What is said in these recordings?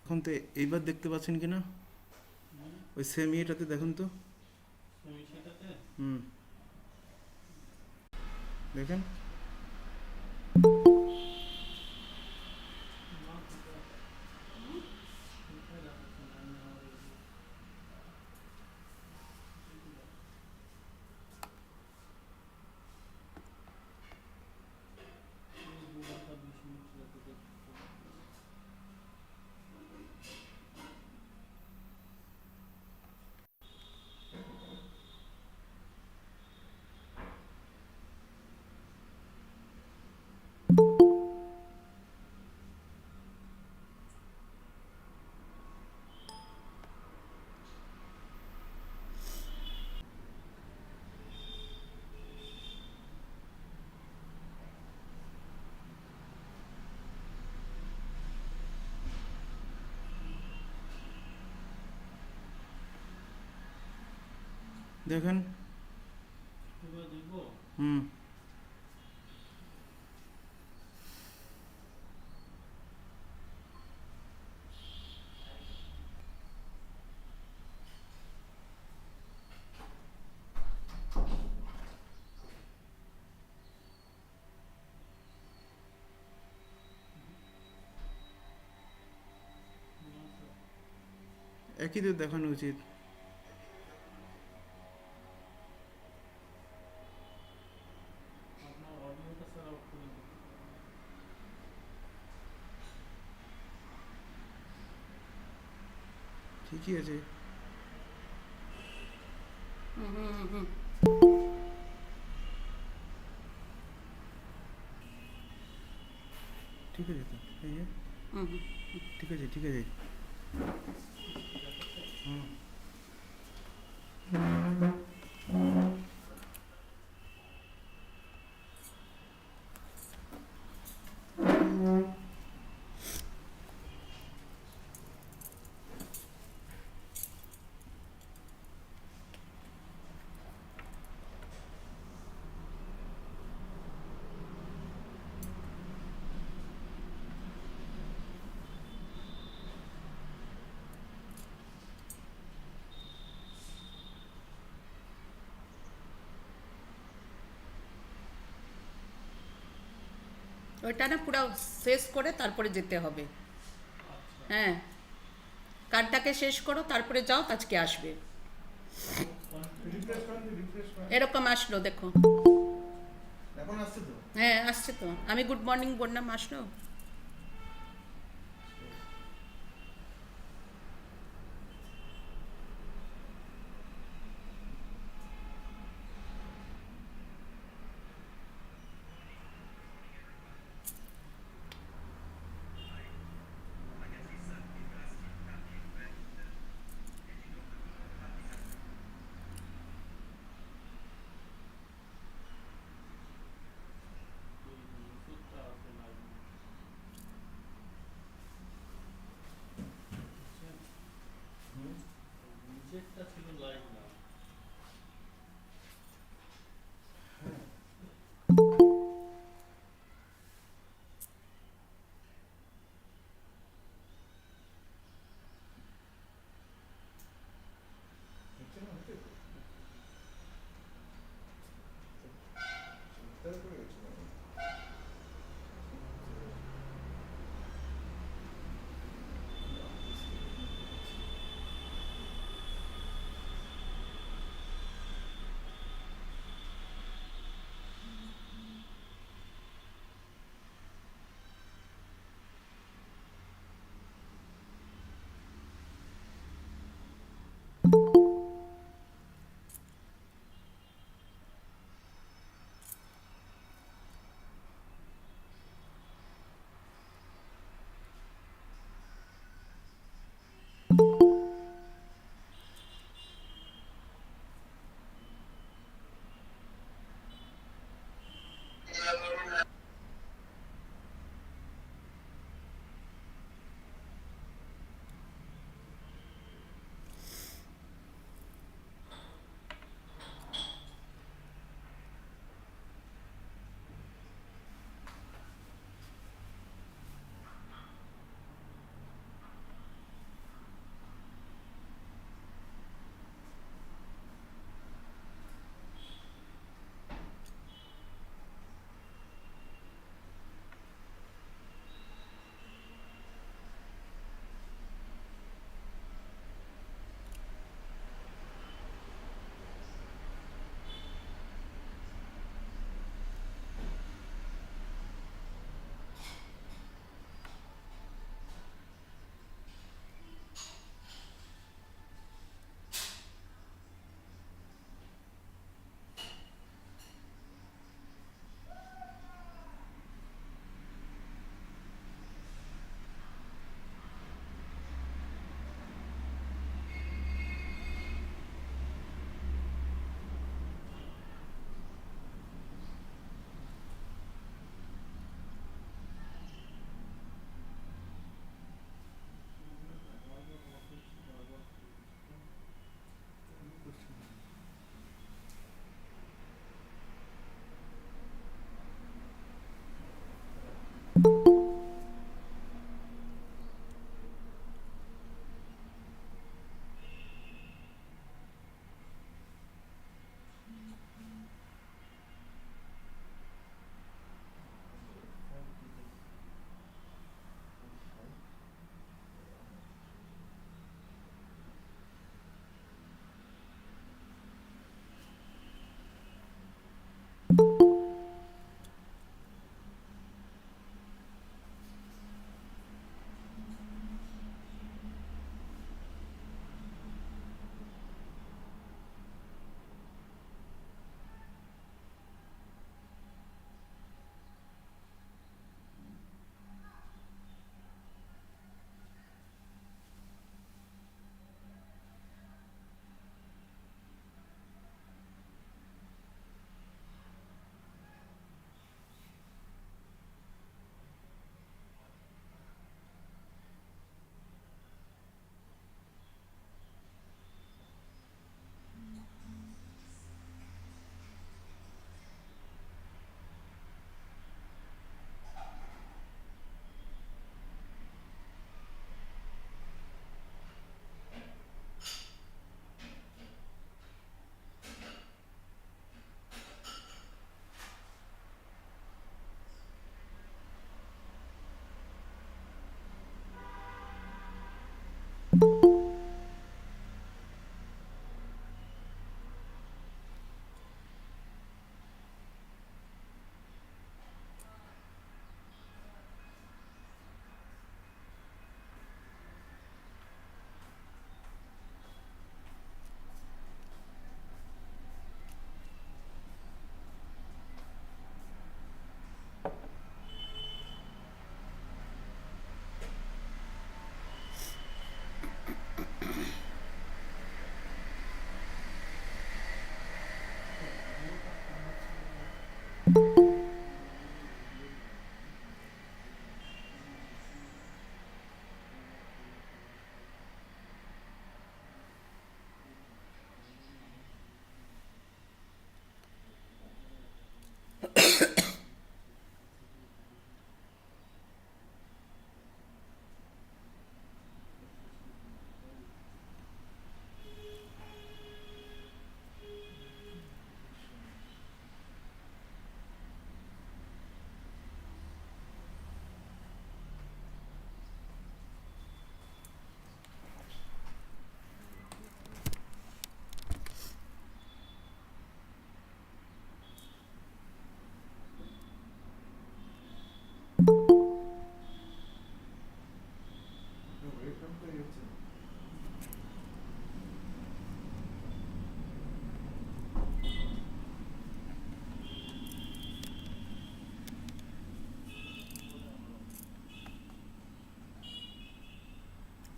এখন তো এইবার দেখতে পাচ্ছেন কি না? ওই সেম ইয়েটাতে দেখুন তো। হুম, দেখেন। দেখেন। হুম, একই তো দেখানো উচিত। ঠিকই আছে। ঠিক আছে তো, এই যে, ঠিক আছে, ঠিক আছে। হুম। ওইটা না পুরো শেষ করে তারপরে যেতে হবে। হ্যাঁ, কার্ডটাকে শেষ করো তারপরে যাও, আজকে আসবে। রিফ্রেশ করেন, রিফ্রেশ করেন। এরকম আসলো দেখো। এখন আসছে তো। হ্যাঁ আসছে তো, আমি গুড মর্নিং বললাম, আসলো।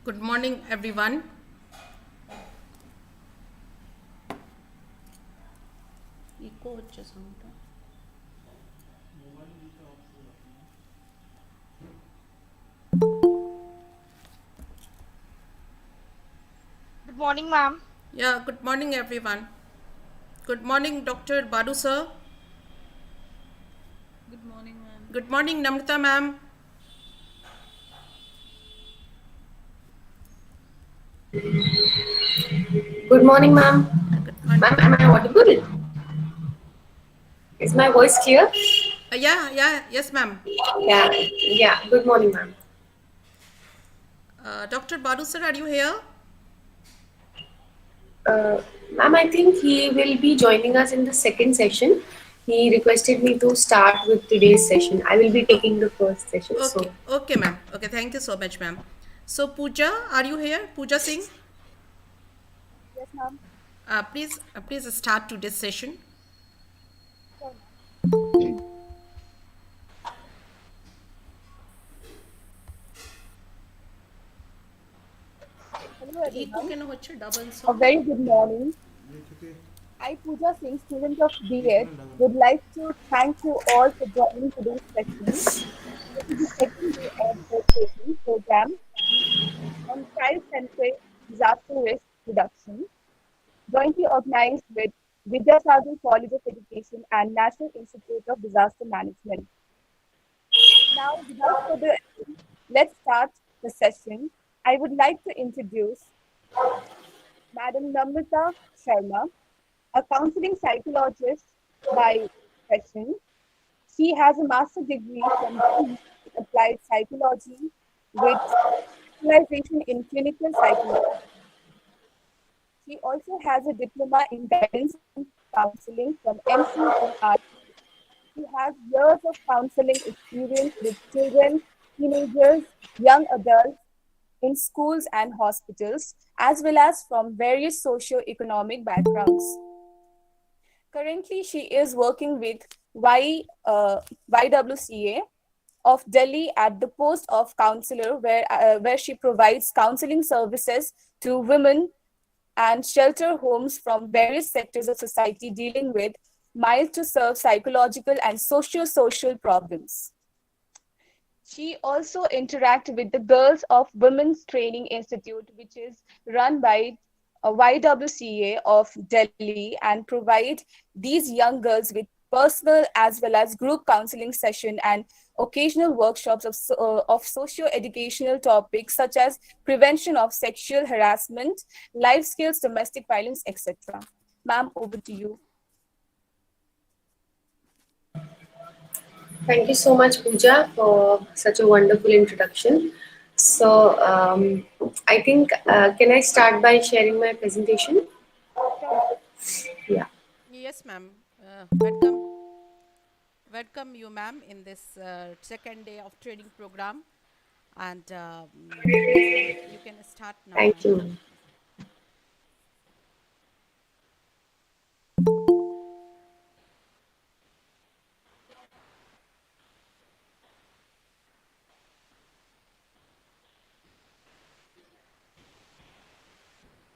Good morning, everyone. Echo হচ্ছে soundটা। Good morning, ma'am. Yeah, good morning, everyone. Good morning, Dr. Badu sir. Good morning, ma'am. Good morning, Namrata ma'am. Good morning, ma'am. Good morning. Ma'am, am I audible? Is my voice clear? Yes, ma'am. Yeah. Good morning, ma'am. Dr. Badu sir, are you here? Ma'am, I think he will be joining us in the second session. He requested me to start with today's session. I will be taking the first session. Okay, ma'am. Okay, thank you so much, ma'am. So, Pooja, are you here? Pooja Singh? Yes, ma'am. Please start today's session. Sure, ma'am. Hello, Echo everyone. কেন হচ্ছে double A sound? very good morning. I, Pooja Singh, student of B.Ed, would like to thank you all for joining today's session. This is the second day of the training program on child-centric disaster risk reduction, jointly organized with Vidyasagar College of Education and National Institute of Disaster Management. Now, without further ado, let's start the session. I would like to introduce Madam Namrata Sharma, a counseling psychologist by profession. She has a master's degree from the Applied Psychology with specialization in clinical psychology. She also has a diploma in guidance and counseling from MCERT. She has years of counseling experience with children, teenagers, young adults in schools and hospitals, as well as from various socio-economic backgrounds. Currently, she is working with YWCA of Delhi at the post of counselor, where she provides counseling services to women and shelter homes from various sectors of society dealing with mild to severe psychological and social problems. She also interacts with the Girls of Women's Training Institute, which is run by YWCA of Delhi, and provide these young girls with personal as well as group counseling session and occasional workshops of socio-educational topics such as prevention of sexual harassment, life skills, domestic violence, etc. Ma'am, over to you. Thank you so much, Pooja, for such a wonderful introduction. So, I think, can I start by sharing my presentation? Sure. Yeah. Yes, ma'am. Welcome you, ma'am, in this second day of training program. And you can start now, Thank ma'am. you, ma'am.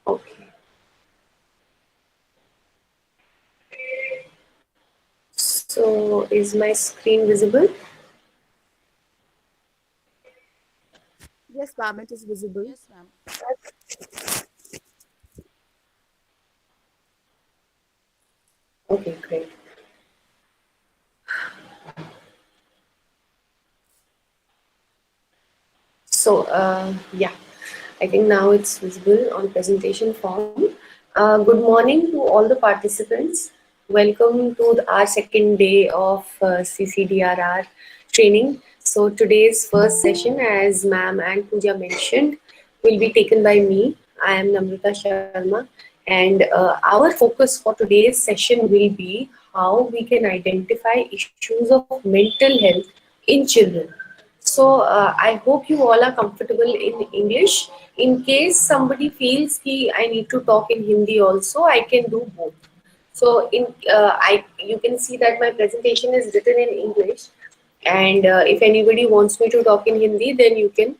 Okay. So, is my screen visible? Yes, ma'am, it is visible. Yes, ma'am. Okay, great. So, yeah, I think now it's visible on presentation form. Good morning to all the participants. Welcome to our second day of CCDRR training. So today's first session, as ma'am and Pooja mentioned, will be taken by me. I am Namrata Sharma, and our focus for today's session will be how we can identify issues of mental health in children. So I hope you all are comfortable in English. In case somebody feels ki I need to talk in Hindi also, I can do both. So you can see that my presentation is written in English, and if anybody wants me to talk in Hindi, then you can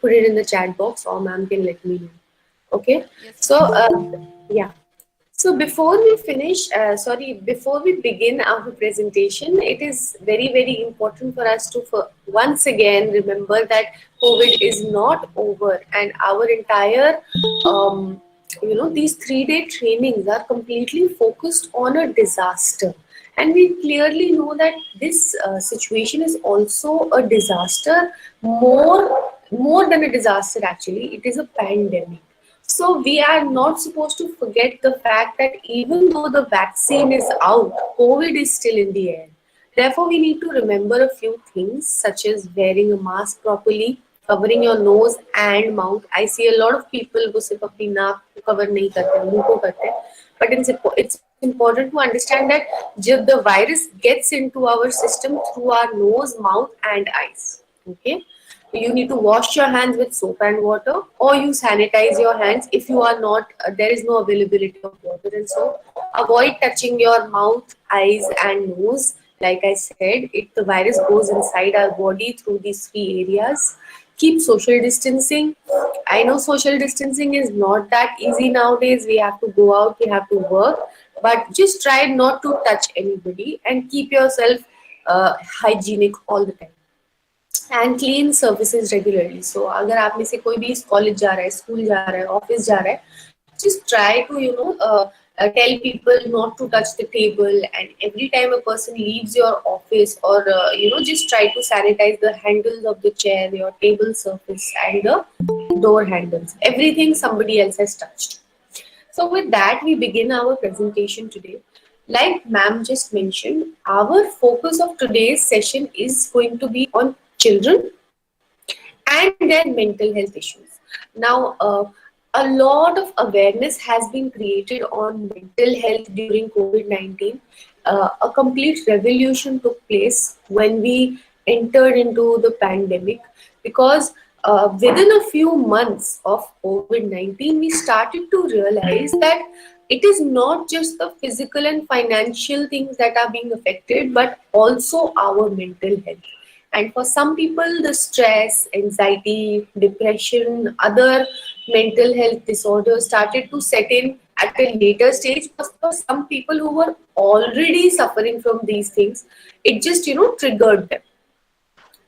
put it in the chat box, or ma'am can let me know. Okay. Yes, So please. yeah. So before we begin our presentation, it is very, very important for us to once again remember that COVID is not over, and our entire, these 3 day trainings are completely focused on a disaster. And we clearly know that this situation is also a disaster, more than a disaster actually. It is a pandemic. So we are not supposed to forget the fact that even though the vaccine is out, COVID is still in the air. Therefore, we need to remember a few things such as wearing a mask properly, covering your nose and mouth. I see a lot of people who सिर्फ अपनी नाक को cover नहीं करते, मुंह को करते हैं. But it's important to understand that जब the virus gets into our system through our nose, mouth, and eyes. Okay. You need to wash your hands with soap and water, or you sanitize your hands if you are not there is no availability of water and soap. Avoid touching your mouth, eyes, and nose. Like I said, the virus goes inside our body through these 3 areas. Keep social distancing. I know social distancing is not that easy nowadays. We have to go out, we have to work, but just try not to touch anybody and keep yourself hygienic all the time. And clean services regularly. So अगर आप में से कोई भी college जा रहा है, school जा रहा है, ऑफिस जा रहा है, just try to tell people not to touch the table, and every time a person leaves your office, or just try to sanitize the handles of the chair, your table surface, and the door handles, everything somebody else has touched. So with that, we begin our presentation today. Like ma'am just mentioned, our focus of today's session is going to be on children and their mental health issues. Now, a lot of awareness has been created on mental health during COVID-19. A complete revolution took place when we entered into the pandemic, because within a few months of COVID-19, we started to realize that it is not just the physical and financial things that are being affected, but also our mental health. And for some people, the stress, anxiety, depression, other mental health disorders started to set in at a later stage. But for some people who were already suffering from these things, it just, triggered them.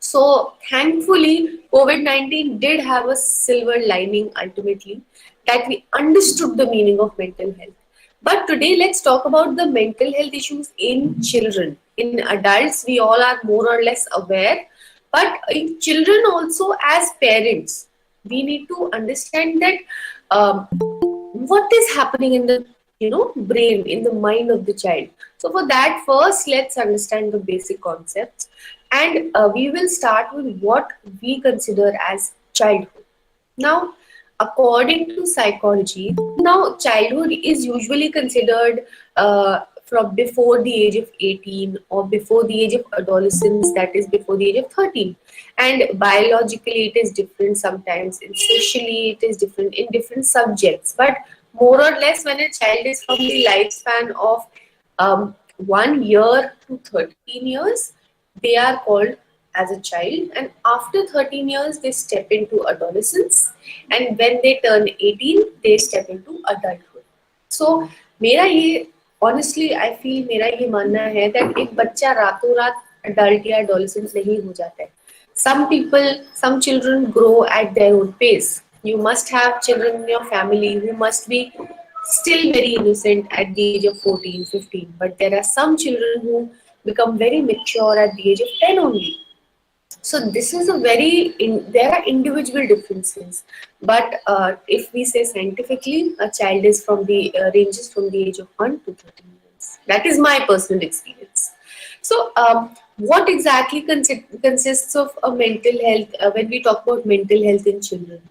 So thankfully, COVID-19 did have a silver lining ultimately, that we understood the meaning of mental health. But today, let's talk about the mental health issues in children. In adults, we all are more or less aware, but in children also, as parents, we need to understand that what is happening in the brain, in the mind of the child. So for that, first let's understand the basic concepts, and we will start with what we consider as childhood. Now, according to psychology, now childhood is usually considered from before the age of 18, or before the age of adolescence, that is before the age of 13. And biologically it is different sometimes, and socially it is different in different subjects. But more or less, when a child is from the lifespan of 1 year to 13 years, they are called as a child. And after 13 years, they step into adolescence. And when they turn 18, they step into adulthood. So, मेरा ये honestly, I feel मेरा ये मानना है that एक बच्चा रातों रात adult या adolescent नहीं हो जाता है. Some children grow at their own pace. You must have children in your family who must be still very innocent at the age of 14, 15. But there are some children who become very mature at the age of 10 only. So this is there are individual differences. But if we say scientifically, a child is ranges from the age of 1 to 13 years. That is my personal experience. So what exactly consists of a mental health when we talk about mental health in children?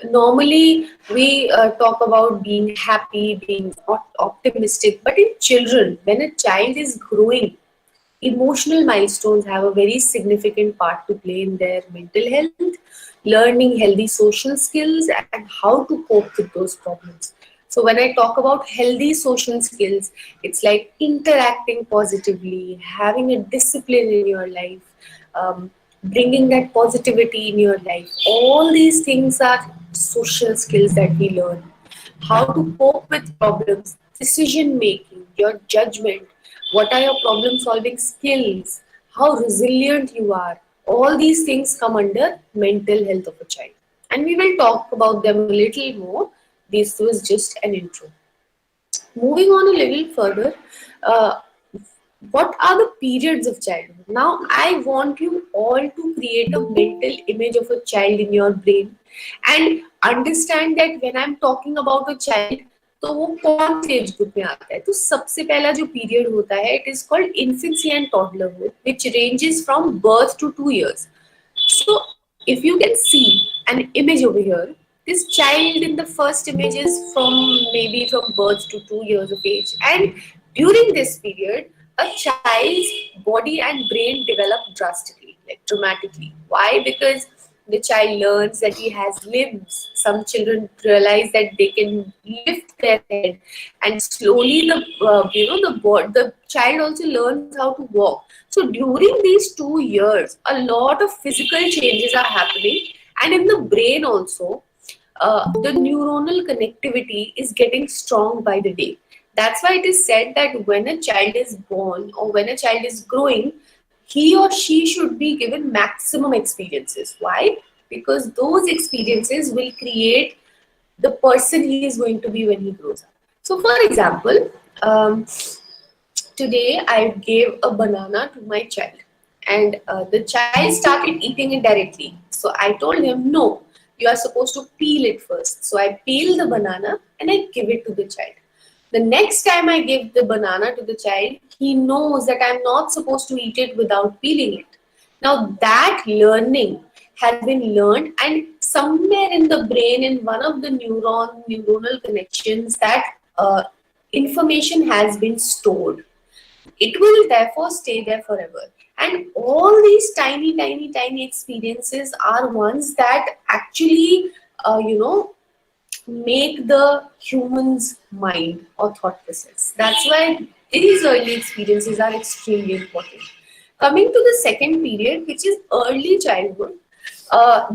Normally we talk about being happy, being optimistic, but in children, when a child is growing, emotional milestones have a very significant part to play in their mental health, learning healthy social skills, and how to cope with those problems. So, when I talk about healthy social skills, it's like interacting positively, having a discipline in your life, bringing that positivity in your life. All these things are social skills that we learn. How to cope with problems, decision making, your judgment, what are your problem solving skills, how resilient you are. All these things come under mental health of a child. And we will talk about them a little more. This was just an intro. Moving on a little further, uh, what are the periods of childhood? Now, I want you all to create a mental image of a child in your brain and understand that when I'm talking about a child, तो वो कौन से age group में आता है. तो सबसे पहला जो पीरियड होता है, it is called infancy and toddlerhood, which ranges from birth to 2 years. So, if you can see an image over here, this child in the first image is from maybe from birth to 2 years of age, and during this period, a child's body and brain develop drastically, like dramatically. Why? Because the child learns that he has limbs. Some children realize that they can lift their head, and slowly the child also learns how to walk. So during these 2 years, a lot of physical changes are happening, and in the brain also, the neuronal connectivity is getting strong by the day. That's why it is said that when a child is born or when a child is growing, he or she should be given maximum experiences. Why? Because those experiences will create the person he is going to be when he grows up. So, for example, today I gave a banana to my child, and the child started eating it directly. So I told him, no, you are supposed to peel it first. So I peel the banana and I give it to the child. The next time I give the banana to the child, he knows that I'm not supposed to eat it without peeling it. Now that learning has been learned, and somewhere in the brain, in one of the neuronal connections, that information has been stored. It will therefore stay there forever. And all these tiny experiences are ones that actually, make the human's mind or thought process. That's why these early experiences are extremely important. Coming to the second period, which is early childhood,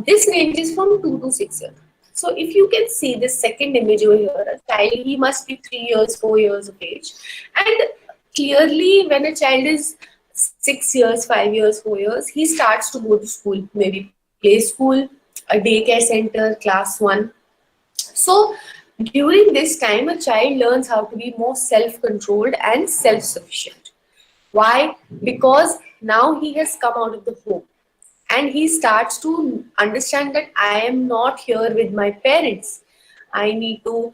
this ranges from 2 to 6 years. So if you can see this second image over here, a child, he must be 3 years, 4 years of age. And clearly when a child is 6 years, 5 years, 4 years, he starts to go to school, maybe play school, a daycare center, class 1. So during this time, a child learns how to be more self-controlled and self-sufficient. Why? Because now he has come out of the home and he starts to understand that I am not here with my parents. I need to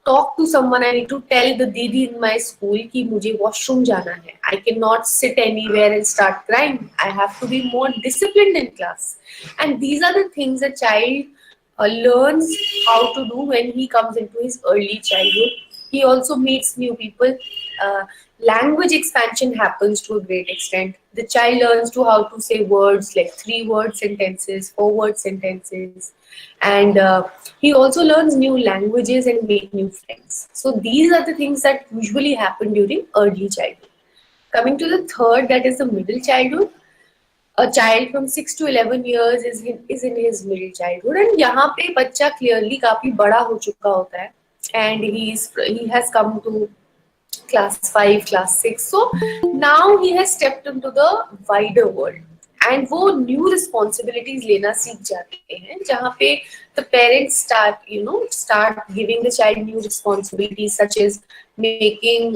talk to someone. I need to tell the didi in my school कि मुझे washroom जाना है. I cannot sit anywhere and start crying. I have to be more disciplined in class. And these are the things a child learns how to do when he comes into his early childhood. He also meets new people. Language expansion happens to a great extent. The child learns to how to say words like 3-word sentences, 4-word sentences, and he also learns new languages and make new friends. So these are the things that usually happen during early childhood. Coming to the third, that is the middle childhood. A child from 6 to 11 years is in his middle childhood, and यहाँ पे बच्चा clearly काफी बड़ा हो चुका होता है, and he has come to class 5, class 6. So now he has stepped into the wider world, and वो new responsibilities लेना सीख जाते हैं, जहाँ पे the parents start giving the child new responsibilities such as making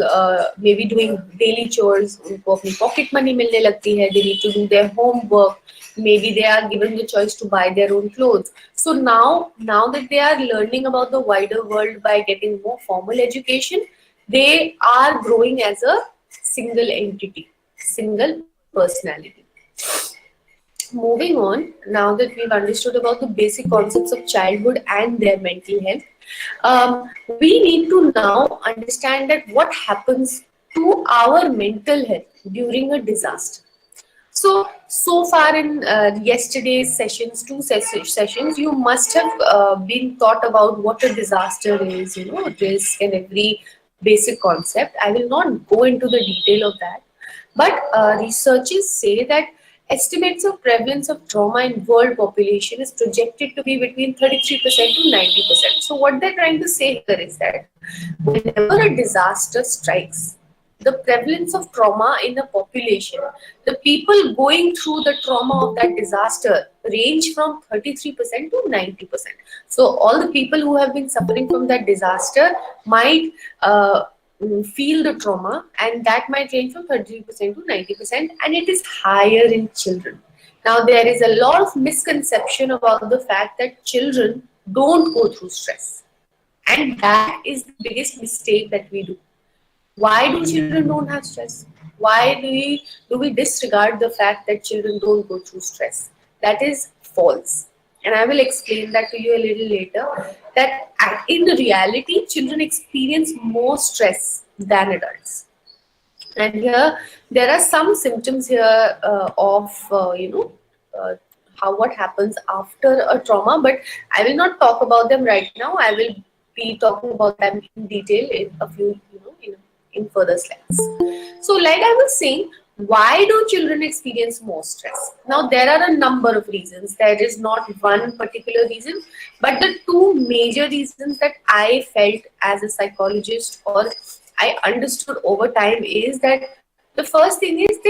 maybe doing daily chores. उनको अपनी pocket money मिलने लगती है. They need to do their homework. Maybe they are given the choice to buy their own clothes. So now that they are learning about the wider world by getting more formal education, they are growing as a single entity, single personality. Moving on, now that we've understood about the basic concepts of childhood and their mental health, we need to now understand that what happens to our mental health during a disaster. So far in yesterday's sessions, sessions, you must have been taught about what a disaster is, risk and every basic concept. I will not go into the detail of that, but researchers say that estimates of prevalence of trauma in world population is projected to be between 33% to 90%. So what they're trying to say here is that whenever a disaster strikes, the prevalence of trauma in a population, the people going through the trauma of that disaster range from 33% to 90%. So all the people who have been suffering from that disaster might feel the trauma, and that might range from 33% to 90%, and it is higher in children. Now, there is a lot of misconception about the fact that children don't go through stress, and that is the biggest mistake that we do. Why do children don't have stress? Why do we disregard the fact that children don't go through stress? That is false. And I will explain that to you a little later. That in reality, children experience more stress than adults. And here there are some symptoms here of how what happens after a trauma, but I will not talk about them right now. I will be talking about them in detail in a few in further slides. So like I was saying, why do children experience more stress? Now there are a number of reasons. There is not one particular reason, but the two major reasons that I felt as a psychologist or I understood over time is that the first thing is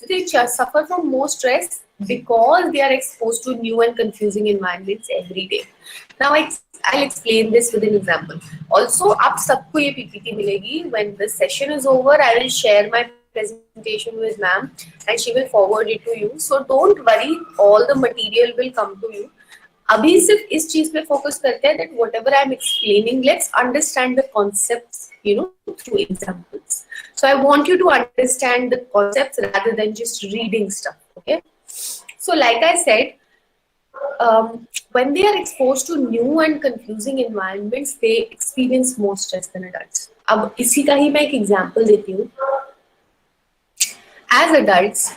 they just suffer from more stress because they are exposed to new and confusing environments every day. Now I'll explain this with an example. Also, आप सबको ये PPT मिलेगी. When the session is over, I will share my presentation with ma'am and she will forward it to you. So don't worry, all the material will come to you. अभी सिर्फ इस चीज पे focus करते हैं that whatever I'm explaining, let's understand the concepts, through examples. So I want you to understand the concepts rather than just reading stuff. Okay. So like I said, when they are exposed to new and confusing environments, they experience more stress than adults. अब इसी का ही मैं एक example देती हूँ. As adults,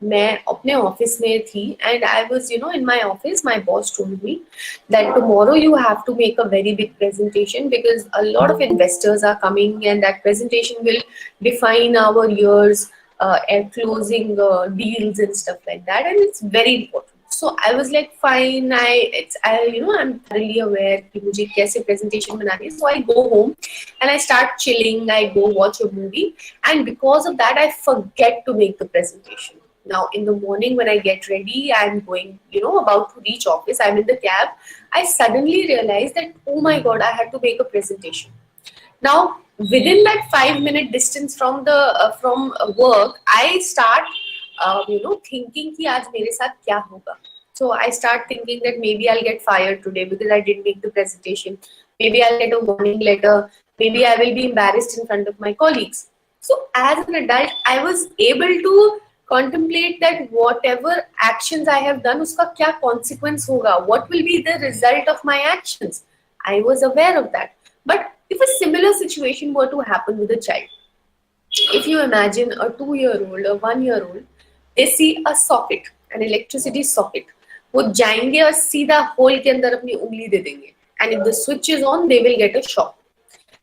मैं अपने office में थी and I was, in my office, my boss told me that tomorrow you have to make a very big presentation because a lot of investors are coming and that presentation will define our years and closing deals and stuff like that, and it's very important. So I was like, fine, I'm thoroughly aware कि मुझे कैसे presentation बनानी है. So I go home and I start chilling. I go watch a movie, and because of that, I forget to make the presentation. Now in the morning when I get ready, I'm going, about to reach office. I'm in the cab. I suddenly realized that, oh my God, I had to make a presentation. Now within that 5-minute distance from the work, I start thinking कि आज मेरे साथ क्या होगा. So I start thinking that maybe I'll get fired today because I didn't make the presentation. Maybe I'll get a warning letter. Maybe I will be embarrassed in front of my colleagues. So as an adult, I was able to contemplate that whatever actions I have done, uska kya consequence hoga? What will be the result of my actions? I was aware of that. But if a similar situation were to happen with a child, if you imagine a 2-year-old, a 1-year-old, they see a socket, an electricity socket. वो जाएंगे और सीधा whole के अंदर अपनी उंगली दे देंगे. And if the switch is on, they will get a shock.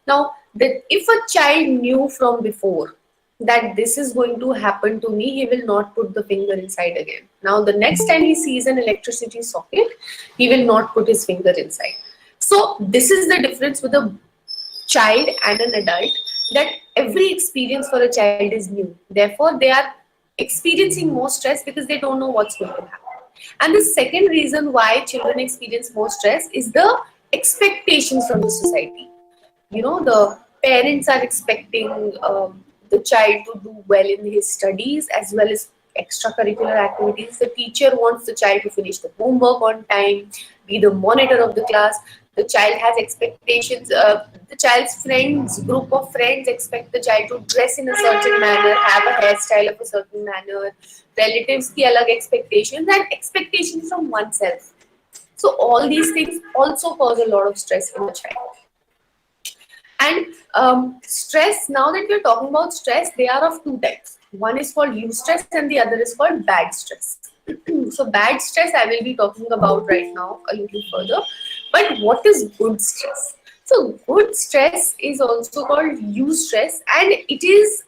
Now, if a child knew from before that this is going to happen to me, he will not put the finger inside again. Now, the next time he sees an electricity socket, he will not put his finger inside. So, this is the difference with a child and an adult, that every experience for a child is new. Therefore, they are experiencing more stress because they don't know what's going to happen. And the second reason why children experience more stress is the expectations from the society. The parents are expecting the child to do well in his studies as well as extracurricular activities. The teacher wants the child to finish the homework on time, be the monitor of the class. The child has expectations. The child's group of friends expect the child to dress in a certain manner, have a hairstyle of a certain manner. Relatives ki alag expectations and expectations from oneself. So all these things also cause a lot of stress in a child. And stress, now that we're talking about stress, they are of two types. One is called eustress and the other is called bad stress. So bad stress I will be talking about right now a little further. But what is good stress? So good stress is also called eustress, and it is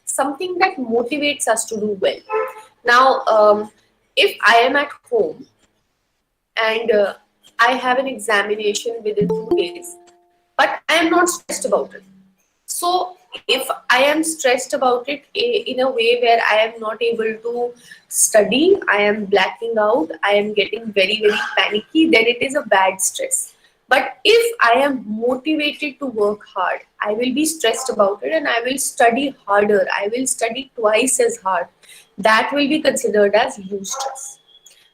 something that motivates us to do well. Now, if I am at home and I have an examination within 2 days, but I am not stressed about it. So if I am stressed about it in a way where I am not able to study, I am blacking out, I am getting very, very panicky, then it is a bad stress. But if I am motivated to work hard, I will be stressed about it and I will study harder. I will study twice as hard. That will be considered as eustress.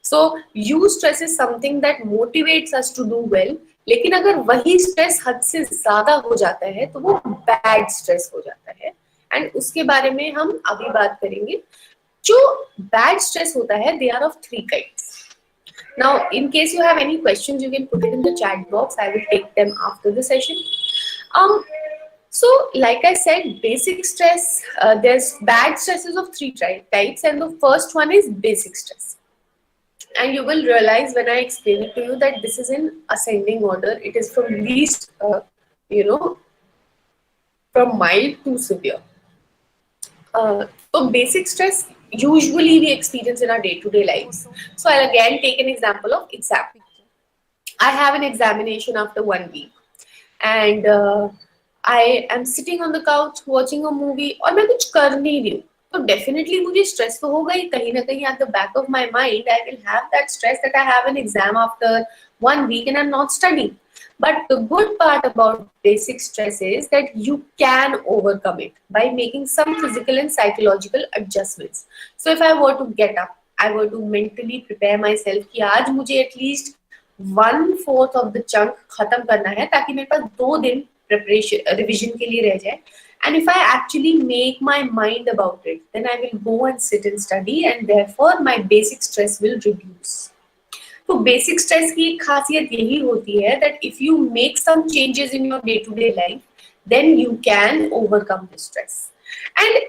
So you stress is something that motivates us to do well, लेकिन अगर वही stress हद से ज्यादा हो जाता है तो वो बैड स्ट्रेस हो जाता है, एंड उसके बारे में हम अभी बात करेंगे. जो बैड स्ट्रेस होता है, they are of 3 kinds. Now in case you have any questions you can put it in the chat box. I will take them after the session. So like I said, basic stress, there's bad stresses of 3 types, and the first one is basic stress. And you will realize when I explain it to you that this is in ascending order. It is from least, from mild to severe. So basic stress usually we experience in our day-to-day lives. So I'll again take an example of exam. I have an examination after 1 week, and I am sitting on the couch watching a movie और मैं कुछ कर नहीं रही हूँ, तो definitely मुझे stress तो होगा ही. कहीं ना कहीं at the back of my mind I will have that stress that I have an exam after 1 week and I'm not studying. But the good part about basic stress is that you can overcome it by making some physical and psychological adjustments. So if I were to get up, I were to mentally prepare myself कि आज मुझे at least 1/4 of the chunk खत्म करना है ताकि मेरे पास 2 दिन preparation revision के लिए रह जाए. And if I actually make my mind about it, then I will go and sit and study, and therefore my basic stress will reduce. So basic stress की एक खासियत यही होती है that if you make some changes in your day-to-day life, then you can overcome the stress. And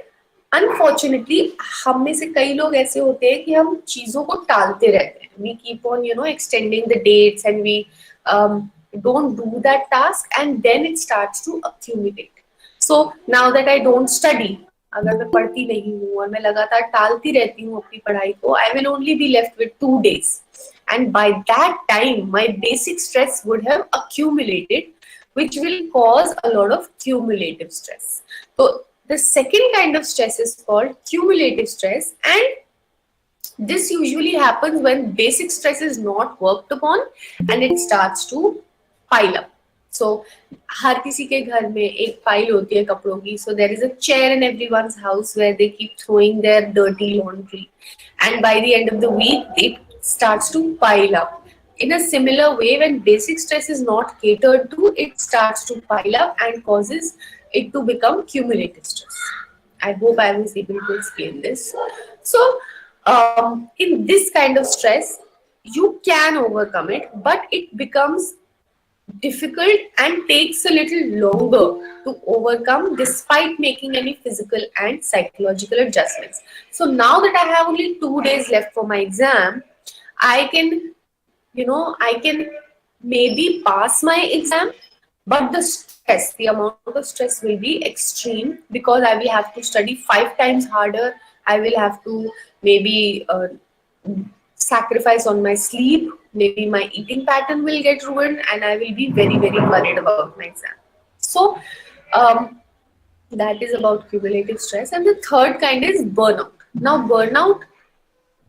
unfortunately, हम में से कई लोग ऐसे होते हैं कि हम चीजों को टालते रहते हैं. We keep on, extending the dates, and we don't do that task, and then it starts to accumulate. So now that I don't study, अगर मैं पढ़ती नहीं हूँ और मैं लगातार टालती रहती हूँ अपनी पढ़ाई को, I will only be left with 2 days, and by that time my basic stress would have accumulated, which will cause a lot of cumulative stress. So the second kind of stress is called cumulative stress, and this usually happens when basic stress is not worked upon and it starts to pile up. So हर किसी के घर में एक pile होती है कपड़ों की. So there is a chair in everyone's house where they keep throwing their dirty laundry, and by the end of the week it starts to pile up. In a similar way, when basic stress is not catered to, it starts to pile up and causes it to become cumulative stress. I hope I was able to explain this. So in this kind of stress, you can overcome it, but it becomes difficult and takes a little longer to overcome despite making any physical and psychological adjustments. So now that I have only 2 days left for my exam, I can maybe pass my exam, but the amount of stress will be extreme because I will have to study 5 times harder. I will have to maybe sacrifice on my sleep. Maybe my eating pattern will get ruined, and I will be very, very worried about my exam. So that is about cumulative stress. And the third kind is burnout. Now burnout,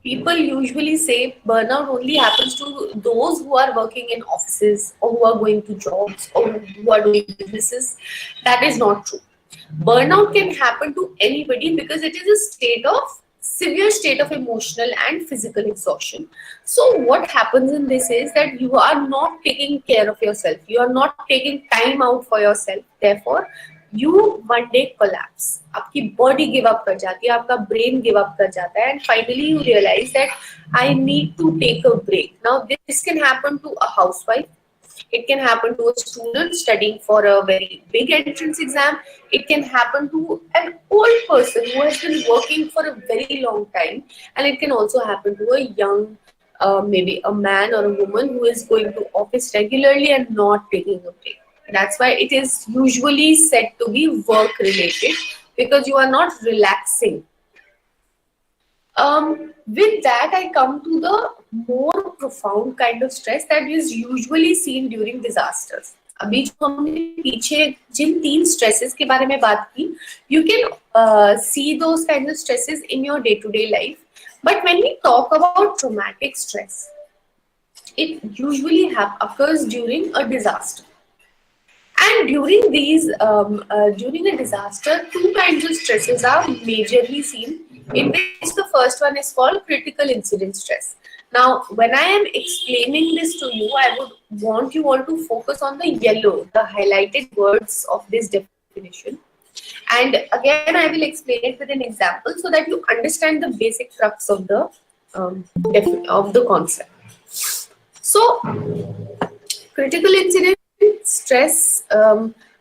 people usually say burnout only happens to those who are working in offices or who are going to jobs or who are doing businesses. That is not true. Burnout can happen to anybody because it is a severe state of emotional and physical exhaustion. So what happens in this is that you are not taking care of yourself. You are not taking time out for yourself. Therefore, you one day collapse. आपकी body give up कर जाती है, आपका brain give up कर जाता है, and finally you realize that I need to take a break. Now this can happen to a housewife. It can happen to a student studying for a very big entrance exam. It can happen to an old person who has been working for a very long time, and it can also happen to a young, maybe a man or a woman who is going to office regularly and not taking a break. That's why it is usually said to be work related, because you are not relaxing. With that, I come to the more profound kind of stress that is usually seen during disasters. अभी जो हमने पीछे जिन 3 stresses के बारे में बात की, you can see those kinds of stresses in your day-to-day life. But when we talk about traumatic stress, it usually occurs during a disaster. And during a disaster, 2 kinds of stresses are majorly seen, in which the first one is called critical incident stress. Now, when I am explaining this to you, I would want you all to focus on the yellow, the highlighted words of this definition. And again, I will explain it with an example so that you understand the basic crux of the concept. So, critical incident stress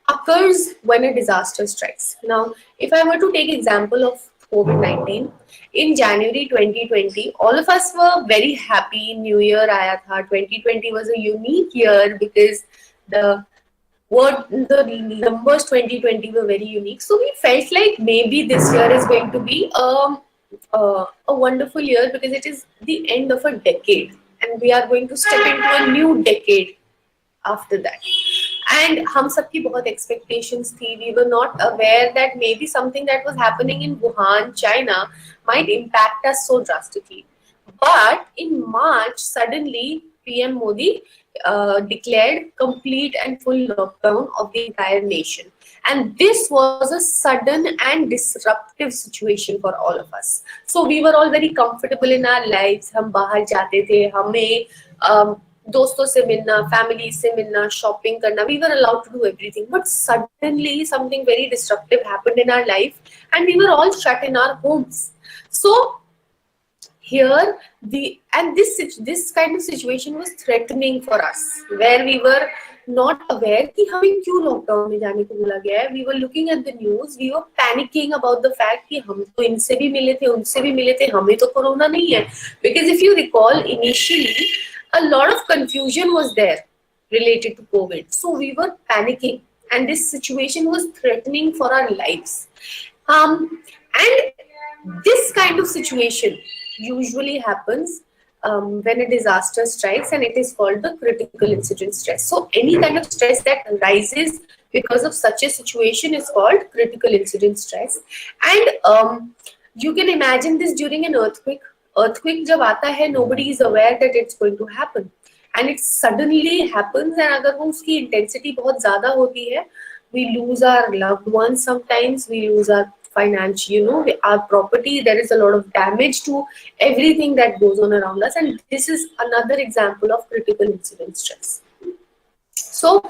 occurs when a disaster strikes. Now, if I were to take example of COVID-19, in January 2020, all of us were very happy. New Year aaya tha. 2020 was a unique year because the numbers 2020 were very unique. So we felt like maybe this year is going to be a wonderful year because it is the end of a decade and we are going to step into a new decade after that. And हम सबकी बहुत expectations थी. We were not aware that maybe something that was happening in Wuhan, China, might impact us so drastically. But in March, suddenly PM Modi declared complete and full lockdown of the entire nation. And this was a sudden and disruptive situation for all of us. So we were all very comfortable in our lives. हम बाहर जाते थे, हमें दोस्तों से मिलना, family से मिलना, shopping करना, we were allowed to do everything. But suddenly something very disruptive happened in our life and we were all shut in our homes. So here this kind of situation was threatening for us, where we were not aware कि हमें क्यों lockdown में जाने को बोला गया है. We were looking at the news, we were panicking about the fact कि हम तो इनसे भी मिले थे, उनसे भी मिले थे, हमें तो कोरोना नहीं है. Because if you recall, initially a lot of confusion was there related to COVID. So we were panicking and this situation was threatening for our lives. And this kind of situation usually happens when a disaster strikes, and it is called the critical incident stress. So any kind of stress that arises because of such a situation is called critical incident stress. And you can imagine this during an earthquake. Earthquake जब आता है, nobody is aware that it's going to happen, and it suddenly happens. And अगर वो उसकी intensity बहुत ज़्यादा होती है, we lose our loved ones. Sometimes we lose our financial, our property. There is a lot of damage to everything that goes on around us, and this is another example of critical incident stress. So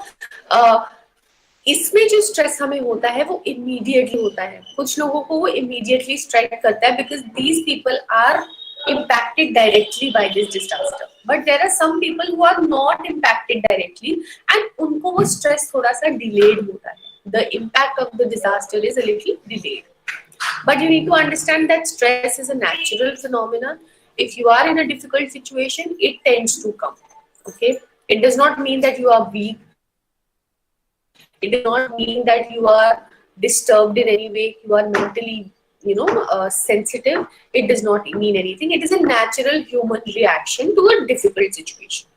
इसमें जो stress हमें होता है वो immediately होता है. कुछ लोगों को वो इमीडिएटली स्ट्राइक करता है because these people are impacted directly by this disaster. But there are some people who are not impacted directly and उनको वो stress थोड़ा सा delayed होता है. The impact of the disaster is a little delayed. But you need to understand that stress is a natural phenomenon. If you are in a difficult situation, it tends to come. Okay? It does not mean that you are weak. It does not mean that you are disturbed in any way. You are mentally, sensitive. It does not mean anything. It is a natural human reaction to a difficult situation.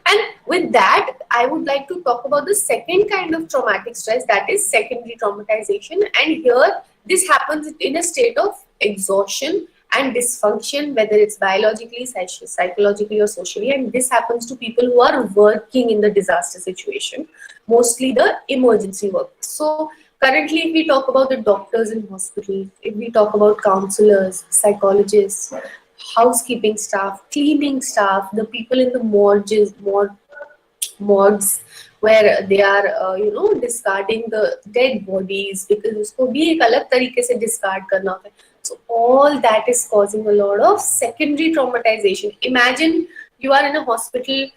And with that, I would like to talk about the second kind of traumatic stress, that is secondary traumatization. And here, this happens in a state of exhaustion and dysfunction, whether it's biologically, psychologically, or socially. And this happens to people who are working in the disaster situation, mostly the emergency work. So currently, if we talk about the doctors in hospitals, if we talk about counselors, psychologists, housekeeping staff, cleaning staff, the people in the morgues where they are, discarding the dead bodies because उसको भी एक अलग तरीके से discard करना होता है. So all that is causing a lot of secondary traumatization. Imagine you are in a hospital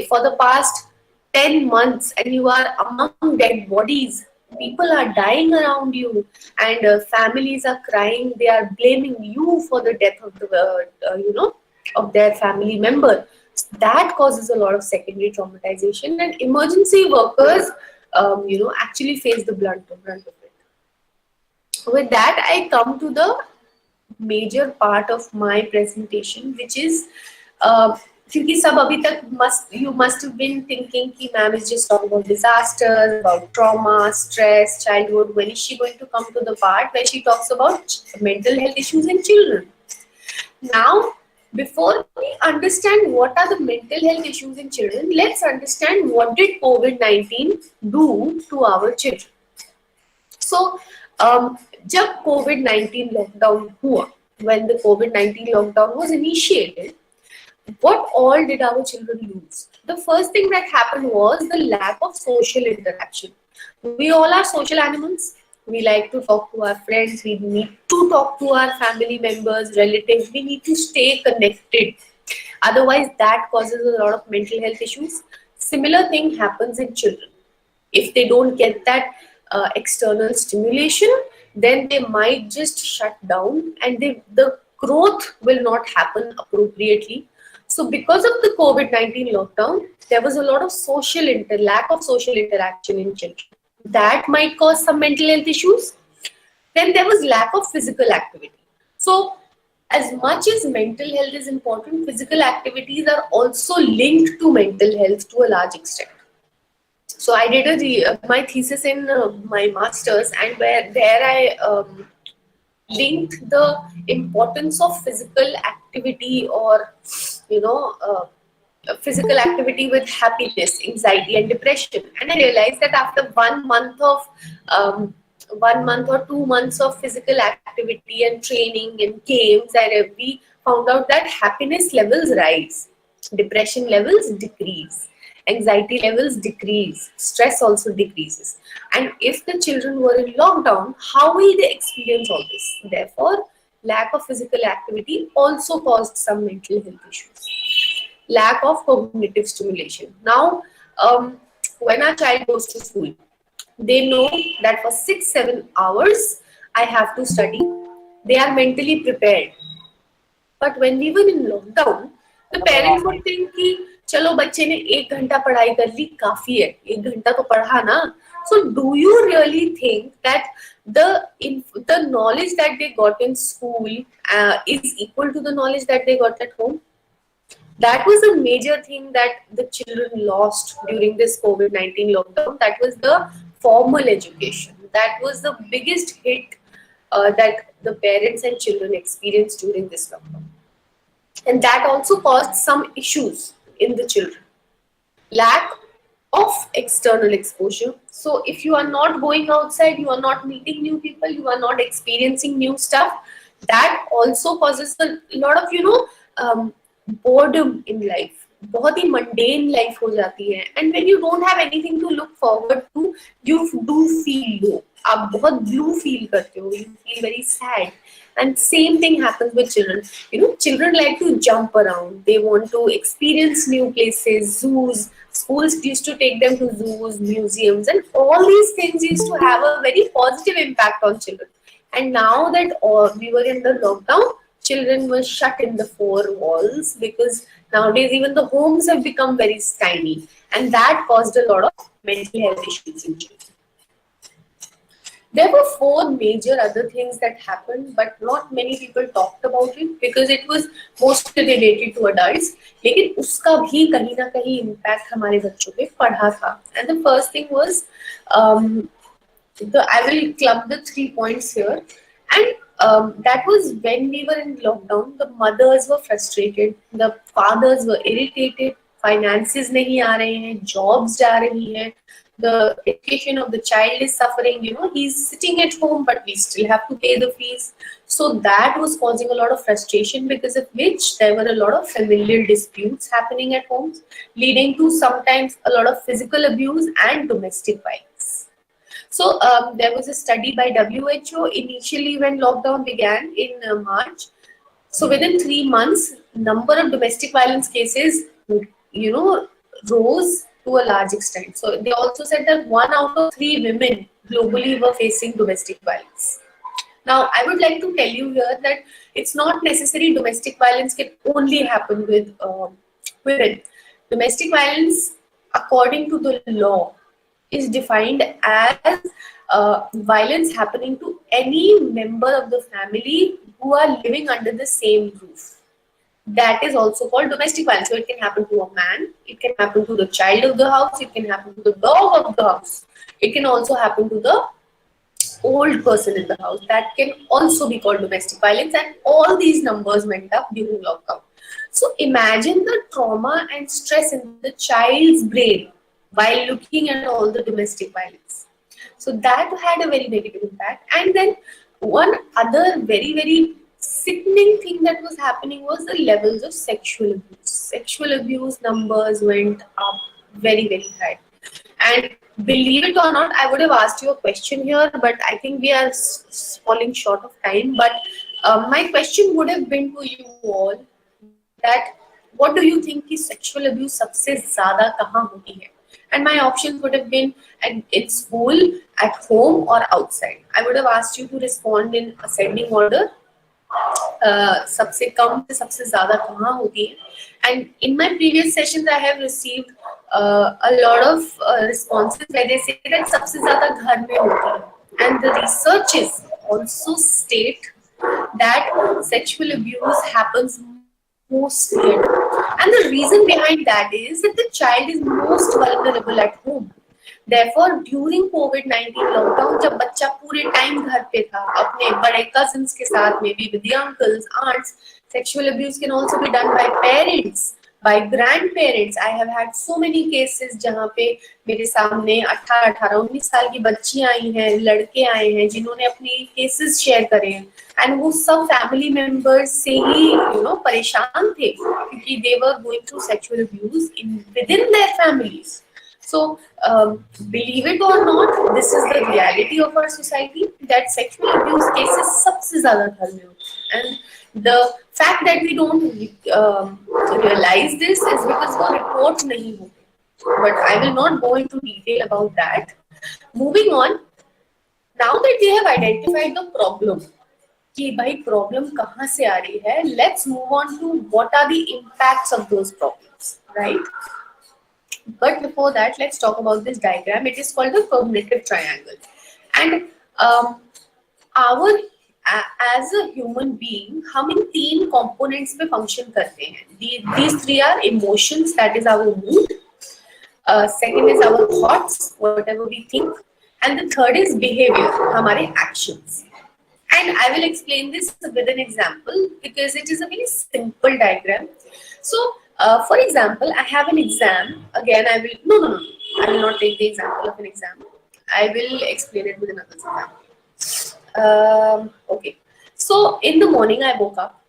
for the past 10 months and you are among dead bodies, people are dying around you, and families are crying, they are blaming you for the death of the of their family member. That causes a lot of secondary traumatization, and emergency workers actually face the brunt of it. With that, I come to the major part of my presentation, which is क्योंकि सब अभी तक you must have been thinking कि ma'am is just talking about disasters, about trauma, stress, childhood. When is she going to come to the part where she talks about mental health issues in children? Now, before we understand what are the mental health issues in children, let's understand what did COVID-19 do to our children. So, जब COVID-19 lockdown हुआ, when the COVID-19 lockdown was initiated, what all did our children lose? The first thing that happened was the lack of social interaction. We all are social animals. We like to talk to our friends. We need to talk to our family members, relatives. We need to stay connected. Otherwise, that causes a lot of mental health issues. Similar thing happens in children. If they don't get that external stimulation, then they might just shut down, and the growth will not happen appropriately. So because of the COVID-19 lockdown, there was a lot of lack of social interaction in children. That might cause some mental health issues. Then there was lack of physical activity. So as much as mental health is important, physical activities are also linked to mental health to a large extent. So I did my thesis in my master's, and there I linked the importance of physical activity, or physical activity, with happiness, anxiety, and depression. And I realized that after 1 month or 2 months of physical activity and training and games, and we found out that happiness levels rise, depression levels decrease, anxiety levels decrease, stress also decreases. And if the children were in lockdown, how will they experience all this? Therefore, lack of physical activity also caused some mental health issues. Lack of cognitive stimulation. Now, when our child goes to school, they know that for 6-7 hours I have to study. They are mentally prepared. But when we were in lockdown, the parents would think कि चलो बच्चे ने 1 घंटा पढ़ाई कर ली, काफी है, 1 घंटा तो पढ़ा ना. So do you really think that the knowledge that they got in school is equal to the knowledge that they got at home? That was a major thing that the children lost during this COVID-19 lockdown. That was the formal education. That was the biggest hit that the parents and children experienced during this lockdown. And that also caused some issues in the children. Lack of external exposure. So if you are not going outside, you are not meeting new people, you are not experiencing new stuff, that also causes a lot of boredom in life. बहुत ही mundane life हो जाती है, and when you don't have anything to look forward to, you do feel low. आप बहुत blue feel करते हो, you feel very sad. And same thing happens with children. Children like to jump around. They want to experience new places, zoos. Schools used to take them to zoos, museums, and all these things used to have a very positive impact on children. And now that we were in the lockdown, children were shut in the four walls, because nowadays even the homes have become very tiny, and that caused a lot of mental health issues in children. There were 4 major other things that happened, but not many people talked about it because it was mostly related to adults. लेकिन उसका भी कहीं ना कहीं impact हमारे बच्चों पे पड़ा था. And the first thing was, I will club the 3 points here. And that was when we were in lockdown, the mothers were frustrated, the fathers were irritated, finances नहीं आ रहे हैं, jobs जा रही हैं, the education of the child is suffering, he's sitting at home, but we still have to pay the fees. So that was causing a lot of frustration, because of which there were a lot of familial disputes happening at homes, leading to sometimes a lot of physical abuse and domestic violence. So there was a study by WHO initially when lockdown began in March. So within 3 months, number of domestic violence cases, rose to a large extent. So they also said that 1 out of 3 women globally were facing domestic violence. Now, I would like to tell you here that it's not necessary domestic violence can only happen with women. Domestic violence, according to the law, is defined as violence happening to any member of the family who are living under the same roof. That is also called domestic violence. So it can happen to a man, it can happen to the child of the house, it can happen to the dog of the house, it can also happen to the old person in the house. That can also be called domestic violence, and all these numbers went up during lockdown. So imagine the trauma and stress in the child's brain while looking at all the domestic violence. So that had a very negative impact. And then one other very sickening thing that was happening was the levels of sexual abuse. Sexual abuse numbers went up very high. And believe it or not, I would have asked you a question here, but I think we are falling short of time. But my question would have been to you all that what do you think is sexual abuse सबसे ज़्यादा कहाँ होती है? And my options would have been at school, at home, or outside. I would have asked you to respond in ascending order. सबसे कम से सबसे ज़्यादा कहाँ होती है? And in my previous sessions, I have received a lot of responses where they say that सबसे ज़्यादा घर में होती है. And the researches also state that sexual abuse happens mostly at home. And the reason behind that is that the child is most vulnerable at home. Therefore, during COVID-19 lockdown, जब बच्चा पूरे time घर पे था अपने बड़े cousins के साथ में भी with the uncles, aunts, sexual abuse can also be done by parents, by grandparents. I have had so many cases जहाँ पे मेरे सामने 18-19 साल की बच्चियां आई हैं, लड़के आए हैं जिन्होंने अपने cases share करे हैं, and वो सब family members से ही परेशान थे क्योंकि they were going through sexual abuse within their families. So, believe it or not, this is the reality of our society that sexual abuse cases सबसे ज़्यादा घर में होते हैं. And the fact that we don't realize this is because वो report नहीं होते. But I will not go into detail about that. Moving on, now that we have identified the problem, कि भाई problem कहाँ से आ रही है, let's move on to what are the impacts of those problems, right? But before that, let's talk about this diagram. It is called the cognitive triangle. And as a human being, हम इन 3 components पे function करते हैं. These 3 are emotions, that is our mood. Second is our thoughts, whatever we think. And the third is behavior, हमारे actions. And I will explain this with an example because it is a very simple diagram. So, for example, I have an exam. Again, I will I will not take the example of an exam. I will explain it with another example. Okay. So in the morning, I woke up.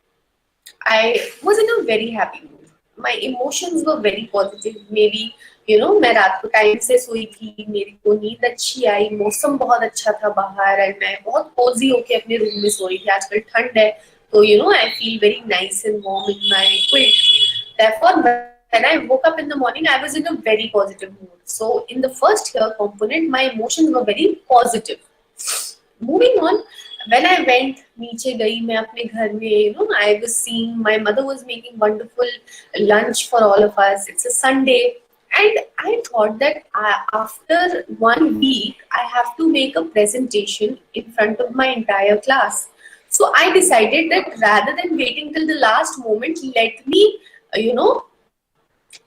I was in a very happy mood. My emotions were very positive. Maybe मैं रात को time से सोई थी, मेरे को नींद अच्छी आई, मौसम बहुत अच्छा था बाहर, और मैं बहुत कोजी होके अपने रूम में सो रही थी. आजकल ठंड है, तो I feel very nice and warm in my quilt. Therefore, when I woke up in the morning, I was in a very positive mood. So in the first here component, my emotions were very positive. Moving on, when I went, नीचे गई मैं अपने घर में, I was seeing my mother was making wonderful lunch for all of us. It's a Sunday. And I thought that after 1 week, I have to make a presentation in front of my entire class. So I decided that rather than waiting till the last moment, let me,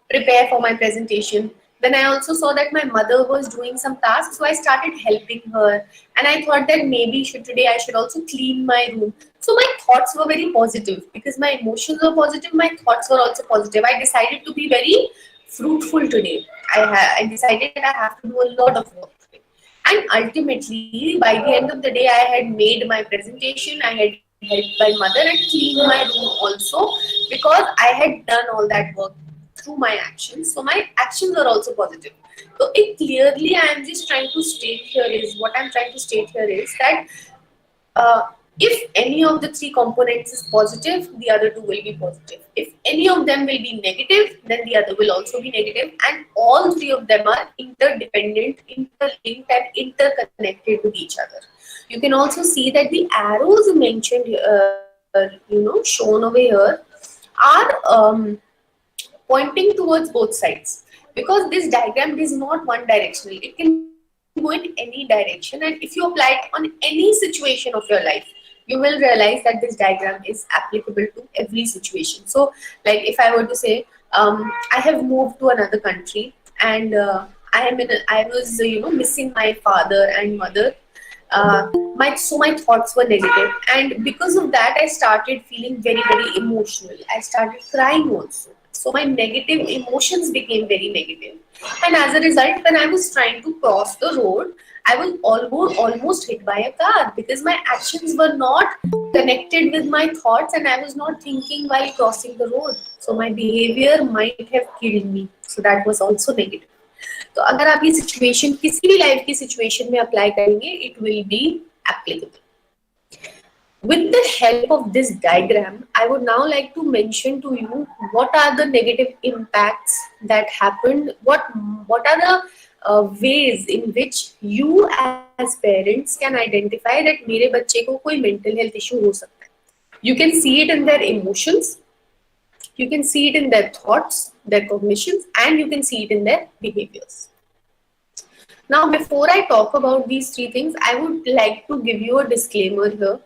prepare for my presentation. Then I also saw that my mother was doing some tasks, so I started helping her. And I thought that maybe today I should also clean my room. So my thoughts were very positive because my emotions were positive, my thoughts were also positive. I decided to be very fruitful today. I decided that I have to do a lot of work today. And ultimately, by the end of the day, I had made my presentation, I had helped my mother and cleaned my room also because I had done all that work through my actions. So my actions are also positive. So it clearly, what I'm trying to state here is that If any of the three components is positive, the other two will be positive. If any of them will be negative, then the other will also be negative, and all three of them are interdependent, interlinked, and interconnected with each other. You can also see that the arrows mentioned, shown over here, are pointing towards both sides, because this diagram is not one directional. It can go in any direction, and if you apply it on any situation of your life, you will realize that this diagram is applicable to every situation. So like if I were to say, I have moved to another country, and I was missing my father and mother. My thoughts were negative, and because of that I started feeling very emotional. I started crying also. So my negative emotions became very negative, and as a result, when I was trying to cross the road, I was almost hit by a car, because my actions were not connected with my thoughts, and I was not thinking while crossing the road. So my behavior might have killed me. So that was also negative. तो अगर आप ये situation किसी भी life की situation में apply करेंगे, it will be applicable. With the help of this diagram, I would now like to mention to you what are the negative impacts that happened. What are the ways in which you as parents can identify that मेरे बच्चे को कोई mental health issue हो सकता है. You can see it in their emotions, you can see it in their thoughts, their cognitions, and you can see it in their behaviors. Now, before I talk about these three things, I would like to give you a disclaimer here.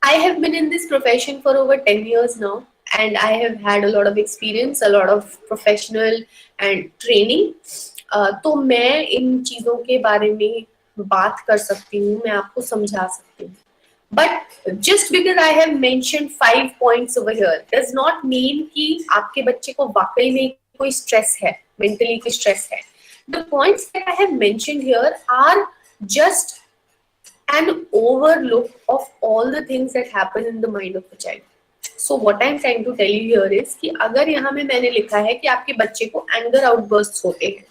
I have been in this profession for over 10 years now, and I have had a lot of experience, a lot of professional and training. तो मैं इन चीज़ों के बारे में बात कर सकती हूँ, मैं आपको समझा सकती हूँ. But just because I have mentioned 5 points over here does not mean कि आपके बच्चे को वाकई में कोई stress है, mentally कोई stress है. The points that I have mentioned here are just an overlook of all the things that happen in the mind of a child. So what I'm trying to tell you here is कि अगर यहाँ में मैंने लिखा है कि आपके बच्चे को anger outbursts होते हैं,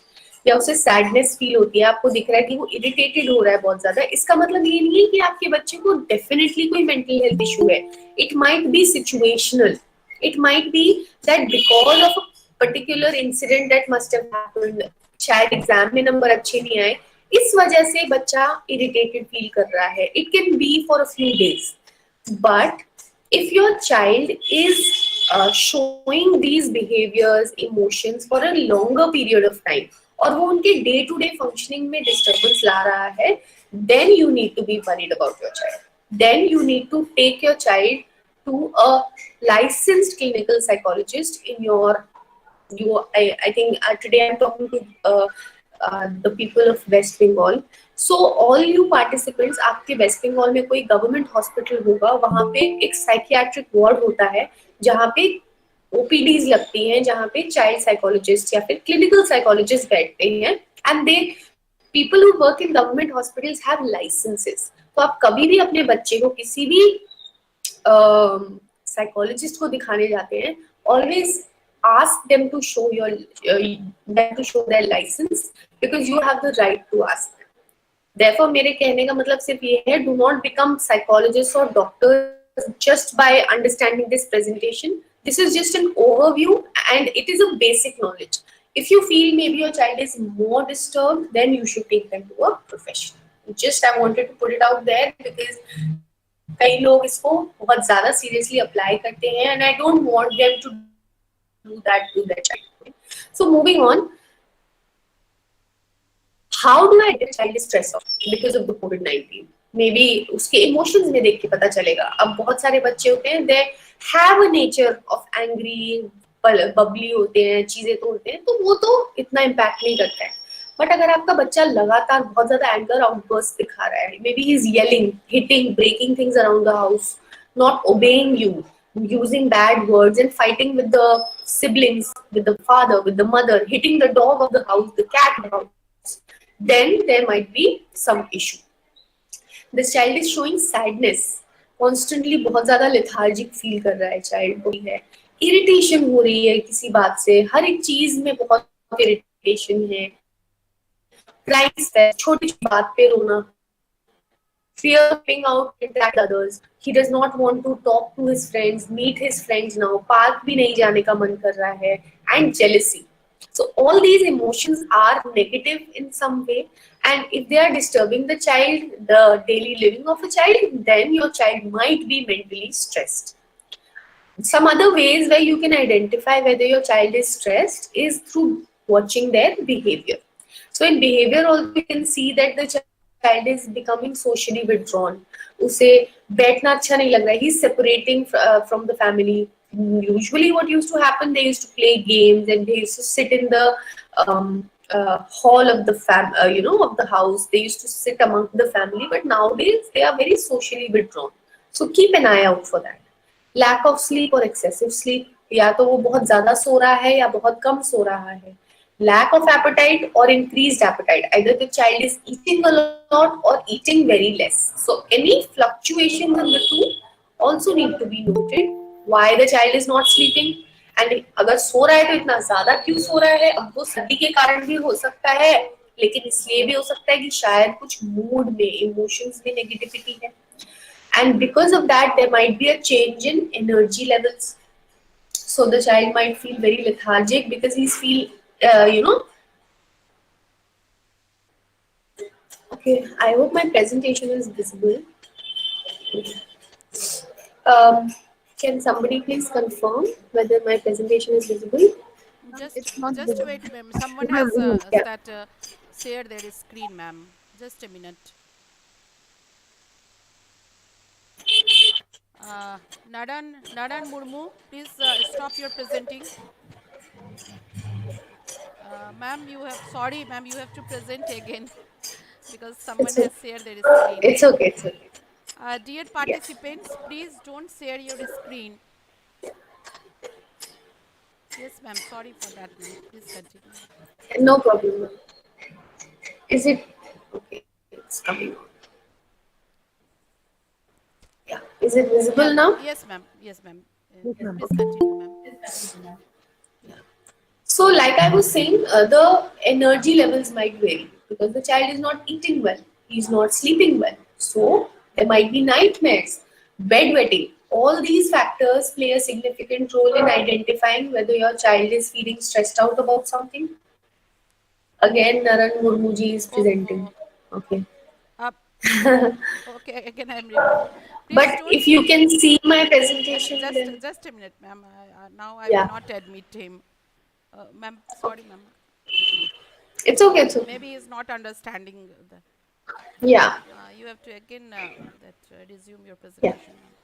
या उसे sadness feel होती है, आपको दिख रहा है कि वो irritated हो रहा है बहुत ज्यादा, इसका मतलब ये नहीं है कि आपके बच्चे को definitely कोई mental health issue है. It might be situational. It might be that because of a particular incident that must have happened, शायद एग्जाम में नंबर अच्छे नहीं आए, इस वजह से बच्चा इरिटेटेड फील कर रहा है. It can be for a few days, but if your child is showing these behaviours, emotions for a longer period of time, और वो उनके डे टू डे फंक्शनिंग में डिस्टर्बेंस ला रहा है, then you need to be worried about your child. Then you need to take your child to a licensed clinical psychologist in your I think today I'm talking to the people of West Bengal. So all you participants, आपके West Bengal में कोई government hospital होगा, वहाँ पे एक psychiatric ward होता है, जहाँ पे OPDs लगती हैं, जहाँ पे child psychologist या फिर clinical psychologist बैठते हैं, and people who work in government hospitals have licenses. तो आप कभी भी अपने बच्चे को किसी भी psychologist को दिखाने जाते हैं, always ask them to show their license, because you have the right to ask them. Therefore मेरे कहने का मतलब सिर्फ ये है, do not become psychologists or doctors just by understanding this presentation. This is just an overview and it is a basic knowledge. If you feel maybe your child is more disturbed, then you should take them to a professional. Just I wanted to put it out there because कई लोग इसको बहुत ज़्यादा seriously apply करते हैं, and I don't want them to do that to their child. So moving on, how do I get a child stressed out because of the COVID-19? Maybe उसके emotions में देख के पता चलेगा. अब बहुत सारे बच्चे होते हैं, they have a nature of angry, bubbly होते हैं, चीजें तो होते हैं, तो वो तो इतना impact नहीं करता है. बट अगर आपका बच्चा लगातार बहुत ज्यादा एंगर आउटबर्स्ट दिखा रहा है, maybe he is yelling, hitting, breaking things around the house, not obeying you, using bad words and fighting with the siblings, with the father, with the mother, hitting the dog of the house, the cat of the house, then there might be some issue. This child is showing sadness, constantly बहुत ज्यादा lethargic feel कर रहा है child को, है irritation हो रही है किसी बात से, हर एक चीज में बहुत irritation है, प्राइस है, छोटी बात पे रोना, fear of going out to interact with others. He does not want to talk to his friends, meet his friends now. Park भी नहीं जाने का मन कर रहा है, and jealousy. So all these emotions are negative in some way, and if they are disturbing the child, the daily living of a child, then your child might be mentally stressed. Some other ways where you can identify whether your child is stressed is through watching their behavior. So in behavior also you can see that the child is becoming socially withdrawn. उसे बैठना अच्छा नहीं लग रहा है. He's separating from the family. Usually what used to happen, they used to play games and they used to sit in the hall of the of the house. They used to sit among the family, but nowadays they are very socially withdrawn. So keep an eye out for that. Lack of sleep और excessive sleep, या तो वो बहुत ज्यादा सो रहा है या बहुत कम सो रहा है. लैक ऑफ एपेटाइट और increased appetite, either the child is eating a lot और eating very less. So any fluctuations in the two also need to be noted. Why the child is not sleeping, and अगर सो रहा है तो इतना ज्यादा क्यों सो रहा है. अब वो सर्दी के कारण भी हो सकता है, लेकिन इसलिए भी हो सकता है कि शायद कुछ मूड में, इमोशंस में नेगेटिविटी है. And because of that there might be a change in energy levels. So the child might feel very lethargic because he's feel okay, I hope my presentation is visible. um, can somebody please confirm whether my presentation is visible? Just It's not just visible. wait, ma'am. Someone You have has removed. Yeah. that shared their screen, ma'am. Just a minute. Nadan Murmu, please stop your presenting. Ma'am, sorry, ma'am, you have to present again because someone it's o- has shared their screen. it's okay, it's okay. Dear Yes, participants, please don't share your screen. Yes, ma'am. Sorry for that, ma'am. Please continue. no problem. Is it okay? It's coming on. Yeah, is it visible Yeah. now? Yes, ma'am. Yes, ma'am. Yes, ma'am. Please continue, ma'am. So, like I was saying, the energy levels might vary because the child is not eating well, he's not sleeping well. So, there might be nightmares, bedwetting. All these factors play a significant role in identifying whether your child is feeling stressed out about something. Again, Naran Murmuji is Oh, presenting. oh. Okay. Uh, okay. Again, I'm repeating. Please But don't. if you can see my presentation, then Just a minute, ma'am. Now I will yeah, not admit him. Ma'am, sorry, okay. ma'am. It's okay, it's okay. Maybe he's not understanding the. Yeah, You have to again resume your yeah. presentation, ma'am.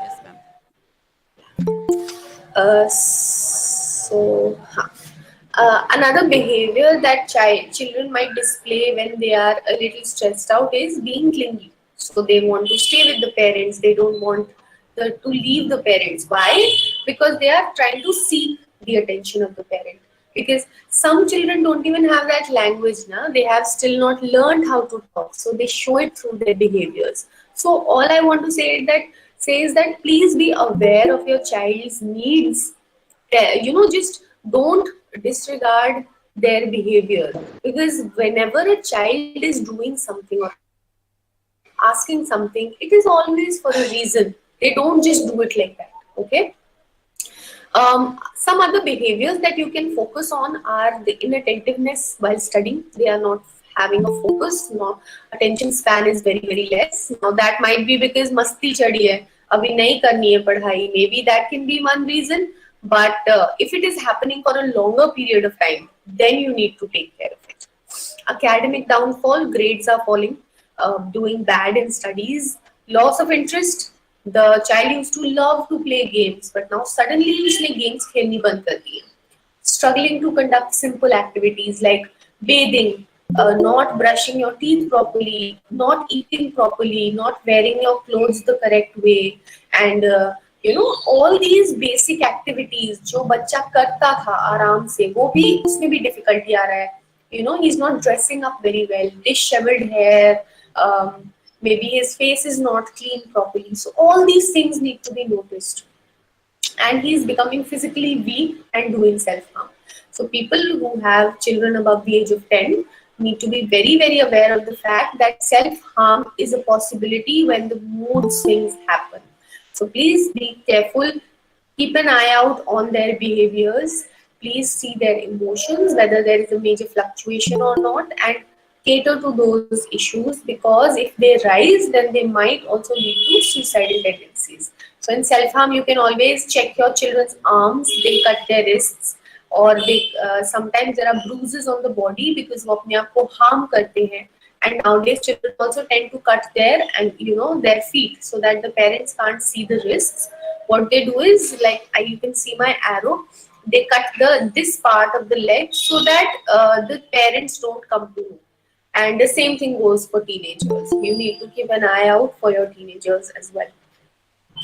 Yes, ma'am. Another behavior that children might display when they are a little stressed out is being clingy. So they want to stay with the parents. They don't want to leave the parents. Why? Because they are trying to seek the attention of the parent. Because some children don't even have that language. Na? They have still not learned how to talk. So they show it through their behaviors. So all I want to say is that please be aware of your child's needs. Just don't disregard their behavior, because whenever a child is doing something or asking something, it is always for a reason. They don't just do it like that. Okay. Some other behaviors that you can focus on are the inattentiveness while studying. They are not having a focus. No, attention span is very very less. Now that might be because masti chadi hai, abhi nahi karni hai padhai. Maybe that can be one reason. But if it is happening for a longer period of time, then you need to take care of it. Academic downfall, grades are falling, doing bad in studies, loss of interest. The child used to love to play games, but now suddenly उसने games खेलनी बंद कर दी है. Struggling to conduct simple activities like bathing, not brushing your teeth properly, not eating properly, not wearing your clothes the correct way, and all these basic activities जो बच्चा करता था आराम से, वो भी उसमें भी difficulty आ रहा है. He's not dressing up very well, disheveled hair, maybe his face is not clean properly. So all these things need to be noticed. and he's becoming physically weak and doing self-harm. So people who have children above the age of 10 need to be very, very aware of the fact that self-harm is a possibility when the mood swings happen. So please be careful, keep an eye out on their behaviors, please see their emotions, whether there is a major fluctuation or not, and cater to those issues, because if they rise, then they might also lead to suicidal tendencies. So in self-harm, you can always check your children's arms, they cut their wrists, or they sometimes there are bruises on the body because वो अपने आप को harm करते हैं. And nowadays children also tend to cut their and their feet so that the parents can't see the wrists. What they do is, like you can see my arrow, they cut this part of the leg so that the parents don't come to know. And the same thing goes for teenagers. You need to keep an eye out for your teenagers as well.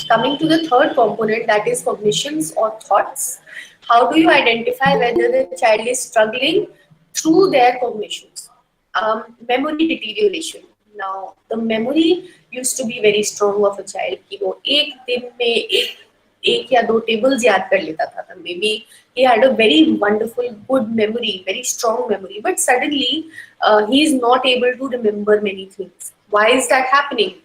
Coming to the third component, that is cognitions or thoughts. How do you identify whether the child is struggling through their cognitions? Memory deterioration. Now, the memory used to be very strong of a child कि वो एक दिन में एक या दो tables याद कर लेता था. Maybe he had a very wonderful, good memory, very strong memory, but suddenly he is not able to remember many things. Why is that happening?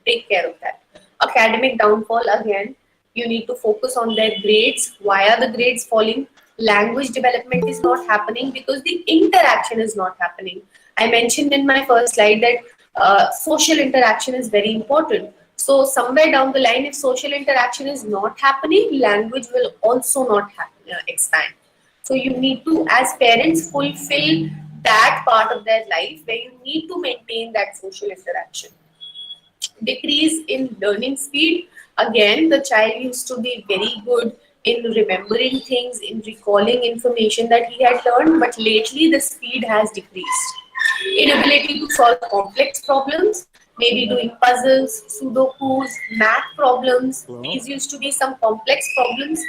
Take care of that. Academic downfall, again, you need to focus on their grades. Why are the grades falling? Language development is not happening because the interaction is not happening. I mentioned in my first slide that social interaction is very important. So somewhere down the line, if social interaction is not happening, language will also not expand. So you need to, as parents, fulfill that part of their life where you need to maintain that social interaction. Decrease in learning speed. Again, the child used to be very good in remembering things, in recalling information that he had learned, but lately the speed has decreased. Inability to solve complex problems, maybe doing puzzles, sudokus, math problems. These used to be some complex problems,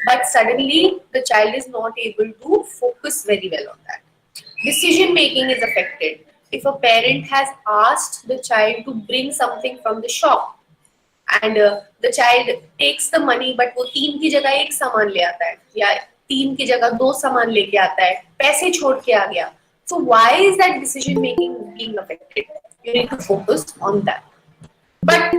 but suddenly the child is not able to focus very well on that. Decision making is affected. If a parent has asked the child to bring something from the shop and the child takes the money, but वो 3 की जगह 1 सामान ले आता है या 3 की जगह 2 सामान लेके आता है, पैसे छोड़ के आ गया. So why is that decision making being affected? You need to focus on that. But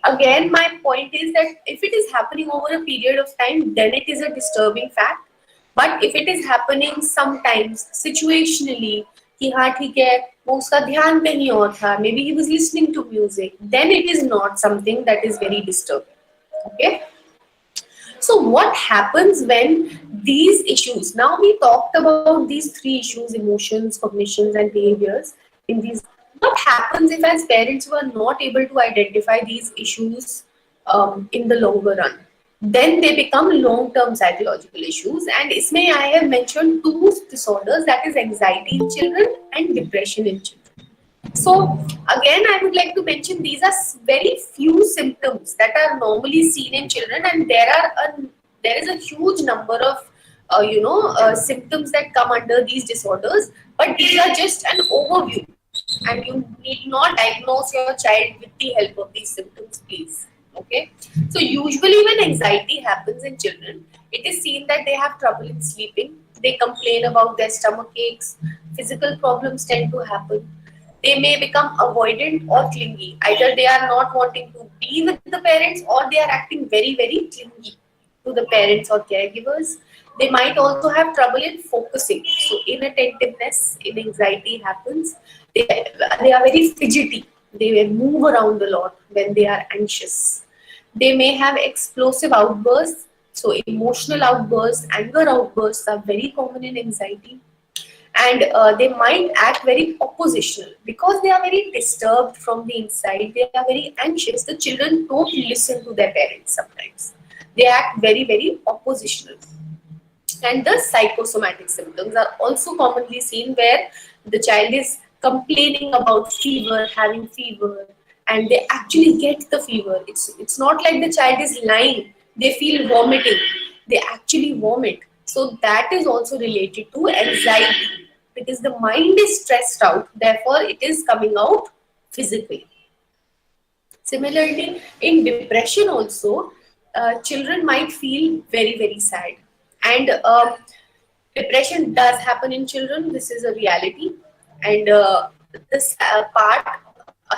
again, my point is that if it is happening over a period of time, then it is a disturbing fact. But if it is happening sometimes situationally, कि हाँ ठीक है वो उसका ध्यान पे नहीं और था, maybe he was listening to music, then it is not something that is very disturbing. Okay. So what happens when these issues, now we talked about these 3 issues, emotions, cognitions and behaviors. In these, what happens if as parents were not able to identify these issues in the longer run? Then they become long-term psychological issues, and isme I have mentioned 2 disorders, that is anxiety in children and depression in children. So again, I would like to mention these are very few symptoms that are normally seen in children, and there is a huge number of symptoms that come under these disorders, but these are just an overview, and you need not diagnose your child with the help of these symptoms, please. Okay, so usually when anxiety happens in children, it is seen that they have trouble in sleeping, they complain about their stomach aches, physical problems tend to happen. They may become avoidant or clingy. Either they are not wanting to be with the parents, or they are acting very, very clingy to the parents or caregivers. They might also have trouble in focusing. So inattentiveness in anxiety happens. They are very fidgety. They move around a lot when they are anxious. They may have explosive outbursts. So emotional outbursts, anger outbursts are very common in anxiety. And they might act very oppositional because they are very disturbed from the inside. They are very anxious. The children don't listen to their parents sometimes. They act very, very oppositional. And the psychosomatic symptoms are also commonly seen, where the child is complaining about fever, having fever, and they actually get the fever. It's not like the child is lying. They feel vomiting. They actually vomit. So that is also related to anxiety, because the mind is stressed out, therefore it is coming out physically. Similarly, in depression also, children might feel very, very sad. And depression does happen in children. This is a reality. And this part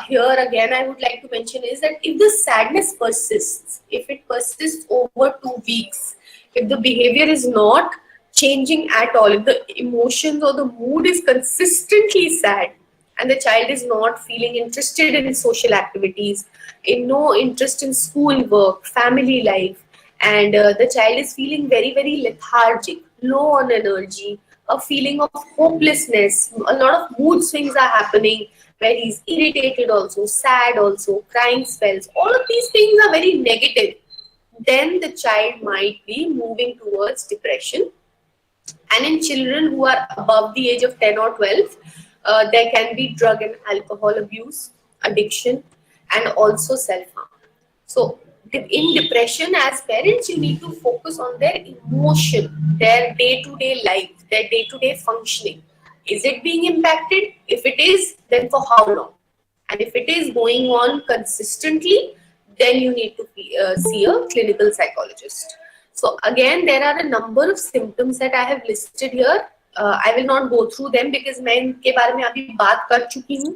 here again, I would like to mention is that if the sadness persists, if it persists over 2 weeks, if the behavior is not changing at all, if the emotions or the mood is consistently sad, and the child is not feeling interested in social activities, in no interest in school work, family life, and the child is feeling very, very lethargic, low on energy, a feeling of hopelessness, a lot of mood swings are happening where he's irritated also, sad also, crying spells, all of these things are very negative, then the child might be moving towards depression. And in children who are above the age of 10 or 12, there can be drug and alcohol abuse, addiction, and also self-harm. So in depression, as parents, you need to focus on their emotion, their day-to-day life, their day-to-day functioning. Is it being impacted? If it is, then for how long? And if it is going on consistently, then you need to see a clinical psychologist. So again, there are a number of symptoms that I have listed here. I will not go through them because मैं इनके बारे में अभी बात कर चुकी हूँ.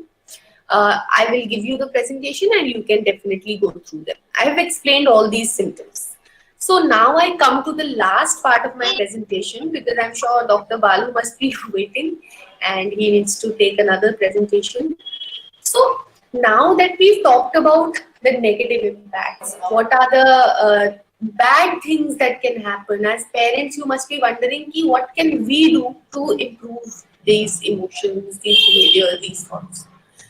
I will give you the presentation and you can definitely go through them. I have explained all these symptoms. So now I come to the last part of my presentation because I'm sure Dr. Balu must be waiting and he needs to take another presentation. So now that we've talked about the negative impacts, what are the bad things that can happen? As parents, you must be wondering what can we do to improve these emotions, these behavior, these thoughts.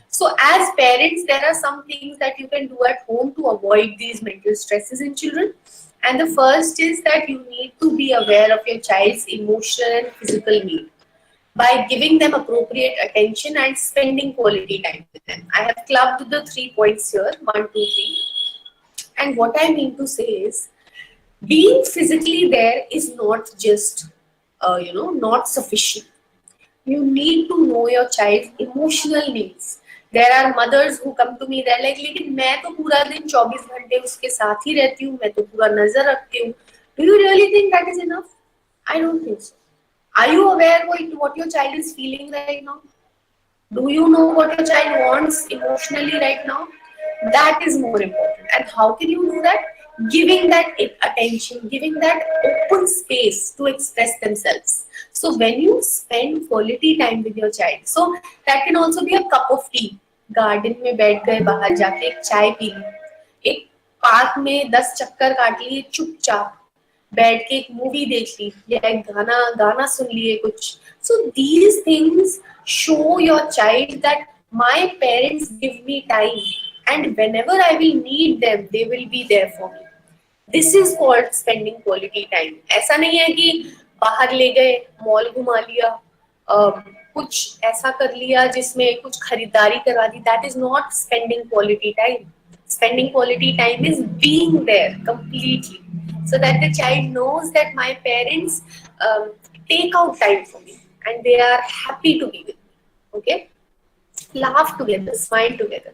So as parents, there are some things that you can do at home to avoid these mental stresses in children. And the first is that you need to be aware of your child's emotional and physical need by giving them appropriate attention and spending quality time with them. I have clubbed the 3 points here, 1, 2, 3. And what I mean to say is, being physically there is not just, not sufficient. You need to know your child's emotional needs. There are mothers who come to me, they're like, लेकिन मैं तो पूरा दिन 24 घंटे उसके साथ ही रहती हूँ, मैं तो पूरा नजर रखती हूँ. Do you really think that is enough? I don't think so. Are you aware what your child is feeling right now? Do you know what your child wants emotionally right now? That is more important. And how can you do that? Giving that attention, giving that open space to express themselves. So when you spend quality time with your child, so that can also be a cup of tea. Garden में बैठ गए, बाहर जाके एक चाय P ली, एक park में 10 चक्कर काट लिए, चुपचाप बैठ के एक मूवी देख ली या एक गाना सुन लिए कुछ. So these things show your child that my parents give me time and whenever I will need them, they will be there for me. This is called spending quality time. ऐसा नहीं है कि बाहर ले गए, मॉल घुमा लिया, कुछ ऐसा कर लिया जिसमें कुछ खरीदारी करवा दी. That is not spending quality time. Spending quality time is being there completely, so that the child knows that my parents take out time for me and they are happy to be with me. Okay, laugh together, smile together.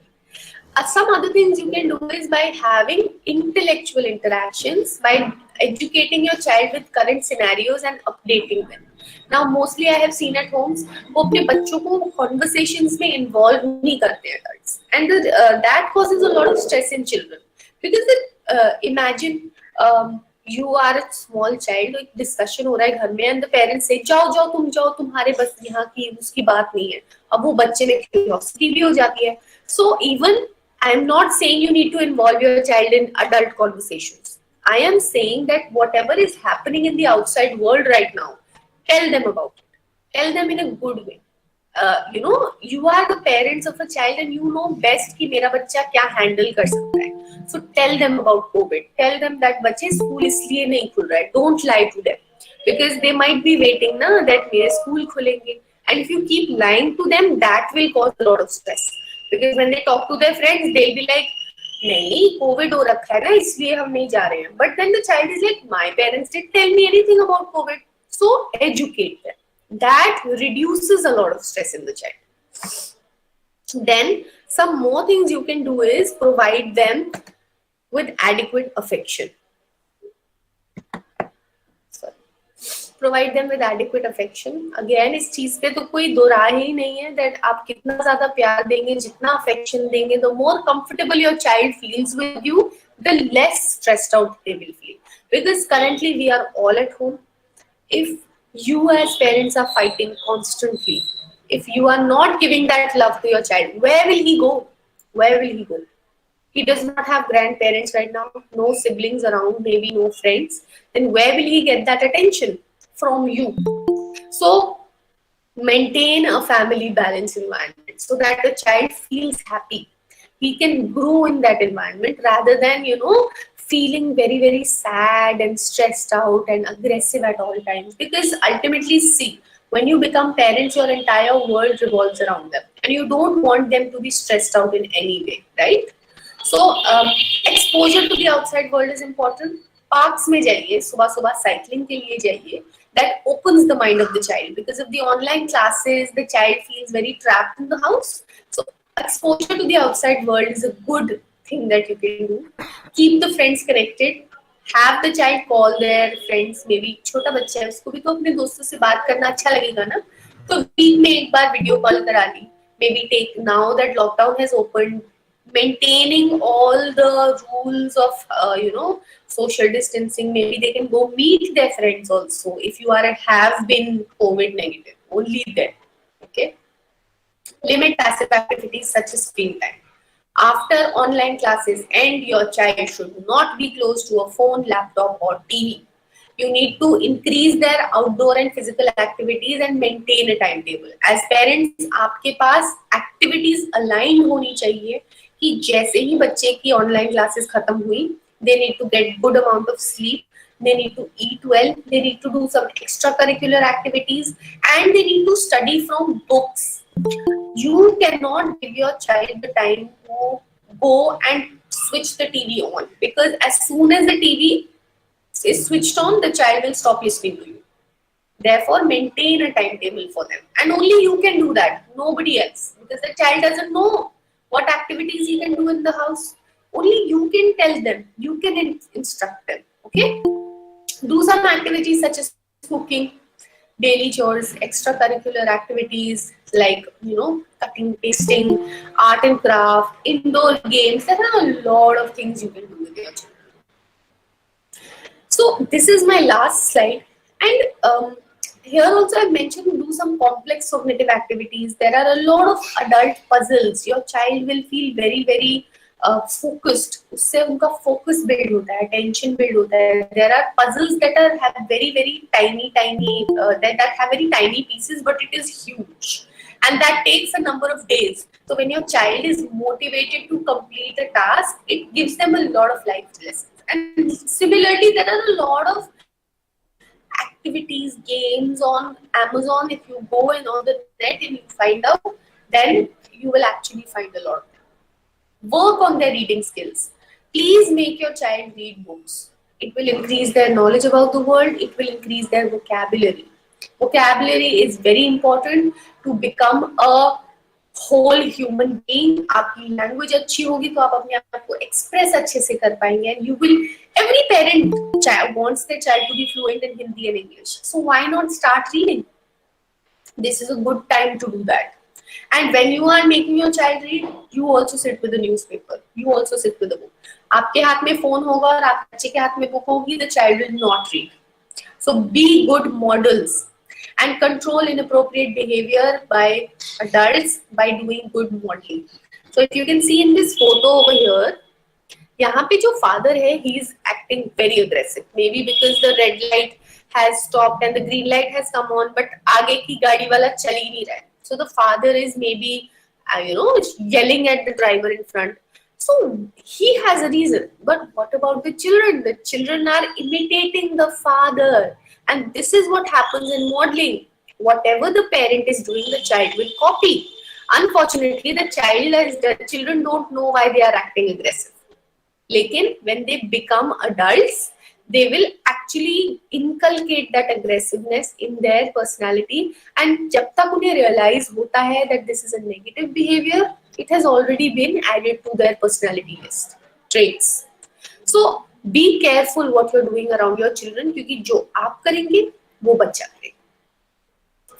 Some other things you can do is by having intellectual interactions, by educating your child with current scenarios and updating them. Now, mostly I have seen at homes, वो अपने बच्चों को conversations में involve नहीं करते adults, and that causes a lot of stress in children because imagine you are a small child, एक discussion हो रहा है घर में and the parents say जाओ तुम जाओ, तुम्हारे बस यहाँ की उसकी बात नहीं है. अब वो बच्चे में curiosity भी हो जाती है. So even I am not saying you need to involve your child in adult conversations. I am saying that whatever is happening in the outside world right now, tell them about it. Tell them in a good way. You are the parents of a child and you know best कि मेरा बच्चा क्या handle कर सकता है. So tell them about COVID. Tell them that बच्चे school इसलिए नहीं खुल रहा है. Don't lie to them because they might be waiting ना that मेरे स्कूल खुलेंगे. And if you keep lying to them, that will cause a lot of stress. Because when they talk to their friends, they'll be like, नहीं COVID हो रखा है ना इसलिए हम नहीं जा रहे हैं. But then the child is like, my parents didn't tell me anything about COVID. So educate them. That reduces a lot of stress in the child. Then some more things you can do is provide them with adequate affection. Provide them with adequate affection. Again, इस चीज पे तो कोई दो राय ही नहीं है that आप कितना ज्यादा प्यार देंगे, जितना affection देंगे, the more comfortable your child feels with you, the less stressed out they will feel. Because currently we are all at home. If you as parents are fighting constantly, if you are not giving that love to your child, where will he go? Where will he go? He does not have grandparents right now, no siblings around, maybe no friends. Then where will he get that attention? From you. So maintain a family balance environment so that the child feels happy. He can grow in that environment rather than, feeling very, very sad and stressed out and aggressive at all times. Because ultimately, see, when you become parents, your entire world revolves around them. And you don't want them to be stressed out in any way, right? So, exposure to the outside world is important. Parks में जाइए, सुबह सुबह cycling के लिए जाइए. That opens the mind of the child, because of the online classes, the child feels very trapped in the house. So, exposure to the outside world is a good thing that you can do. Keep the friends connected. Have the child call their friends. Maybe छोटा बच्चा है, उसको भी तो अपने दोस्तों से बात करना अच्छा लगेगा ना. तो week में एक बार video call करा ली. Maybe take, now that lockdown has opened, maintaining all the rules of social distancing, maybe they can go meet their friends also if you have been COVID negative, only then. Okay, limit passive activities such as screen time. After online classes end, your child should not be close to a phone, laptop or TV. You need to increase their outdoor and physical activities and maintain a timetable. As parents, आपके पास activities aligned होनी चाहिए कि जैसे ही बच्चे की online classes खत्म हुई, they need to get good amount of sleep, they need to eat well, they need to do some extracurricular activities, and they need to study from books. You cannot give your child the time to go and switch the TV on, because as soon as the TV is switched on, the child will stop listening to you. Therefore, maintain a timetable for them. And only you can do that, nobody else. Because the child doesn't know what activities he can do in the house. Only you can tell them, you can instruct them. Okay? Do some activities such as cooking, daily chores, extracurricular activities like, cutting, pasting, art and craft, indoor games. There are a lot of things you can do with your children. So this is my last slide, and here also I've mentioned do some complex cognitive activities. There are a lot of adult puzzles. Your child will feel very, very focused. उससे उनका focus build होता है, attention build होता है. There are puzzles that have very, very tiny, that have very tiny pieces, but it is huge, and that takes a number of days. So when your child is motivated to complete a task, it gives them a lot of life lessons. And similarly, there are a lot of activities, games on Amazon. If you go in on the net and you find out, then you will actually find a lot of them. Work on their reading skills. Please make your child read books. It will increase their knowledge about the world. It will increase their vocabulary. Vocabulary is very important to become a whole human being. आपकी language अच्छी होगी तो आप अपने आप को express अच्छे से कर पाएंगे. And you will, every parent wants their child to be fluent in Hindi and English. So why not start reading? This is a good time to do that. And when you are making your child read, you also sit with the newspaper. You also sit with the book. आपके हाथ में phone होगा और आपके बच्चे के हाथ में book होगी, the child will not read. So be good models. And control inappropriate behavior by adults by doing good modeling. So if you can see in this photo over here, यहाँ पे जो father है, he is acting very aggressive. Maybe because the red light has stopped and the green light has come on, but आगे की गाड़ी वाला चल ही नहीं रहा है. So the father is maybe, yelling at the driver in front. So he has a reason. But what about the children? The children are imitating the father. And this is what happens in modeling. Whatever the parent is doing, the child will copy. Unfortunately, the children don't know why they are acting aggressive. Lekin, when they become adults, they will actually inculcate that aggressiveness in their personality. And जब तक उन्हें realize होता है that this is a negative behavior, it has already been added to their personality list, traits. So be careful what you're doing around your children, क्योंकि जो आप करेंगे वो बच्चा करे.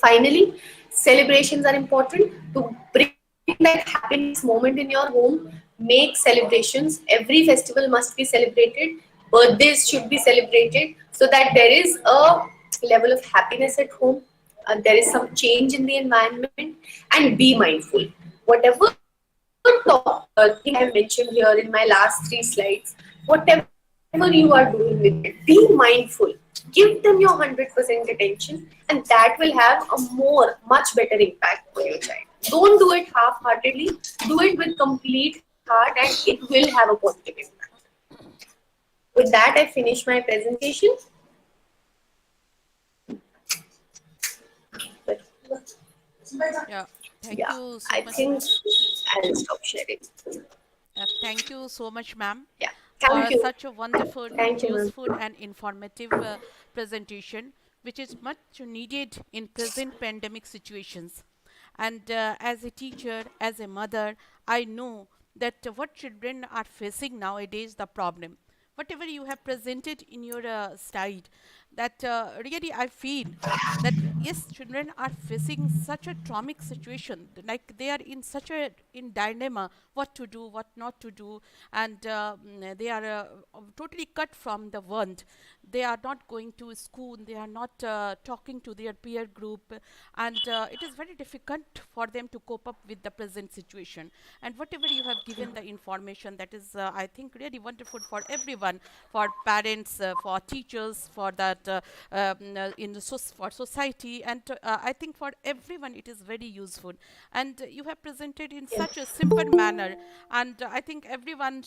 Finally, celebrations are important to bring that happiness moment in your home. Make celebrations. Every festival must be celebrated. Birthdays should be celebrated so that there is a level of happiness at home. There is some change in the environment, and be mindful. Whatever thing I have mentioned here in my last 3 slides, whatever you are doing with it, be mindful. Give them your 100% attention, and that will have a much better impact for your child. Don't do it half-heartedly. Do it with complete heart, and it will have a positive impact. With that, I finish my presentation. Yeah, thank Yeah, you I so much, think ma'am. I'll stop sharing. Thank you so much, ma'am, Yeah, thank for you. such a wonderful, Thank you, ma'am. useful, and informative presentation, which is much needed in present pandemic situations. And as a teacher, as a mother, I know that what children are facing nowadays, the problem. Whatever you have presented in your slide, that really I feel that yes, children are facing such a traumatic situation, like they are in such a in dilemma, what to do, what not to do, and they are totally cut from the world. They are not going to school, they are not talking to their peer group, and it is very difficult for them to cope up with the present situation. And whatever you have given the information, that is I think really wonderful for everyone, for parents, for teachers, for that in the for society, and I think for everyone it is very useful. And you have presented in Yeah. such a simple manner, and I think everyone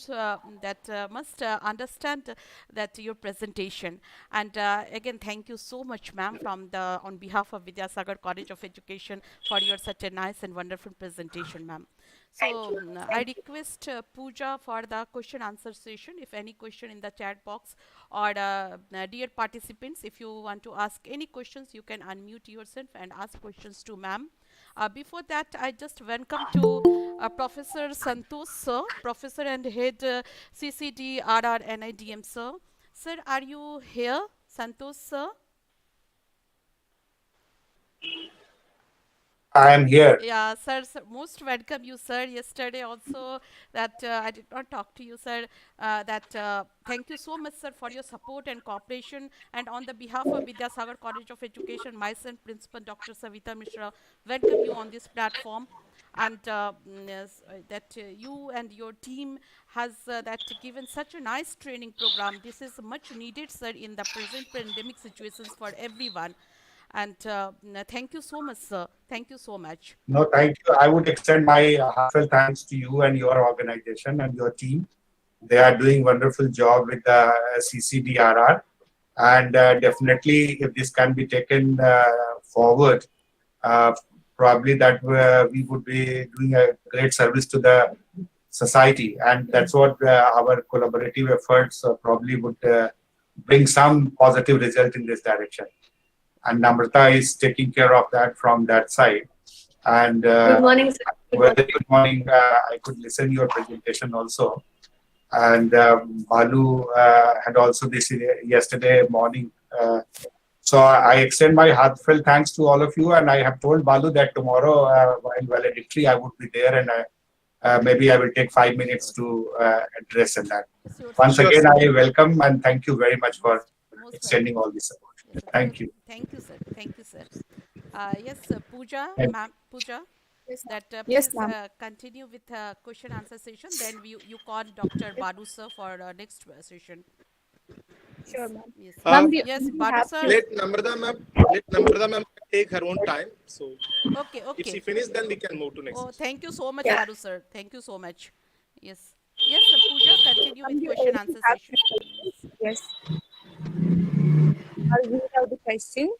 that must understand that your presentation. And again, thank you so much, ma'am, from the on behalf of Vidyasagar College of Education, for your such a nice and wonderful presentation, ma'am. Thank So you. I Thank you. request Pooja for the question answer session. If any question in the chat box, or dear participants, if you want to ask any questions, you can unmute yourself and ask questions to ma'am. Before that, I just welcome to Professor Santosh sir, Professor and Head CCD RR NIDM sir. Sir, are you here, Santosh sir? I am here. Yeah, sir, sir, most welcome you, sir. Yesterday also that I did not talk to you, sir. That thank you so much, sir, for your support and cooperation. And on the behalf of Vidyasagar College of Education, myself, Principal Dr. Savita Mishra, welcome you on this platform. And yes, that you and your team has that given such a nice training program. This is much needed, sir, in the present pandemic situations for everyone. And thank you so much, sir. Thank you so much. No, thank you. I would extend my heartfelt thanks to you and your organization and your team. They are doing wonderful job with the CCDRR, and definitely, if this can be taken forward, uh, probably that we would be doing a great service to the society, and that's what our collaborative efforts probably would bring some positive result in this direction. And Namrata is taking care of that from that side. And Good morning, sir. Good very morning. good morning. I could listen your presentation also. And Balu had also this yesterday morning. So I extend my heartfelt thanks to all of you. And I have told Balu that tomorrow, while valedictory, I would be there, and maybe I will take 5 minutes to address in that. Sure, sir. Once Sure, again, sir. I welcome and thank you very much for Most extending welcome. all this support. Yes, sir. Thank you. Thank you, sir. Thank you, sir. Yes, Pooja, And ma'am, Pooja, Yes, ma'am. that Yes, please ma'am. continue with question answer session. Then you call Dr. Balu sir for next session. Sure, Yes, ma'am. yes, Ma'am, yes, do we Balu have sir. to? Let Namrata ma'am take her own time. So Okay, if she okay. finishes, then we can move to next Oh, session. thank you so much, Yeah. Balu sir. Thank you so much. Yes, yes, Pooja, continue Ma'am, with question we answer have session. two questions. Yes, I'll read out the question.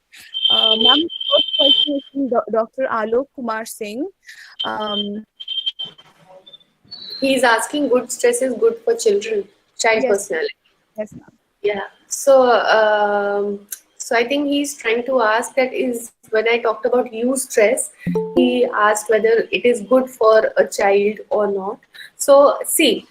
Ma'am, first question is from Dr. Alok Kumar Singh. Um, He's asking good stress is good for children, child yes, personality. yes, ma'am. Yeah. So I think he's trying to ask that is when I talked about use stress, he asked whether it is good for a child or not. So see,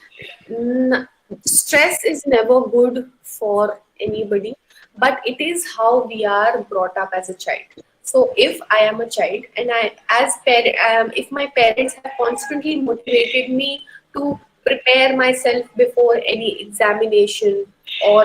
stress is never good for anybody. but it is how we are brought up as a child. So if I am a child and if my parents have constantly motivated me to prepare myself before any examination, or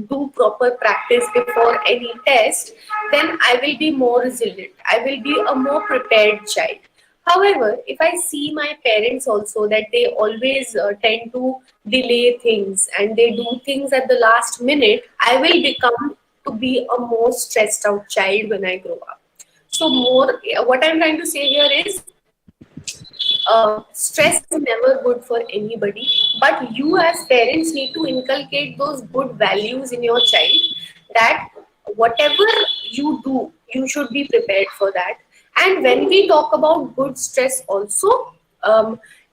do proper practice before any test, then I will be more resilient. I will be a more prepared child. However, if I see my parents also that they always tend to delay things and they do things at the last minute, I will become to be a more stressed out child when I grow up. So what I'm trying to say here is, stress is never good for anybody, but you as parents need to inculcate those good values in your child, that whatever you do, you should be prepared for that. And when we talk about good stress also,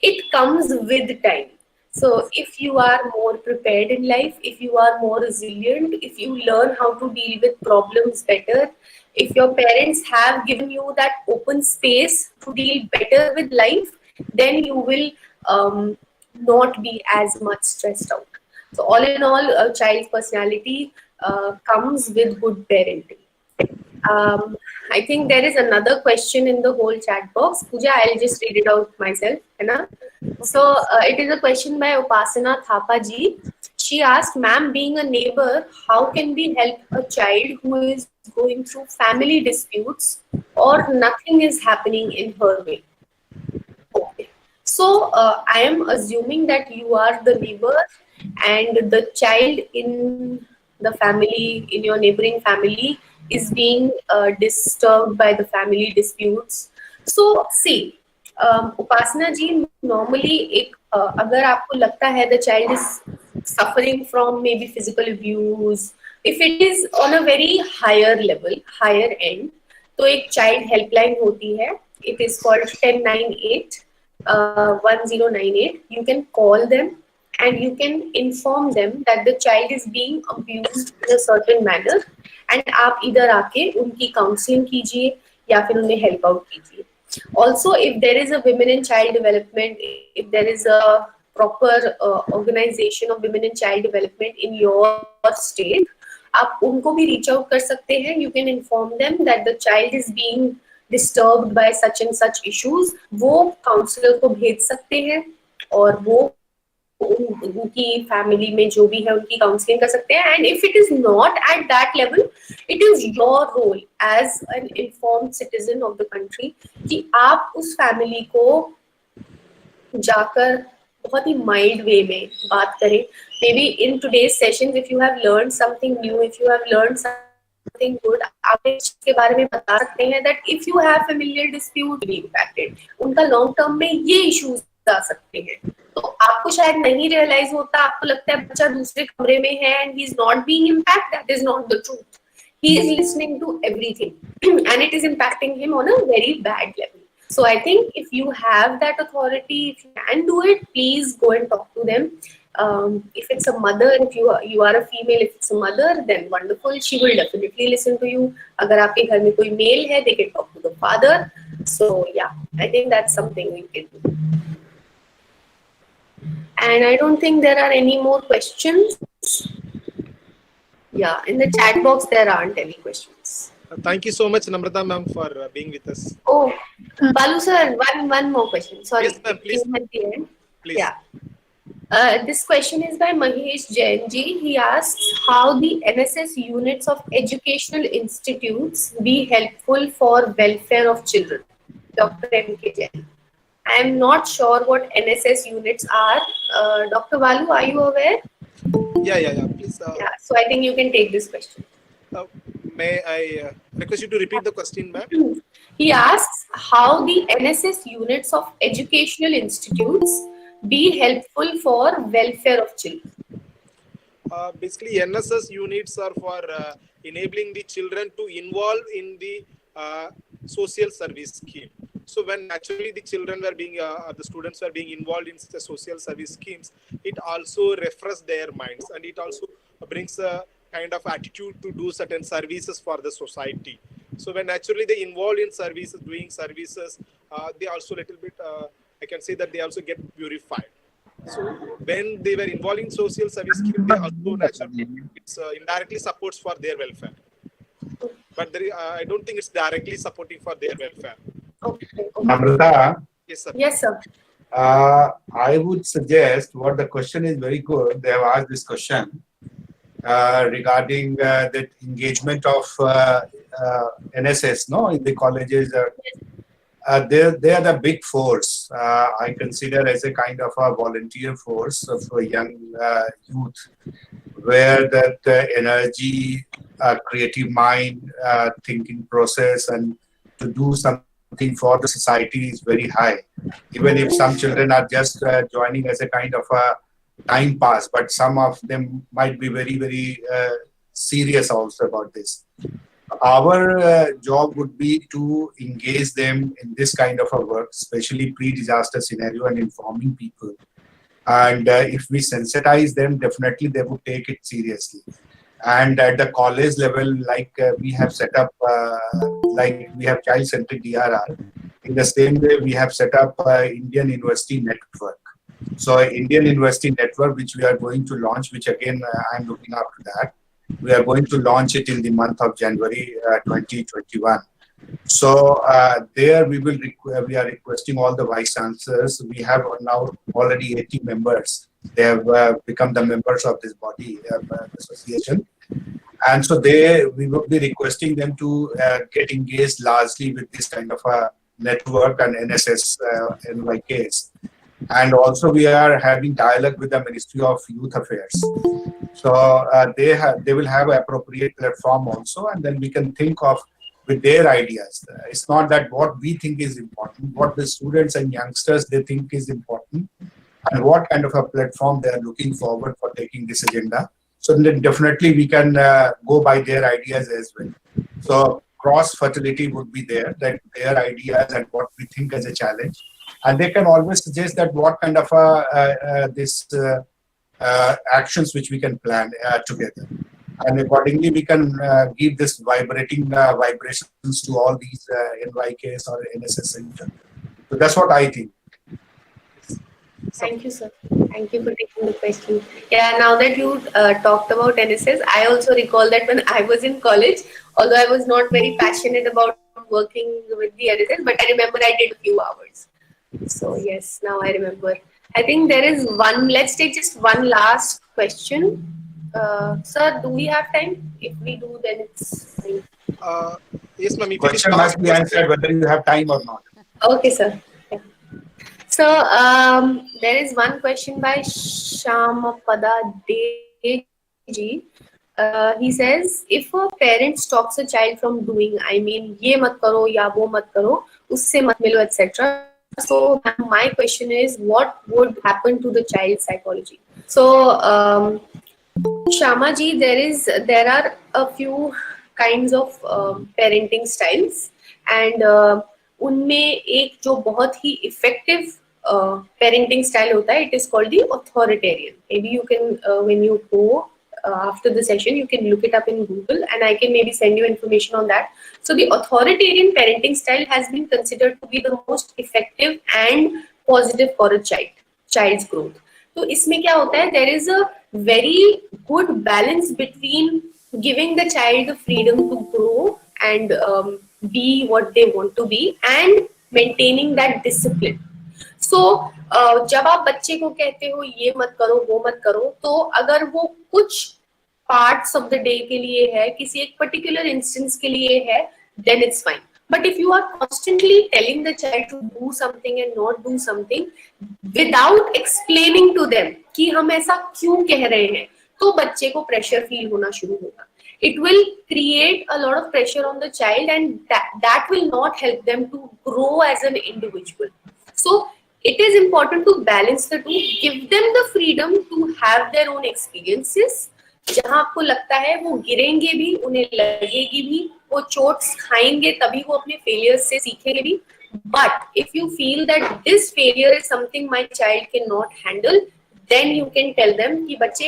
it comes with time. So if you are more prepared in life, if you are more resilient, if you learn how to deal with problems better, if your parents have given you that open space to deal better with life, then you will not be as much stressed out. So all in all, a child's personality comes with good parenting. Um, I think there is another question in the whole chat box. Pooja, I'll just read it out myself. है ना? So it is a question by Upasana Thapa ji. She asked, "Ma'am, being a neighbor, how can we help a child who is going through family disputes or nothing is happening in her way?" Okay. So I am assuming that you are the neighbor and the child in the family, in your neighboring family, is being disturbed by the family disputes. So see, Upasana ji, normally अगर आपको लगता है the child is suffering from maybe physical abuse, if it is on a very higher level, higher end, तो एक child helpline होती है. It is called 1098 1098. You can call them and you can inform them that the child is being abused in a certain manner, and आप इधर आके उनकी counseling कीजिए या फिर उन्हें help out कीजिए. Also, if there is a women and child development, if there is a proper organization of women and child development in your state, आप उनको भी reach out कर सकते हैं. You can inform them that the child is being disturbed by such and such issues. वो counselor को भेज सकते हैं और वो उनकी family में जो भी है उनकी counseling कर सकते हैं. And if it is not at that level, it is your role as an informed citizen of the country कि आप उस family को जाकर बहुत ही mild way में बात करें. Maybe in today's sessions, if you have learned something new, if you have learned something good, आप इसके बारे में बता सकते हैं that if you have familial dispute, be impacted. उनका long term में ये issues आ सकते हैं. तो आपको शायद नहीं realize होता, आपको लगता है बच्चा दूसरे कमरे में है and he is not being impacted. That is not the truth. He is listening to everything and it is impacting him on a very bad level. So I think if you have that authority, if you can do it, please go and talk to them. If it's a mother, if you are a female, if it's a mother, then wonderful. She will definitely listen to you. अगर आपके घर में कोई male है, they can talk to the father. So yeah, I think that's something we can do. And I don't think there are any more questions. Yeah, in the chat box there aren't any questions. Thank you so much, Namrata ma'am, for being with us. Oh, Balu sir, one more question. Sorry. Yes, ma'am, please. At the end. Please. Yeah. This question is by Mahesh Jain ji. He asks how the NSS units of educational institutes be helpful for welfare of children. Dr. M.K. Jain. I am not sure what NSS units are. Dr. Balu, are you aware? Yeah. Please. Yeah. So I think you can take this question. May I request you to repeat the question, ma'am? He asks how the NSS units of educational institutes be helpful for welfare of children. Basically, NSS units are for enabling the children to involve in the social service scheme. So when naturally the children were being, the students were being involved in the social service schemes, it also refreshes their minds and it also brings a kind of attitude to do certain services for the society. So when naturally they involved in services, doing services, they also little bit, I can say that they also get purified. So when they were involved in social service scheme, they also naturally it's indirectly supports for their welfare. But there, I don't think it's directly supporting for their welfare. Okay. Namrata, Yes, sir. Yes, sir. I would suggest what the question is very good. They have asked this question regarding the engagement of NSS, no, in the colleges. They are the big force. I consider as a kind of a volunteer force of a young youth, where that energy, creative mind, thinking process, and to do something for the society is very high. Even if some children are just joining as a kind of a time pass, but some of them might be very serious also about this. Our job would be to engage them in this kind of a work, especially pre-disaster scenario and informing people. And if we sensitize them, definitely they would take it seriously. And at the college level, like we have set up, like we have child-centric DRR. In the same way, we have set up Indian University Network. So Indian University Network, which we are going to launch, which again I'm looking after that. We are going to launch it in the month of January 2021. So there we are requesting all the vice chancellors. We have now already 80 members. They have become the members of this body association, and so we will be requesting them to get engaged largely with this kind of a network and NSS NYKs. And also we are having dialogue with the Ministry of Youth Affairs. So they will have an appropriate platform also, and then we can think of with their ideas. It's not that what we think is important, what the students and youngsters they think is important, and what kind of a platform they are looking forward for taking this agenda. So then definitely we can go by their ideas as well. So cross fertility would be there, that their ideas and what we think as a challenge, and they can always suggest that what kind of this actions which we can plan together. And accordingly, we can give this vibrating vibrations to all these NYKs or NSS center. So that's what I think. Thank you, sir. Thank you for taking the question. Yeah, now that you talked about NSS, I also recall that when I was in college, although I was not very passionate about working with the NSS, but I remember I did a few hours. So yes, now I remember. I think there is one, let's take just one last question. Sir, do we have time? If we do, then it's fine. Yes, ma'am. Question must be answered whether you have time or not. Okay, sir. Yeah. So there is one question by Shamapada Deji. He says, if a parent stops a child from doing, I mean, ye mat karo ya wo mat karo, usse mat milo, etc. So my question is, what would happen to the child's psychology? So Shama ji, there are a few kinds of parenting styles, and उनमें एक जो बहुत ही effective parenting style होता है, it is called the authoritarian. Maybe you can when you go after the session, you can look it up in Google, and I can maybe send you information on that. So the authoritarian parenting style has been considered to be the most effective and positive for a child's growth. तो इसमें क्या होता है, there is a very good balance between giving the child the freedom to grow and be what they want to be and maintaining that discipline. So जब आप बच्चे को कहते हो ये मत करो वो मत करो, तो अगर वो कुछ parts of the day के लिए है, किसी एक particular instance के लिए है, then it's fine. But if you are constantly telling the child to do something and not do something without explaining to them कि हम ऐसा क्यों कह रहे हैं, तो बच्चे को pressure feel होना शुरू होगा. It will create a lot of pressure on the child, and that will not help them to grow as an individual. So it is important to balance the two. Give them the freedom to have their own experiences. जहाँ आपको लगता है वो गिरेंगे भी, उन्हें लगेगी भी, वो चोट खाएंगे, तभी वो अपने failures से सीखेंगे भी. But if you feel that this failure is something my child cannot handle, then you can tell them कि बच्चे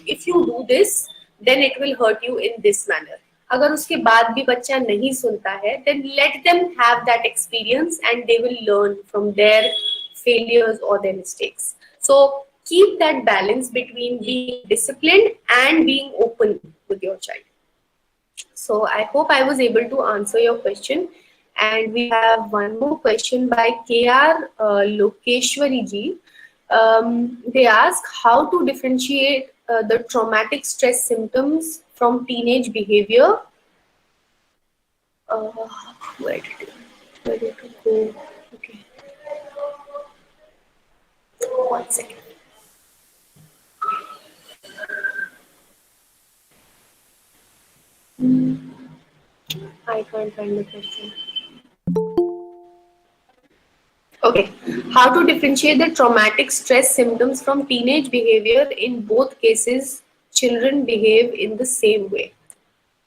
if you do this, then it will hurt you in this manner. अगर उसके बाद भी बच्चा नहीं सुनता है, then let them have that experience and they will learn from their failures or their mistakes. So keep that balance between being disciplined and being open with your child. So I hope I was able to answer your question. And we have one more question by KR Lokeshwari ji. They ask how to differentiate the traumatic stress symptoms from teenage behavior. Uh, where did it, where did it go? Okay, 1 second. I can't find the question. Okay, how to differentiate the traumatic stress symptoms from teenage behavior? In both cases, children behave in the same way.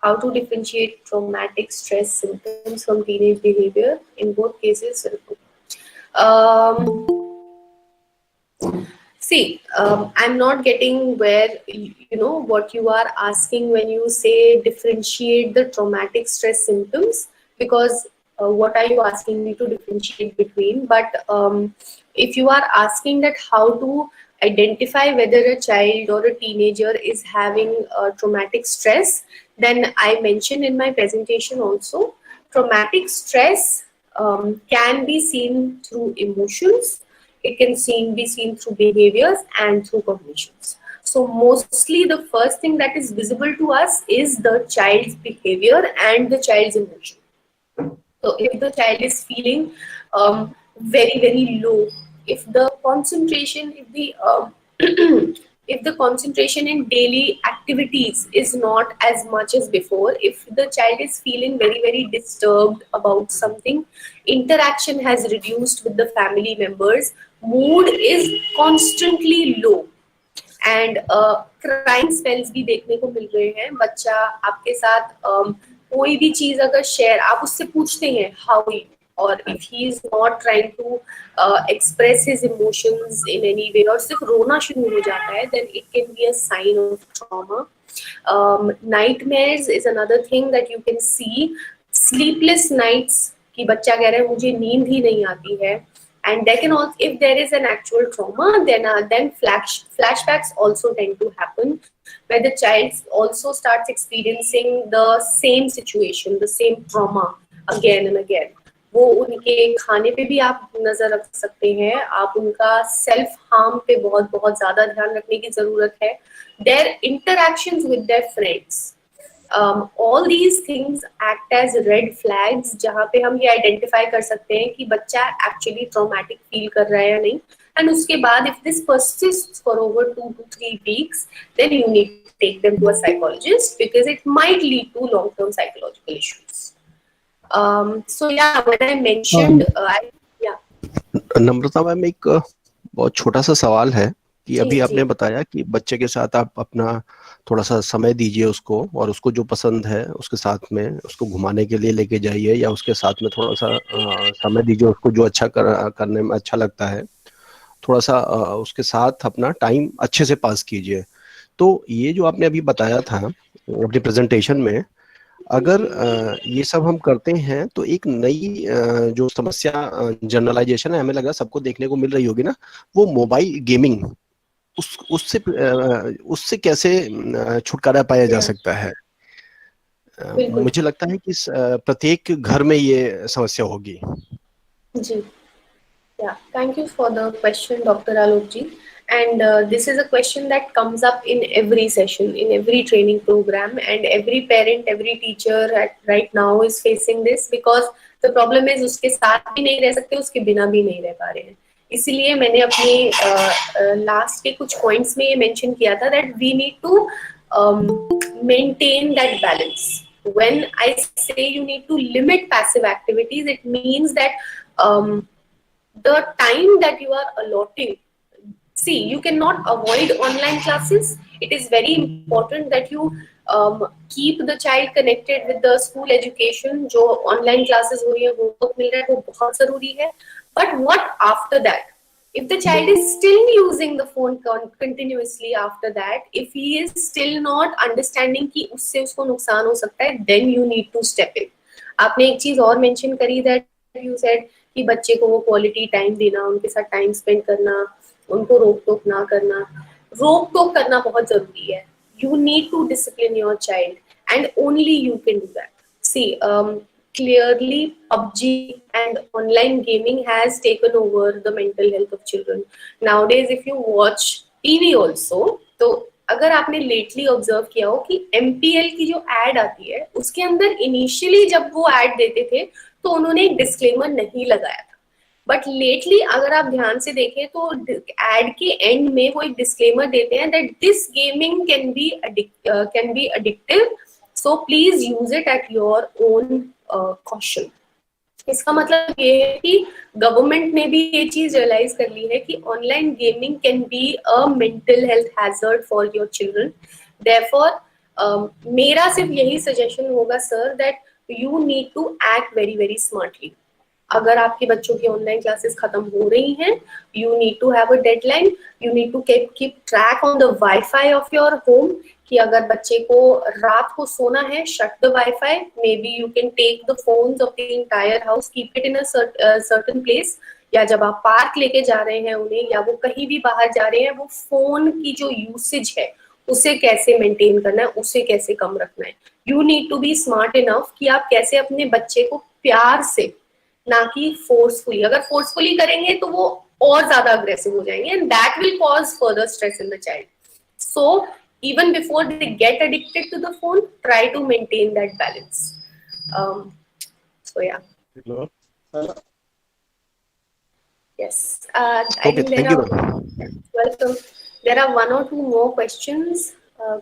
How to differentiate traumatic stress symptoms from teenage behavior? In both cases, um, see, I'm not getting where you know what you are asking when you say differentiate the traumatic stress symptoms, because what are you asking me to differentiate between? But if you are asking that how to identify whether a child or a teenager is having traumatic stress, then I mentioned in my presentation also, traumatic stress can be seen through emotions, it can be seen through behaviors and through cognitions. So mostly the first thing that is visible to us is the child's behavior and the child's emotion. So if the child is feeling very low, if the concentration, if the concentration in daily activities is not as much as before, if the child is feeling very disturbed about something, interaction has reduced with the family members, mood is constantly low, and crime spells भी देखने को मिल रहे हैं. बच्चा आपके साथ कोई भी चीज अगर शेयर, आप उससे पूछते हैं हाउ यू, और if he is not trying to express his emotions in any way और सिर्फ रोना शुरू हो जाता है, then it can be a sign of trauma. Nightmares is another thing that you can see. Sleepless nights, कि बच्चा कह रहा है मुझे नींद ही नहीं आती है. And there can also, if there is an actual trauma, then flashbacks also tend to happen, where the child also starts experiencing the same situation, the same trauma again and again. वो उनके खाने पे भी आप नजर रख सकते हैं, आप उनका सेल्फ हार्म पे बहुत ज्यादा ध्यान रखने की जरूरत है. Their interactions with their friends, all these things act as red flags जहाँ पे हम ये identify कर सकते हैं कि बच्चा actually traumatic feel कर रहा है या नहीं. And उसके बाद if this persists for over 2 to 3 weeks, then you need to take them to a psychologist because it might lead to long-term psychological issues. So yeah, when I mentioned, Namrata ma'am, एक बहुत छोटा सा सवाल है कि अभी आपने बताया कि बच्चे के साथ आप अपना थोड़ा सा समय दीजिए उसको, और उसको जो पसंद है उसके साथ में उसको घुमाने के लिए लेके जाइए, या उसके साथ में थोड़ा सा समय दीजिए उसको, जो अच्छा करने में अच्छा लगता है, थोड़ा सा उसके साथ अपना टाइम अच्छे से पास कीजिए. तो ये जो आपने अभी बताया था अपनी प्रेजेंटेशन में, अगर ये सब हम करते हैं तो एक नई जो समस्या जनरलाइजेशन है, हमें लग रहा है सबको देखने को मिल रही होगी ना, वो मोबाइल गेमिंग, उससे कैसे छुटकारा पाया जा सकता है? मुझे लगता है कि प्रत्येक घर में ये समस्या होगी. जी, yeah, thank you for the question, Dr. Alok ji. And this is a question that comes up in every session, in every training program, and every parent, every teacher right now is facing this, because the problem is उसके साथ भी नहीं रह सकते, उसके बिना भी नहीं रह पा रहे हैं. इसीलिए मैंने अपने लास्ट के कुछ पॉइंट्स में ये मेंशन किया था that we need to maintain that balance. When I say you need to limit passive activities, it means that the time that you are allotting, see, you cannot avoid online classes. It is very important that you keep the child connected with the school education. जो online classes हो रही है, homework मिल रहा है, वो बहुत जरूरी है. But what after that? If the child is still using the phone continuously after that, if he is still not understanding कि उससे उसको नुकसान हो सकता है, then you need to step in. आपने एक चीज और mention करी that you said कि बच्चे को वो क्वालिटी टाइम देना, उनके साथ टाइम स्पेंड करना, उनको रोक टोक ना करना, रोक टोक करना बहुत जरूरी है. You need to discipline your child, and only you can do that. See, clearly PUBG and online gaming has taken over the mental health of children. Nowadays, if you watch TV also, तो अगर आपने lately observe किया हो कि MPL की जो add आती है उसके अंदर इनिशियली जब वो एड देते थे तो उन्होंने एक डिस्क्लेमर नहीं लगाया था, बट लेटली अगर आप ध्यान से देखें तो एड के एंड में वो एक डिस्क्लेमर देते हैं that this gaming can B addictive, so please use it at your own caution. इसका मतलब ये है कि गवर्नमेंट ने भी ये चीज रियलाइज कर ली है कि online gaming can be a mental health hazard for your children. Therefore मेरा सिर्फ यही सजेशन होगा sir that you need to act very very smartly. अगर आपके बच्चों की ऑनलाइन क्लासेस खत्म हो रही हैं, you need to have a deadline, you need to keep track on the wifi of your home कि अगर बच्चे को रात को सोना है, shut the wifi, maybe you can take the phones off the entire house, keep it in a certain place, या जब आप पार्क लेके जा रहे हैं उन्हें या वो कहीं भी बाहर जा रहे हैं, वो फोन की जो यूसेज है उसे कैसे मेंटेन करना है, उसे कैसे कम रखना है. You need to be smart enough कि आप कैसे अपने बच्चे को प्यार से, ना कि फोर्सफुली. अगर फोर्सफुली करेंगे तो वो और ज्यादा अग्रेसिव हो जाएंगे and that will cause further stress in the child. So even before they get addicted to the phone, try to maintain that balance. So yeah. Hello. Yes. I Okay, think thank you, ma'am. welcome. There are one or two more questions.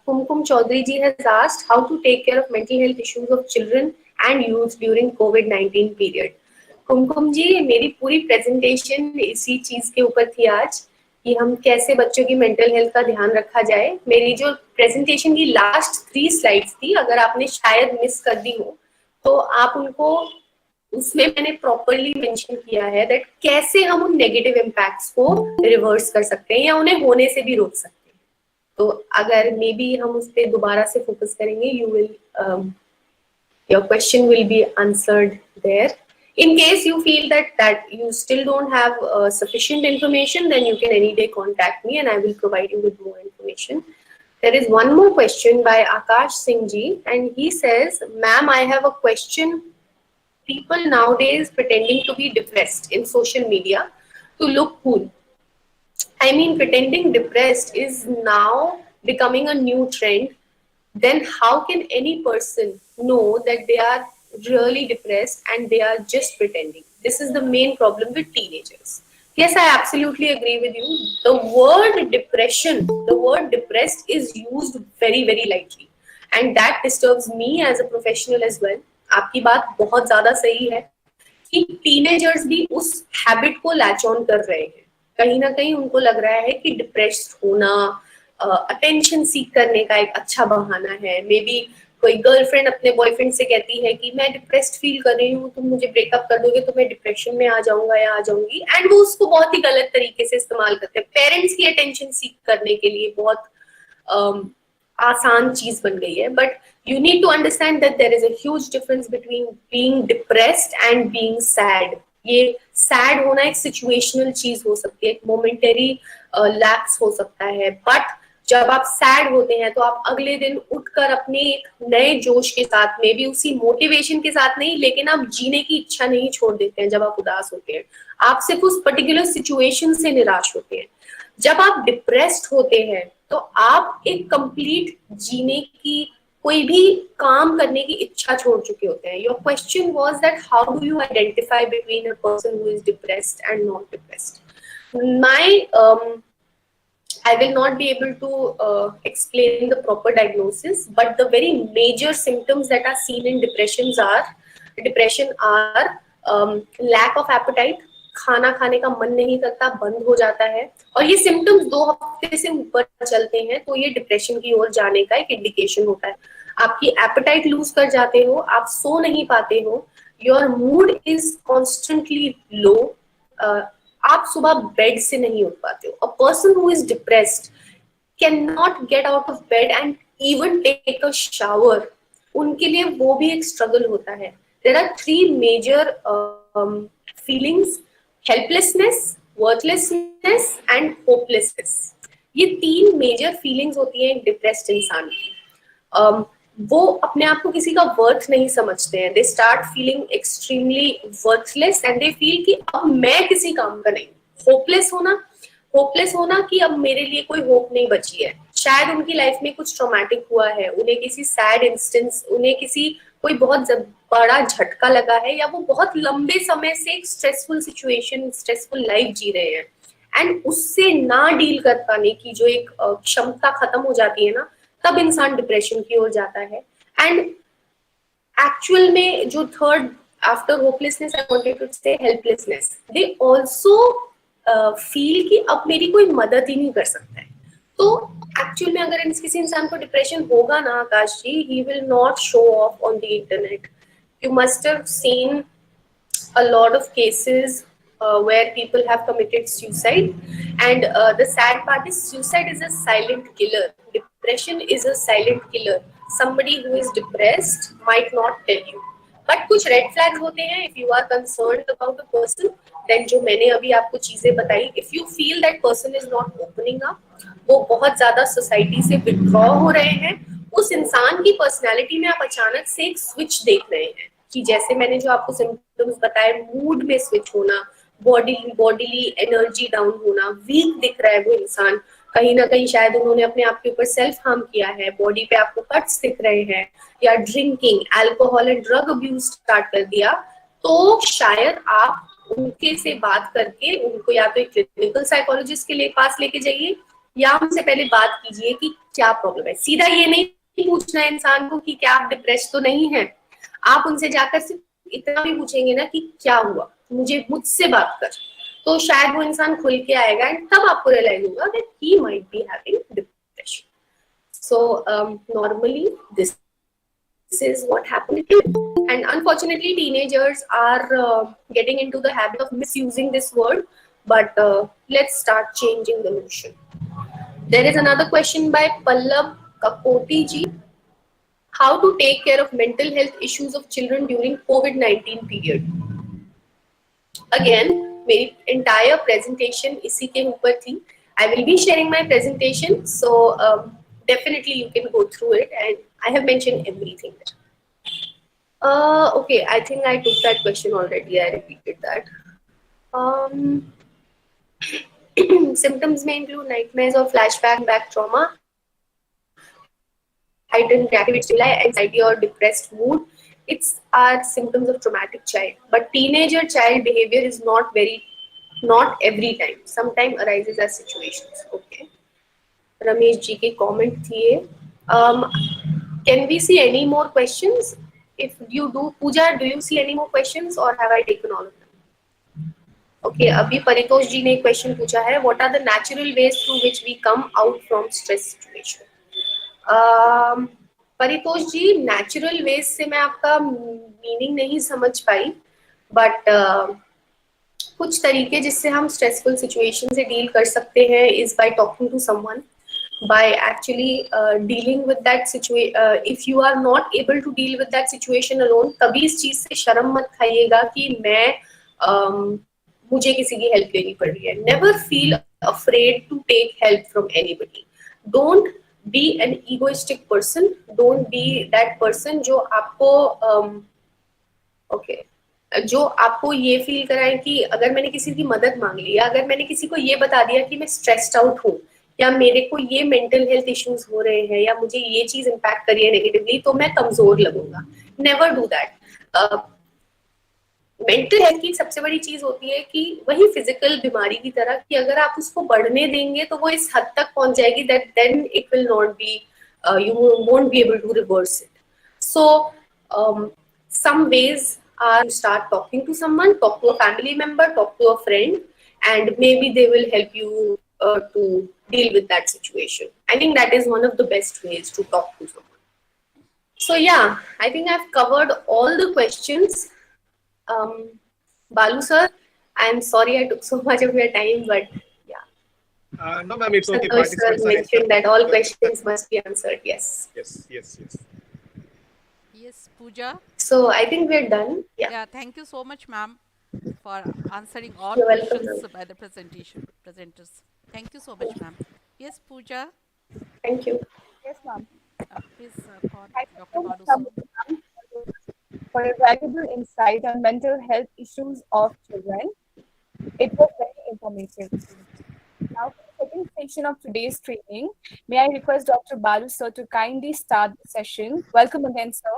Kumkum Chaudhary ji has asked how to take care of mental health issues of children and youth during COVID-19 period. कुमकुम जी, मेरी पूरी presentation इसी चीज के ऊपर थी आज कि हम कैसे बच्चों की मेंटल हेल्थ का ध्यान रखा जाए. मेरी जो प्रेजेंटेशन की लास्ट 3 स्लाइड्स थी, अगर आपने शायद मिस कर दी हो तो आप उनको, उसमें मैंने प्रॉपरली मेंशन किया है दैट कैसे हम उन नेगेटिव इम्पैक्ट्स को रिवर्स कर सकते हैं या उन्हें होने से भी रोक सकते हैं. तो अगर मे बी हम उस पर दोबारा से फोकस करेंगे, you will, your question will be answered there. In case you feel that you still don't have sufficient information, then you can any day contact me and I will provide you with more information. There is one more question by Akash Singh ji, and he says, "Ma'am, I have a question. People nowadays pretending to be depressed in social media to look cool. I mean, pretending depressed is now becoming a new trend. Then how can any person know that they are really depressed and they are just pretending? This is the main problem with teenagers." Yes, I absolutely agree with you. The word depression, the word depressed is used very, very lightly. And that disturbs me as a professional as well. आपकी बात बहुत ज़्यादा सही है कि teenagers भी उस habit को latch on कर रहे हैं. कहीं ना कहीं उनको लग रहा है कि depressed होना अटेंशन सीख करने का एक अच्छा बहाना है. मे बी कोई गर्लफ्रेंड अपने बॉयफ्रेंड से कहती है कि मैं डिप्रेस्ड फील कर रही हूँ, तुम मुझे ब्रेकअप कर दोगे तो मैं डिप्रेशन में आ जाऊंगा या आ जाऊंगी, एंड वो उसको बहुत ही गलत तरीके से इस्तेमाल करते हैं. पेरेंट्स की अटेंशन सीख करने के लिए बहुत आसान चीज बन गई है. But you need to understand that there is a huge difference between being depressed and being sad. ये sad होना एक situational चीज हो सकती है, एक momentary lapse हो सकता है, बट जब आप सैड होते हैं तो आप अगले दिन उठकर अपने एक नए जोश के साथ, में भी उसी मोटिवेशन के साथ नहीं, लेकिन आप जीने की इच्छा नहीं छोड़ देते हैं. जब आप उदास होते हैं, आप सिर्फ उस पर्टिकुलर सिचुएशन से निराश होते हैं. जब आप डिप्रेस्ड होते हैं तो आप एक कंप्लीट जीने की, कोई भी काम करने की इच्छा छोड़ चुके होते हैं. Your question was that how do you identify between a person who is depressed and not depressed. My I will not be able to explain the proper diagnosis, but the very major symptoms that are seen in depression are lack of appetite. खाना खाने का मन नहीं करता, बंद हो जाता है, और ये सिम्टम्स 2 हफ्ते से ऊपर चलते हैं तो ये डिप्रेशन की ओर जाने का एक इंडिकेशन होता है. आपकी एपेटाइट लूज कर जाते हो, आप सो नहीं पाते हो, your mood is constantly low, आप सुबह बेड से नहीं उठ पाते हो. A person who is depressed can not get out of bed and even take a shower. उनके लिए वो भी एक स्ट्रगल होता है. There are 3 major feelings: helplessness, worthlessness and hopelessness. ये 3 मेजर फीलिंग्स होती हैं एक डिप्रेस्ड इंसान की। वो अपने आप को किसी का वर्थ नहीं समझते हैं। They start feeling extremely worthless and they feel कि अब मैं किसी काम का नहीं। होपलेस होना, होपलेस होना कि अब मेरे लिए कोई होप नहीं बची है। शायद उनकी लाइफ में कुछ ट्रॉमेटिक हुआ है, उन्हें किसी सैड इंस्टेंस, उन्हें किसी कोई बहुत बड़ा झटका लगा है, या वो बहुत लंबे समय से एक स्ट्रेसफुल सिचुएशन, स्ट्रेसफुल लाइफ जी रहे हैं एंड उससे ना डील कर पाने की जो एक क्षमता खत्म हो जाती है ना, तब इंसान डिप्रेशन की ओर जाता है। एंड एक्चुअल में जो third after hopelessness, I wanted to say helplessness, they also feel कि अब मेरी कोई मदद ही नहीं कर सकता है। तो एक्चुअल में अगर किसी इंसान को डिप्रेशन होगा ना Akash ji, he will not show off on the internet. You must have seen a lot of cases where people have committed suicide, and the sad part is suicide is a silent killer. Depression is a silent killer. Somebody who is depressed might not tell you, but कुछ red flags होते हैं if you are concerned about a person, then जो मैंने अभी आपको चीजें बताई, if you feel that person is not opening up, वो बहुत ज्यादा सोसाइटी से withdraw हो रहे हैं, उस इंसान की पर्सनैलिटी में आप अचानक से एक स्विच देख रहे हैं कि जैसे मैंने जो आपको सिम्टम्स बताए, मूड में स्विच होना, बॉडीली एनर्जी डाउन होना, वीक दिख रहा है वो इंसान, कहीं ना कहीं शायद उन्होंने अपने आप के ऊपर सेल्फ हार्म किया है, बॉडी पे आपको कट्स दिख रहे हैं, या drinking, alcohol and drug abuse start कर दिया, तो शायद आप उनके से बात करके उनको या तो एक क्लिनिकल साइकोलॉजिस्ट के लिए पास लेके जाइए, या उनसे पहले बात कीजिए कि क्या प्रॉब्लम है। सीधा ये नहीं पूछना है इंसान को कि क्या आप डिप्रेस तो नहीं है, आप उनसे जाकर सिर्फ इतना भी पूछेंगे ना कि क्या हुआ, मुझसे बात कर, तो शायद वो इंसान खुल के आएगा एंड तब आपको रियलाइज होगा that he might be having depression. So normally this is what happened, and unfortunately teenagers are getting into the habit of misusing this word, but let's start changing the notion. There is another question by Pallab Kakoti ji. How to take care of mental health issues of children during COVID-19 period? Again, मेरी entire presentation इसी के ऊपर थी. I will be sharing my presentation, so definitely you can go through it, and I have mentioned everything there. Okay, I think I took that question already. I repeated that. Symptoms may include nightmares or flashback, back trauma, heightened reactivity stimuli, anxiety or depressed mood. It's are symptoms of traumatic child. But teenager child behavior is not every time. Sometimes arises as situations. Okay. Ramesh ji ke comment thiye. Can we see any more questions? If you do, Pooja, do you see any more questions or have I taken all of them? Okay, अभी परितोष जी ने एक question पूछा है, what are the natural ways through which we come out from stress situation? Paritosh ji, natural ways से मैं आपका meaning नहीं समझ पाई, बट कुछ तरीके जिससे हम स्ट्रेसफुल सिचुएशन से डील कर सकते हैं is by talking to someone, by actually dealing with that situation. If you are not able to deal with that situation alone, कभी इस चीज से शर्म मत खाइएगा कि मैं मुझे किसी की हेल्प लेनी पड़ रही है. Never feel afraid to take help from anybody. Don't be an egoistic person. Don't be that person जो आपको जो आपको ये फील कराए कि अगर मैंने किसी की मदद मांग ली, या अगर मैंने किसी को ये बता दिया कि मैं स्ट्रेस्ड आउट हूँ, या मेरे को ये मेंटल हेल्थ इश्यूज हो रहे हैं, या मुझे ये चीज इम्पैक्ट करी है नेगेटिवली, तो मैं कमजोर लगूंगा. Never do that. Mental health की सबसे बड़ी चीज होती है कि वही फिजिकल बीमारी की तरह कि अगर आप उसको बढ़ने देंगे तो वो इस हद तक पहुंच जाएगी that then it will not be, you won't be able to reverse it. So some ways are start talking to someone, talk to a family member, talk to a friend, and maybe they will help you to deal with that situation. I think that is one of the best ways to talk to someone. So yeah, I think I've covered all the questions. Balu sir, I'm sorry I took so much of your time, but yeah. No ma'am, it's okay. Santosh sir mentioned that all questions must be answered. Yes. Yes. Yes, Pooja. So I think we're done. Yeah, thank you so much, ma'am. for answering all You're welcome, questions ma'am. by the presenters. Thank you so much, ma'am. Yes, Pooja. Thank you. Yes, ma'am. Please call Thank you Dr. so much, Balu, sir. ma'am, for your valuable insight on mental health issues of children. It was very informative. Now, for the second session of today's training, may I request Dr. Balu, sir, to kindly start the session. Welcome again, sir.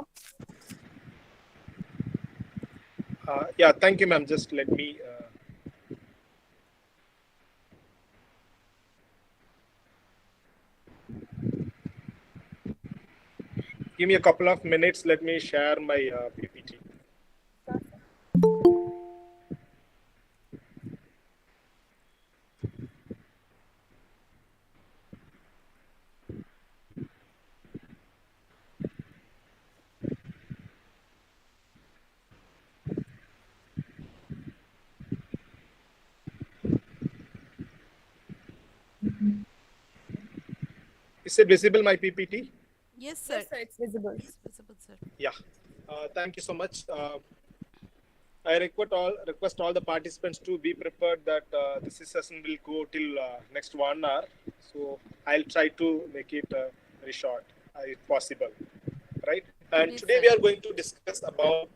Yeah, thank you, ma'am. Just let me. Give me a couple of minutes. Let me share my PPT. Sure, sir. Is it visible, my PPT? Yes, sir. Yes, sir, it's visible. It's visible, sir. Yeah. Thank you so much. I request all the participants to be prepared that this session will go till next 1 hour. So I'll try to make it very short, if possible. Right. And Please, today sir. we are going to discuss about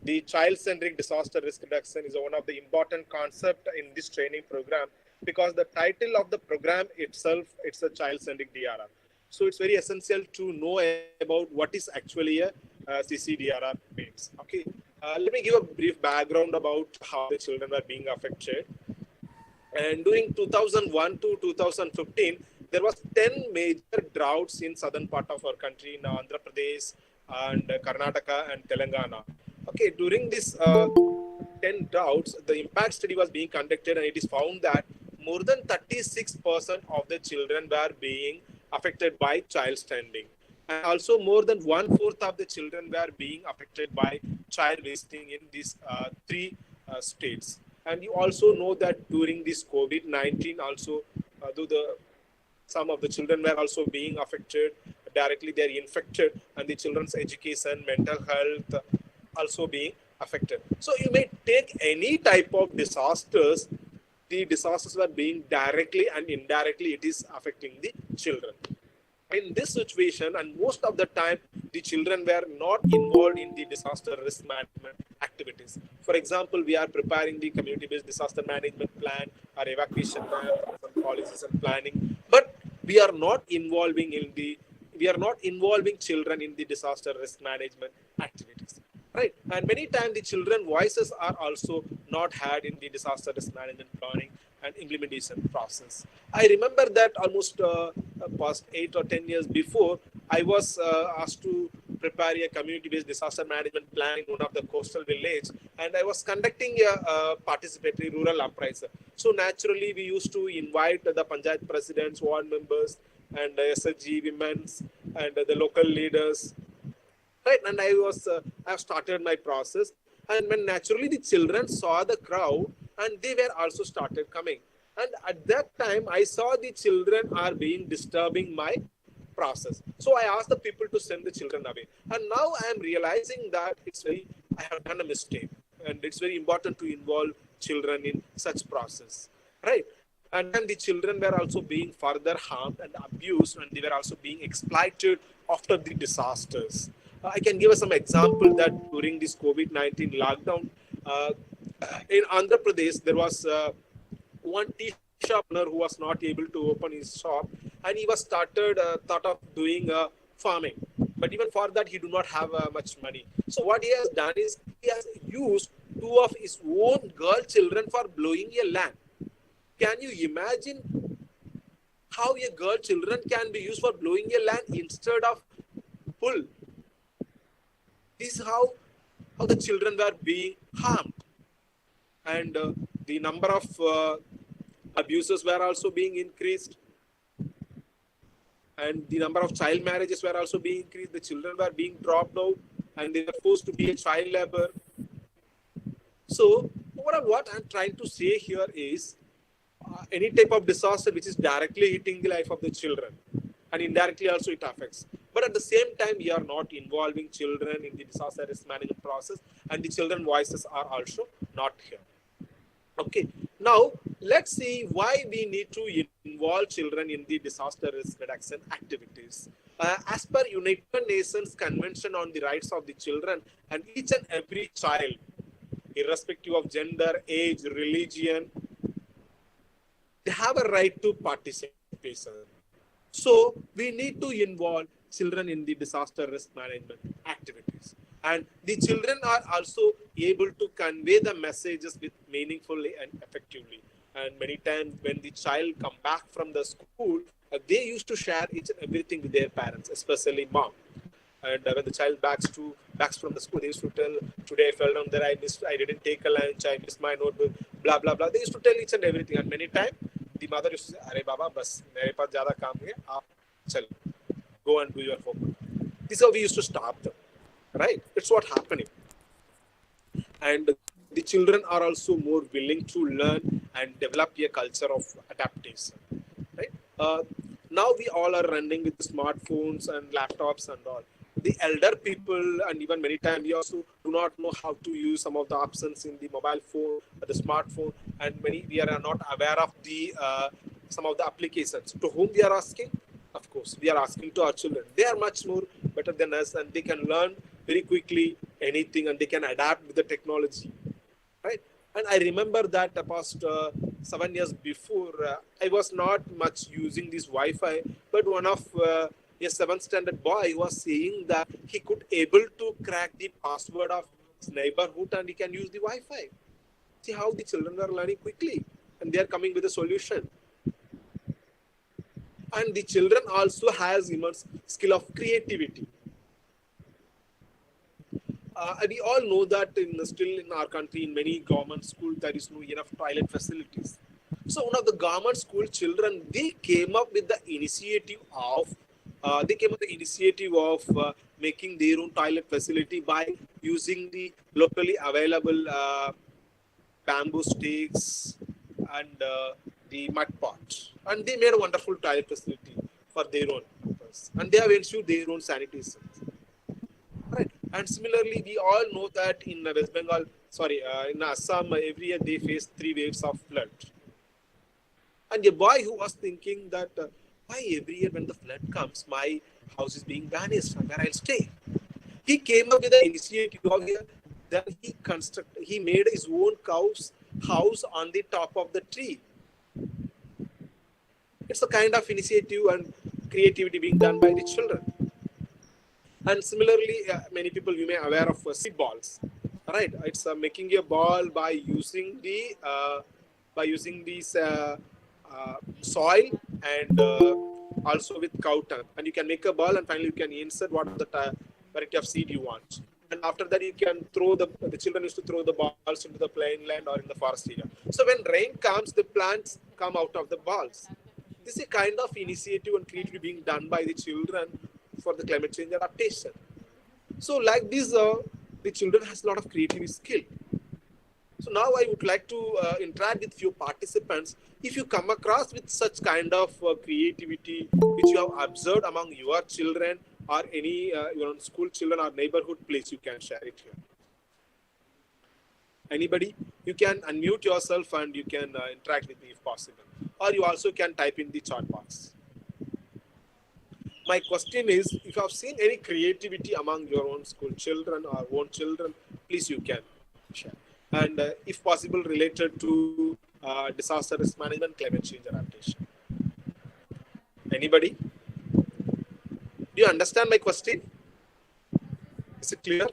the child-centric disaster risk reduction is one of the important concept in this training program because the title of the program itself, it's a child-centric DRR. So it's very essential to know about what is actually a CCDRR means. Okay. Let me give a brief background about how the children are being affected. And during 2001 to 2015, there was 10 major droughts in southern part of our country in Andhra Pradesh and Karnataka and Telangana. Okay, during this 10 droughts, the impact study was being conducted and it is found that more than 36% of the children were being affected by child stranding. And also more than one-fourth of the children were being affected by child wasting in these three states. And you also know that during this COVID-19 also, though some of the children were also being affected directly, they are infected, and the children's education, mental health also being affected. So you may take any type of disasters, the disasters were being directly and indirectly, it is affecting the children. In this situation, and most of the time, the children were not involved in the disaster risk management activities. For example, we are preparing the community-based disaster management plan or evacuation plan, some policies and planning, but we are not involving children in the disaster risk management activities. Right, and many times the children voices are also not had in the disaster risk management planning and implementation process. I remember that almost past 8 or 10 years before, I was asked to prepare a community-based disaster management plan in one of the coastal village, and I was conducting a participatory rural uprising. So naturally, we used to invite the Panchayat presidents, ward members, and SHG women's and the local leaders. Right, and I have started my process, and when naturally the children saw the crowd, and they were also started coming, and at that time I saw the children are being disturbing my process. So I asked the people to send the children away, and now I am realizing that I have done a mistake, and it's very important to involve children in such process, right? And then the children were also being further harmed and abused, and they were also being exploited after the disasters. I can give us some example that during this COVID-19 lockdown, uh, in Andhra Pradesh, there was one tea shop owner who was not able to open his shop, and he was thought of doing farming. But even for that, he do not have much money. So what he has done is he has used two of his own girl children for blowing a land. Can you imagine how a girl children can be used for blowing a land instead of bull? This is how the children were being harmed, and the number of abuses were also being increased, and the number of child marriages were also being increased. The children were being dropped out, and they were forced to be a child labor. So overall, what I'm trying to say here is any type of disaster which is directly hitting the life of the children, and indirectly also it affects. But at the same time, we are not involving children in the disaster risk management process, and the children voices are also not here. Okay, now let's see why we need to involve children in the disaster risk reduction activities. As per United Nations Convention on the Rights of the Children, and each and every child, irrespective of gender, age, religion, they have a right to participation. So we need to involve children in the disaster risk management activities. And the children are also able to convey the messages with meaningfully and effectively. And many times when the child come back from the school, they used to share each and everything with their parents, especially mom. And when the child backs from the school, they used to tell, "Today I fell down there. I didn't take a lunch. I missed my notebook. Blah blah blah." They used to tell each and everything. And many times the mother used to say, "Arey Baba, bas mere paas zyada kaam hai. Aap chalo, go and do your homework." This is how we used to stop them. Right? It's what happening. And the children are also more willing to learn and develop a culture of adaptation. Right? Now we all are running with smartphones and laptops and all. The elder people, and even many times we also do not know how to use some of the options in the mobile phone or the smartphone, and many we are not aware of the some of the applications. To whom we are asking? Of course, we are asking to our children. They are much more better than us, and they can learn very quickly anything, and they can adapt with the technology, right? And I remember that past 7 years before, I was not much using this Wi-Fi, but one of a seventh standard boy was saying that he could able to crack the password of his neighborhood and he can use the Wi-Fi. See how the children are learning quickly, and they are coming with a solution. And the children also has immense skill of creativity. We all know that still in our country, in many government schools, there is no enough toilet facilities. So one of the government school children, they came up with the initiative of making their own toilet facility by using the locally available bamboo sticks and the mud pot, and they made a wonderful toilet facility for their own purpose, and they have ensured their own sanitation. Right. And similarly, we all know that in West Bengal, in Assam, every year they face 3 waves of flood. And a boy who was thinking that why every year when the flood comes, my house is being vanished and where I'll stay. He came up with an initiative of here. Then he made his own house on the top of the tree. It's a kind of initiative and creativity being done by the children. And similarly, many people you may aware of seed balls, right? It's making a ball by using these soil and also with cow dung, and you can make a ball, and finally you can insert what the variety of seed you want. And after that, you can throw the children used to throw the balls into the plain land or in the forest area. So when rain comes, the plants come out of the balls. This is a kind of initiative and creativity being done by the children for the climate change adaptation. So like this, the children has a lot of creative skill. So now I would like to interact with few participants. If you come across with such kind of creativity which you have observed among your children or any your school children or neighborhood, please you can share it here. Anybody? You can unmute yourself and you can interact with me if possible. Or you also can type in the chat box. My question is, if you have seen any creativity among your own school children or own children, please you can share. And if possible, related to disaster risk management, climate change adaptation. Anybody? Do you understand my question? Is it clear?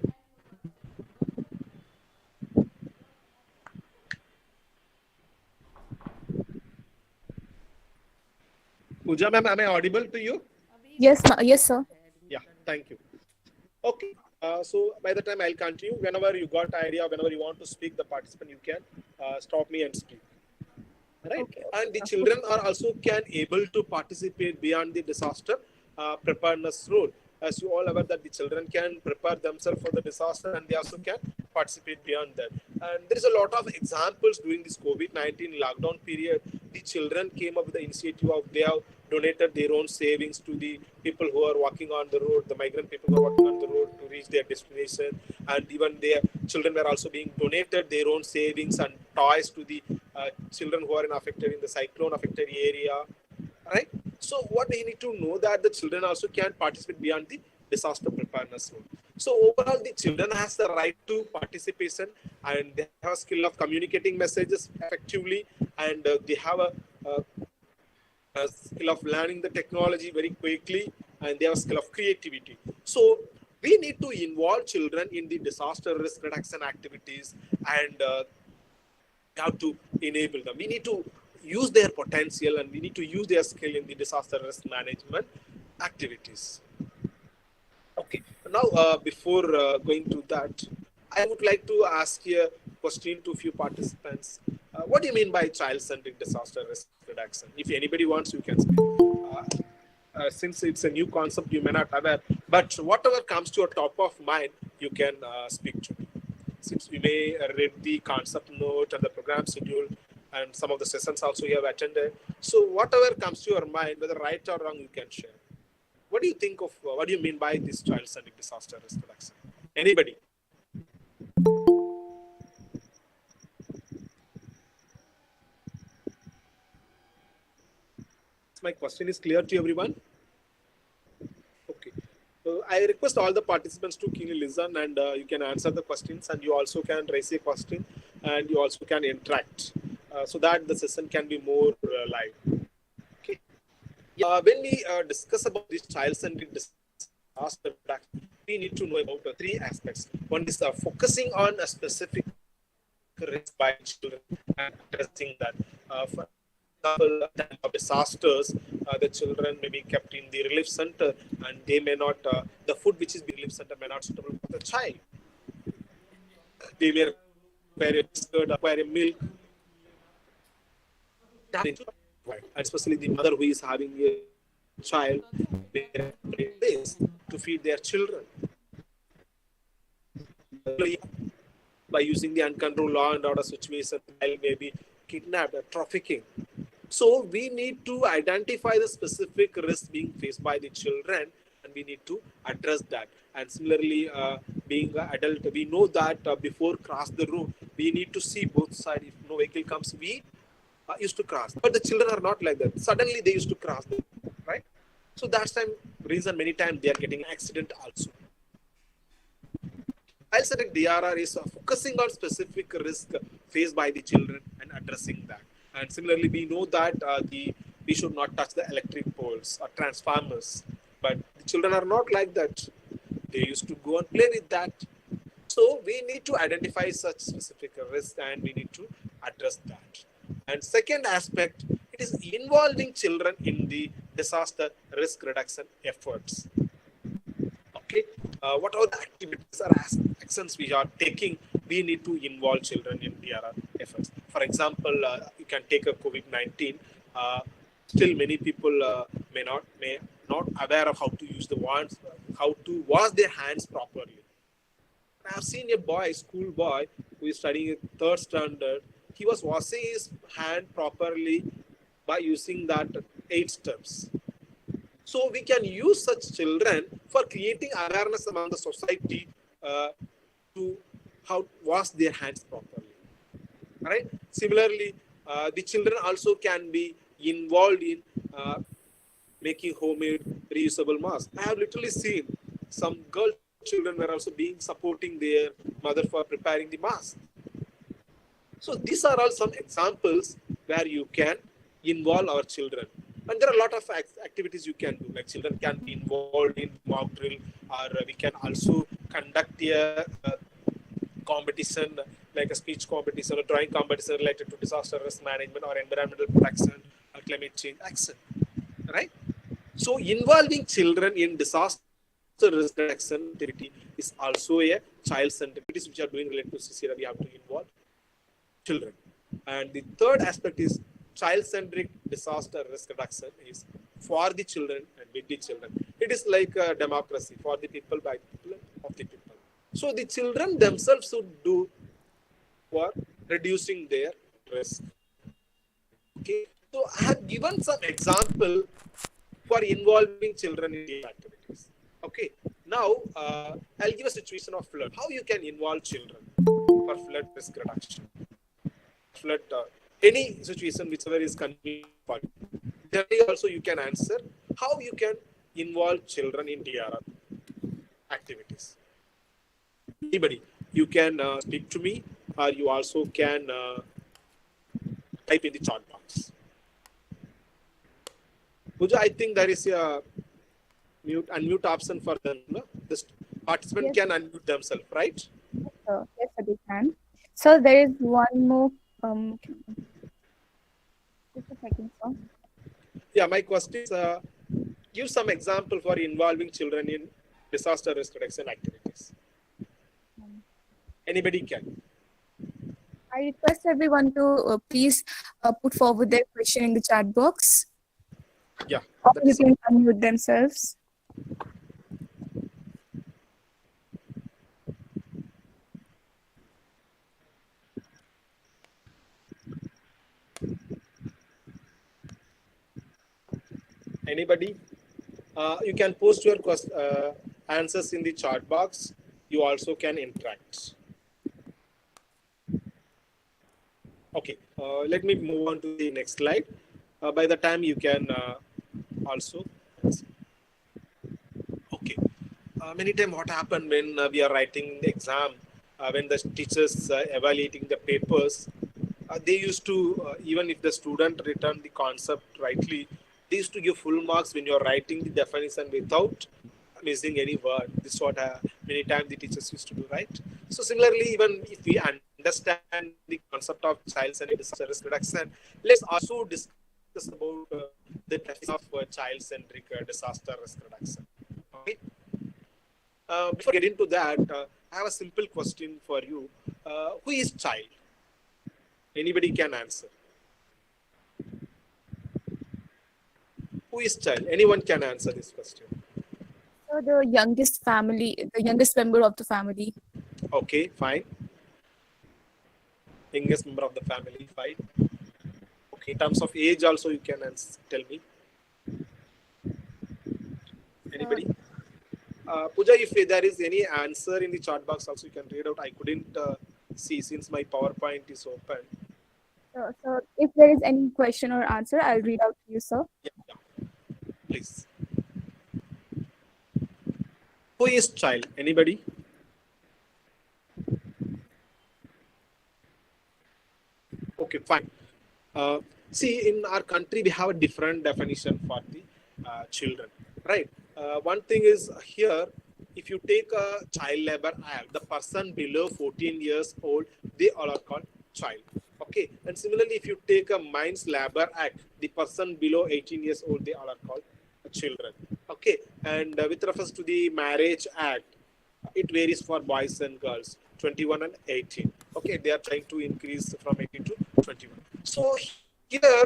Pooja ma'am, am I audible to you? Yes, yes, sir. Yeah, thank you. Okay, so by the time I'll continue, whenever you got idea, whenever you want to speak, the participant, you can stop me and speak. Right? Okay. And the children are also can able to participate beyond the disaster preparedness role. as you all aware that the children can prepare themselves for the disaster and they also can participate beyond that. And there is a lot of examples during this COVID-19 lockdown period. The children came up with the initiative of they have donated their own savings to the people who are walking on the road, the migrant people who are walking on the road to reach their destination, and even their children were also being donated their own savings and toys to the children who are affected in the cyclone affected area, right? So what we need to know that the children also can participate beyond the disaster preparedness role. So overall, the children has the right to participation, and they have a skill of communicating messages effectively, and they have a skill of learning the technology very quickly, and they have a skill of creativity. So we need to involve children in the disaster risk reduction activities, and have to enable them. We need to use their potential and we need to use their skill in the disaster risk management activities. Okay, now before going to that, I would like to ask a question to a few participants. What do you mean by child-centric disaster risk reduction? If anybody wants, you can speak. Since it's a new concept, you may not aware, but whatever comes to your top of mind, you can speak to me. Since you may read the concept note and the program schedule and some of the sessions also you have attended. So whatever comes to your mind, whether right or wrong, you can share. What do you think of, what do you mean by this child-centric disaster risk reduction? Anybody? My question is clear to everyone? Okay. So I request all the participants to keenly listen, and you can answer the questions, and you also can raise a question, and you also can interact so that the session can be more live. Okay. When we discuss about this child-centric disaster reduction, we need to know about three aspects. One is focusing on a specific risk by children and addressing that. For example, of disasters, the children may be kept in the relief center, and they may not, the food which is in the relief center may not suitable for the child. They may require a biscuit, require a milk, and especially the mother who is having a child, they have place to feed their children. By using the uncontrolled law and order situation, child may be kidnapped or trafficking. So we need to identify the specific risks being faced by the children, and we need to address that. And similarly, being an adult, we know that before cross the road, we need to see both sides. If no vehicle comes, we used to cross. But the children are not like that. Suddenly they used to cross, right? So that's the reason many times they are getting an accident also. Child-centric DRR is focusing on specific risk faced by the children and addressing that. And similarly, we know that we should not touch the electric poles or transformers. But the children are not like that. They used to go and play with that. So we need to identify such specific risks and we need to address that. And second aspect, it is involving children in the disaster risk reduction efforts. Okay, what are the activities or actions we are taking? We need to involve children in DRR efforts. For example, you can take a COVID-19. Still, many people may not aware of how to use the wands, how to wash their hands properly. I have seen a boy, school boy, who is studying a third standard. He was washing his hand properly by using that 8 steps. So we can use such children for creating awareness among the society to how to wash their hands properly. Right? Similarly, the children also can be involved in making homemade reusable masks. I have literally seen some girl children were also supporting their mother for preparing the mask. So these are all some examples where you can involve our children. And there are a lot of activities you can do. Like children can be involved in mock drill, or we can also conduct a competition, like a speech competition or drawing competition related to disaster risk management or environmental protection or climate change action. Right? So involving children in disaster risk reduction activity is also a child-centered activities which are doing related to CCR. We have to involve children. And the third aspect is child-centric disaster risk reduction is for the children and with the children. It is like a democracy for the people, by the people, of the people. So the children themselves should do for reducing their risk. Okay, so I have given some example for involving children in these activities. Okay, now I'll give a situation of flood. How you can involve children for flood risk reduction? Flood, any situation whichever is convenient for you. Generally, also you can answer how you can involve children in DRR activities. Anybody, you can speak to me, or you also can type in the chat box. Pooja, I think there is a unmute option for them. No? This participant can unmute themselves, right? Yes, sir, they can. So there is one more. Just a second, sir. Yeah, my question is, give some example for involving children in disaster risk reduction activities. Anybody can. I request everyone to please put forward their question in the chat box. Yeah. Or you can unmute themselves. Anybody? You can post your answers in the chat box. You also can interact. Okay, let me move on to the next slide. By the time you can also. Okay. Many times what happened when we are writing the exam, when the teachers evaluating the papers, they used to, even if the student returned the concept rightly, they used to give full marks when you're writing the definition without missing any word. This is what many times the teachers used to do, right? So similarly, even if we understand the concept of child-centered disaster risk reduction, let's also discuss about the definition of child-centric disaster risk reduction. Okay. Before getting to that, I have a simple question for you. Who is child? Anybody can answer. Who is child? Anyone can answer this question. So the youngest member of the family. Okay, fine. Youngest member of the family, fine. Okay, in terms of age also you can tell me. Anybody? Pooja, if there is any answer in the chat box also you can read out. I couldn't see since my PowerPoint is open. So if there is any question or answer, I'll read out to you, sir. Yeah. Please. Who is child? Anybody? Okay, fine. See, in our country, we have a different definition for the children, right? One thing is here, if you take a child labor act, the person below 14 years old, they all are called child. Okay, and similarly, if you take a Mines Labor Act, the person below 18 years old, they all are called children. Okay, and with reference to the Marriage Act, it varies for boys and girls, 21 and 18. Okay, they are trying to increase from 18 to 21. So here,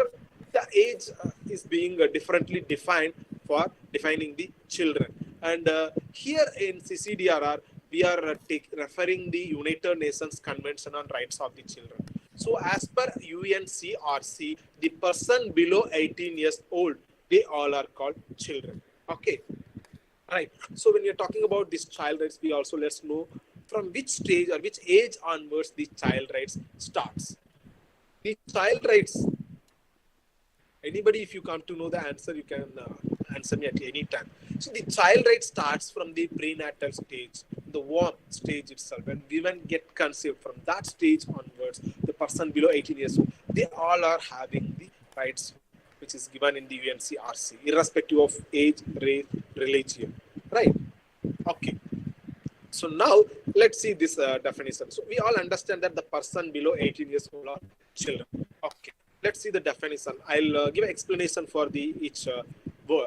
the age is being differently defined for defining the children. And here in CCDRR, we are referring the United Nations Convention on Rights of the Children. So as per UNCRC, the person below 18 years old, they all are called children. Okay. Right. So when you're talking about this child rights, we also let's know from which stage or which age onwards the child rights starts. The child rights, anybody, if you come to know the answer, you can answer me at any time. So the child right starts from the prenatal stage, the warm stage itself. When women get conceived, from that stage onwards, the person below 18 years old, they all are having the rights which is given in the UNCRC, irrespective of age, race, religion. Right? Okay. So now let's see this definition. So we all understand that the person below 18 years old are children. Okay. Let's see the definition. I'll give an explanation for each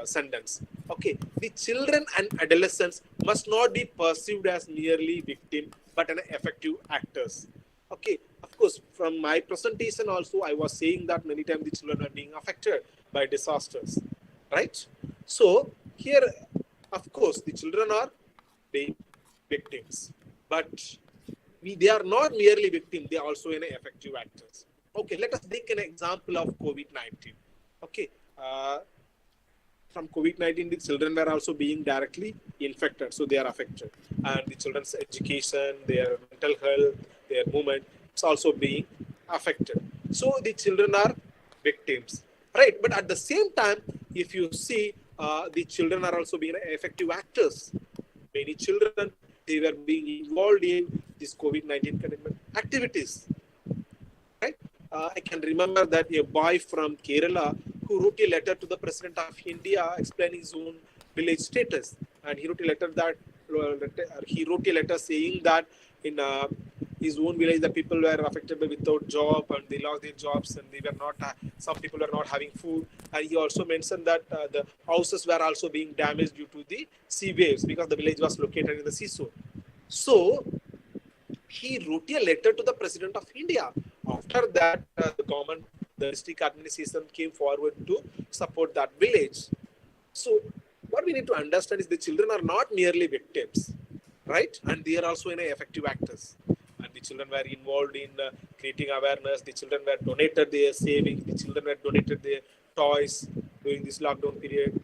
sentence. Okay. The children and adolescents must not be perceived as merely victims, but an effective actors. Okay. Of course, from my presentation also, I was saying that many times the children are being affected by disasters. Right? So here, Of course, the children are being victims, but they are not merely victims, they are also effective actors. Okay, let us take an example of COVID-19. Okay, from COVID-19, the children were also being directly infected, so they are affected. And the children's education, their mental health, their movement, it's also being affected. So the children are victims, right? But at the same time, if you see, the children are also being effective actors. Many children, they were being involved in this COVID-19 activities, right? I can remember that a boy from Kerala who wrote a letter to the President of India explaining his own village status, and he wrote a letter saying that in his own village the people were affected without job and they lost their jobs and they were not. Some people were not having food, and he also mentioned that the houses were also being damaged due to the sea waves because the village was located in the seashore. So he wrote a letter to the President of India. After that, the government, the district administration came forward to support that village. So what we need to understand is the children are not merely victims, right? And they are also effective actors. And the children were involved in creating awareness. The children were donated their savings. The children were donated their toys during this lockdown period.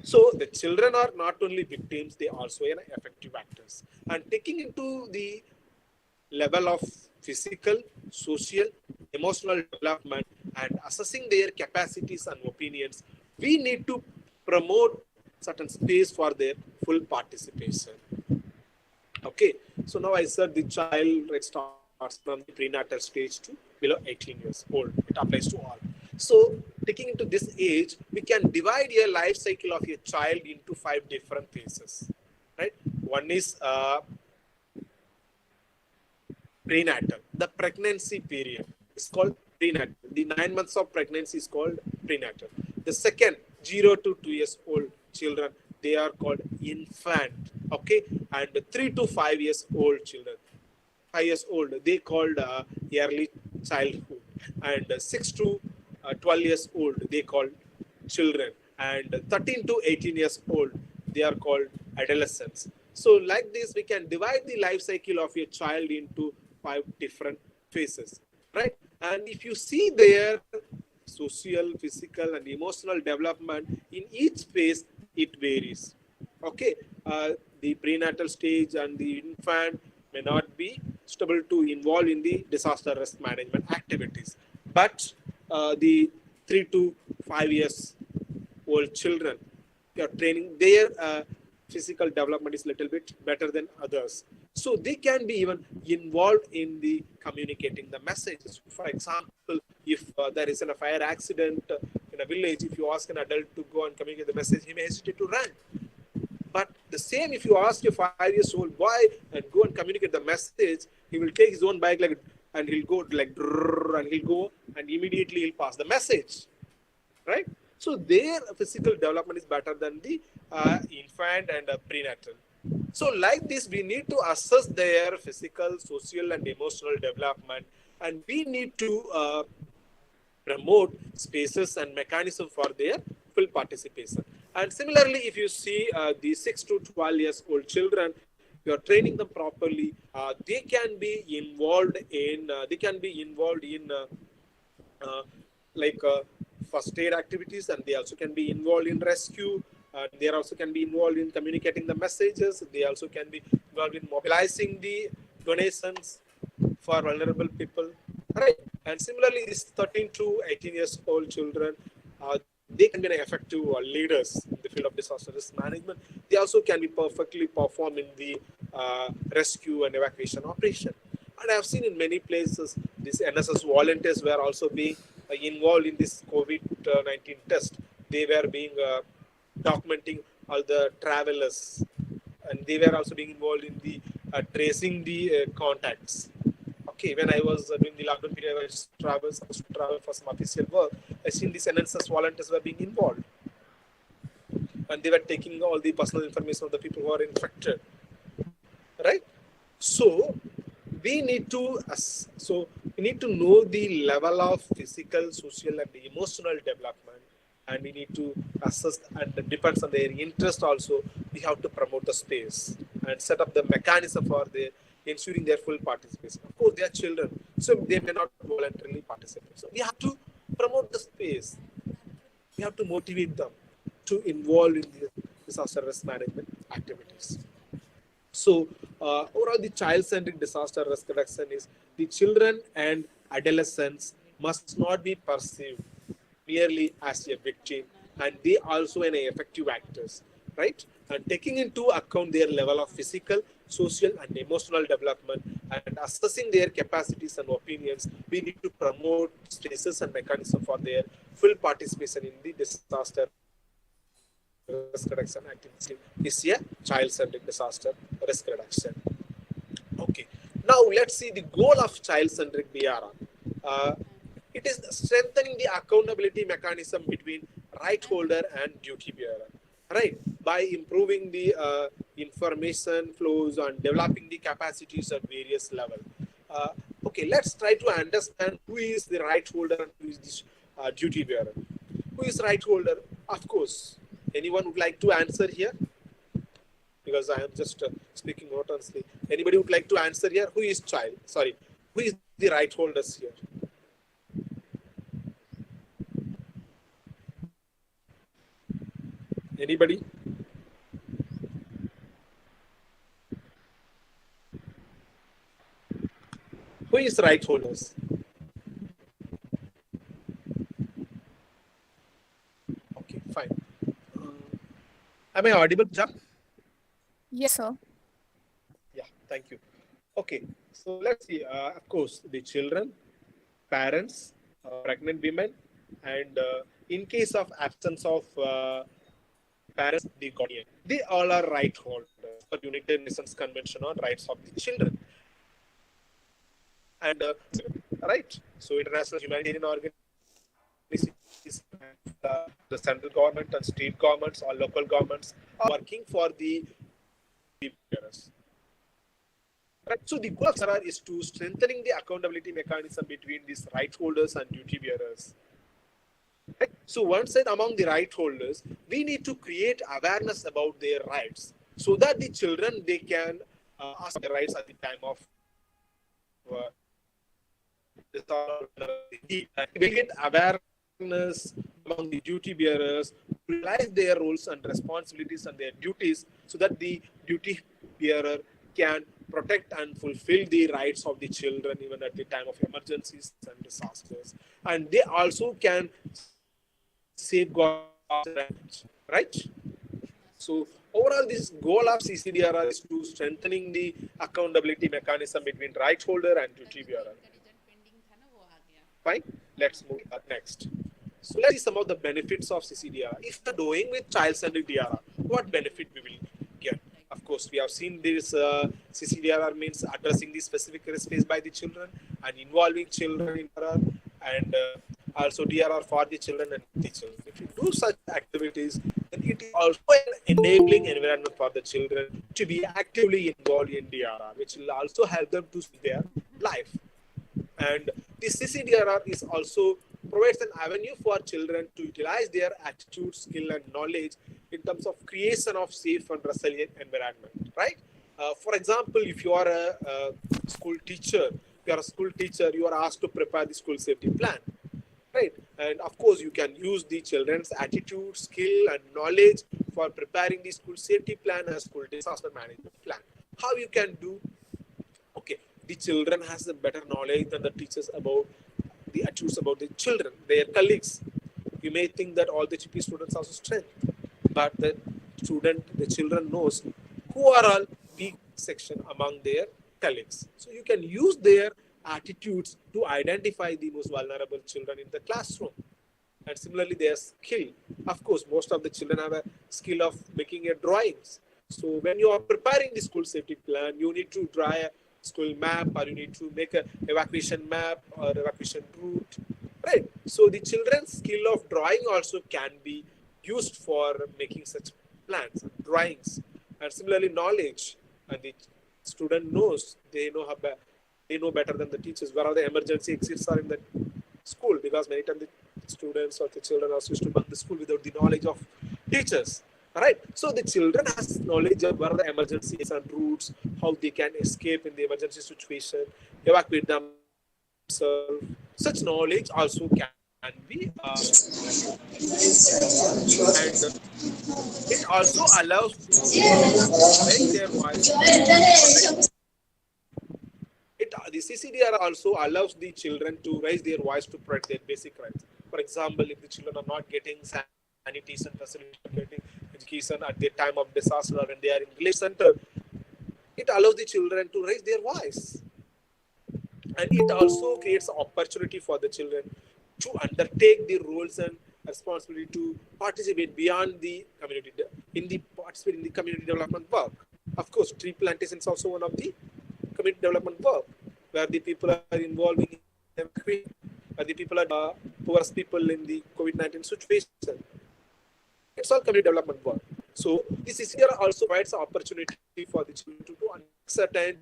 So the children are not only victims, they are also effective actors. And taking into the level of physical, social, emotional development and assessing their capacities and opinions, we need to promote certain space for their full participation. Okay, so now I said the child starts from the prenatal stage to below 18 years old. It applies to all. So taking into this age, we can divide a life cycle of a child into 5 different phases, right? One is prenatal. The pregnancy period is called prenatal. The 9 months of pregnancy is called prenatal. The second, 0 to 2 years old children, they are called infant. Okay, and 3 to 5 years old children, 5 years old, they called early childhood, and 6 to 12 years old, they called children, and 13 to 18 years old, they are called adolescents. So like this, we can divide the life cycle of a child into 5 different phases, right? And if you see their social, physical, and emotional development in each phase, it varies. Okay, the prenatal stage and the infant may not be suitable to involve in the disaster risk management activities, but the 3 to 5 years old children, you are training their physical development is a little bit better than others. So they can be even involved in the communicating the messages. For example, if there is a fire accident in a village, if you ask an adult to go and communicate the message, he may hesitate to run. But the same, if you ask a 5 years old boy and go and communicate the message, he will take his own bike like, and he'll go like, and he'll go and immediately he'll pass the message, right? So their physical development is better than the infant and prenatal. So like this, we need to assess their physical, social, and emotional development, and we need to promote spaces and mechanism for their full participation. And similarly, if you see the 6 to 12 years old children, you are training them properly. They can be involved in first aid activities, and they also can be involved in rescue. They also can be involved in communicating the messages. They also can be involved in mobilizing the donations for vulnerable people, right? And similarly, these 13 to 18 years old children, they can be effective leaders in the field of disaster risk management. They also can be perfectly perform in the rescue and evacuation operation. And I have seen in many places, these NSS volunteers were also being involved in this COVID-19 test. They were being documenting all the travelers, and they were also being involved in the tracing the contacts. Okay, when I was doing the lockdown period, I was supposed to travel for some official work. I seen these NSS volunteers were being involved, and they were taking all the personal information of the people who are infected, right? So we need to know the level of physical, social, and emotional development, and we need to assess, and it depends on their interest also. We have to promote the space and set up the mechanism for their ensuring their full participation. Of course, they are children, so they may not voluntarily participate. So we have to promote the space. We have to motivate them to involve in the disaster risk management activities. So, overall, the child-centric disaster risk reduction is the children and adolescents must not be perceived merely as a victim, and they also an effective actors, right? And taking into account their level of physical, social, and emotional development, and assessing their capacities and opinions, we need to promote spaces and mechanisms for their full participation in the disaster risk reduction activity is a child-centric disaster risk reduction. Okay, now let's see the goal of child-centric DRR. Uh, it is strengthening the accountability mechanism between right holder and duty bearer, right? By improving the information flows and developing the capacities at various levels. Uh, okay, let's try to understand who is the right holder and who is the duty bearer. Who is right holder? Of course, anyone would like to answer here? Because I am just speaking not honestly. Anybody would like to answer here? Who is child? Sorry, who is the right holders here? Anybody? Who is right holders? Okay, fine. Am I audible, Jam? Yes, sir. Yeah, thank you. Okay, so let's see. Of course, the children, parents, pregnant women, and in case of absence of parents, the guardian. They all are right holders for United Nations Convention on Rights of the Children. And right, so international humanitarian organizations, the central government and state governments or local governments are working for the bearers. Right. So the goal of CRR is to strengthening the accountability mechanism between these right holders and duty bearers. Right. So once said among the right holders, we need to create awareness about their rights so that the children they can ask their rights at the time of they get awareness among the duty bearers, realize their roles and responsibilities and their duties so that the duty bearer can protect and fulfill the rights of the children even at the time of emergencies and disasters. And they also can safeguard rights, right? So overall, this goal of CCDRR is to strengthening the accountability mechanism between right holder and duty bearer. Fine, let's move next. So let's see some of the benefits of CCDR. If you're doing with child-centric DRR, what benefit we will get? Of course, we have seen this CCDRR means addressing the specific risk faced by the children and involving children in DRR, and also DRR for the children and the children. If you do such activities, then it is also an enabling environment for the children to be actively involved in DRR, which will also help them to see their life. And the CCDRR is also provides an avenue for children to utilize their attitude, skill, and knowledge in terms of creation of safe and resilient environment, right? For example, if you are a school teacher, you are asked to prepare the school safety plan, right? And of course, you can use the children's attitude, skill, and knowledge for preparing the school safety plan and school disaster management plan. How you can do? Okay, the children has a better knowledge than the teachers about the attitudes about the children, their colleagues. You may think that all the GP students are strength, but the children knows who are all weak section among their colleagues. So you can use their attitudes to identify the most vulnerable children in the classroom. And similarly, their skill. Of course, most of the children have a skill of making a drawings. So when you are preparing the school safety plan, you need to draw a school map, or you need to make an evacuation map or evacuation route, right? So the children's skill of drawing also can be used for making such plans and drawings. And similarly, knowledge, and the student knows they know better than the teachers where are the emergency exits are in the school, because many times the students or the children also used to bunk the school without the knowledge of teachers. Right? So the children has knowledge of what are the emergencies and routes, how they can escape in the emergency situation, evacuate themselves. Such knowledge also can be and it also allows raise their voice to protect it. The CCDR also allows the children to raise their voice to protect their basic rights. For example, if the children are not getting sanitation facilities, getting education at their time of disaster or when they are in village center, it allows the children to raise their voice. And it also creates opportunity for the children to undertake the roles and responsibility to participate beyond the community participate in the community development work. Of course, tree plantation is also one of the community development work where the people are involving in evacuation, where the people are poorest people in the COVID-19 situation. It's all community development work. So this is here also provides an opportunity for the children to do certain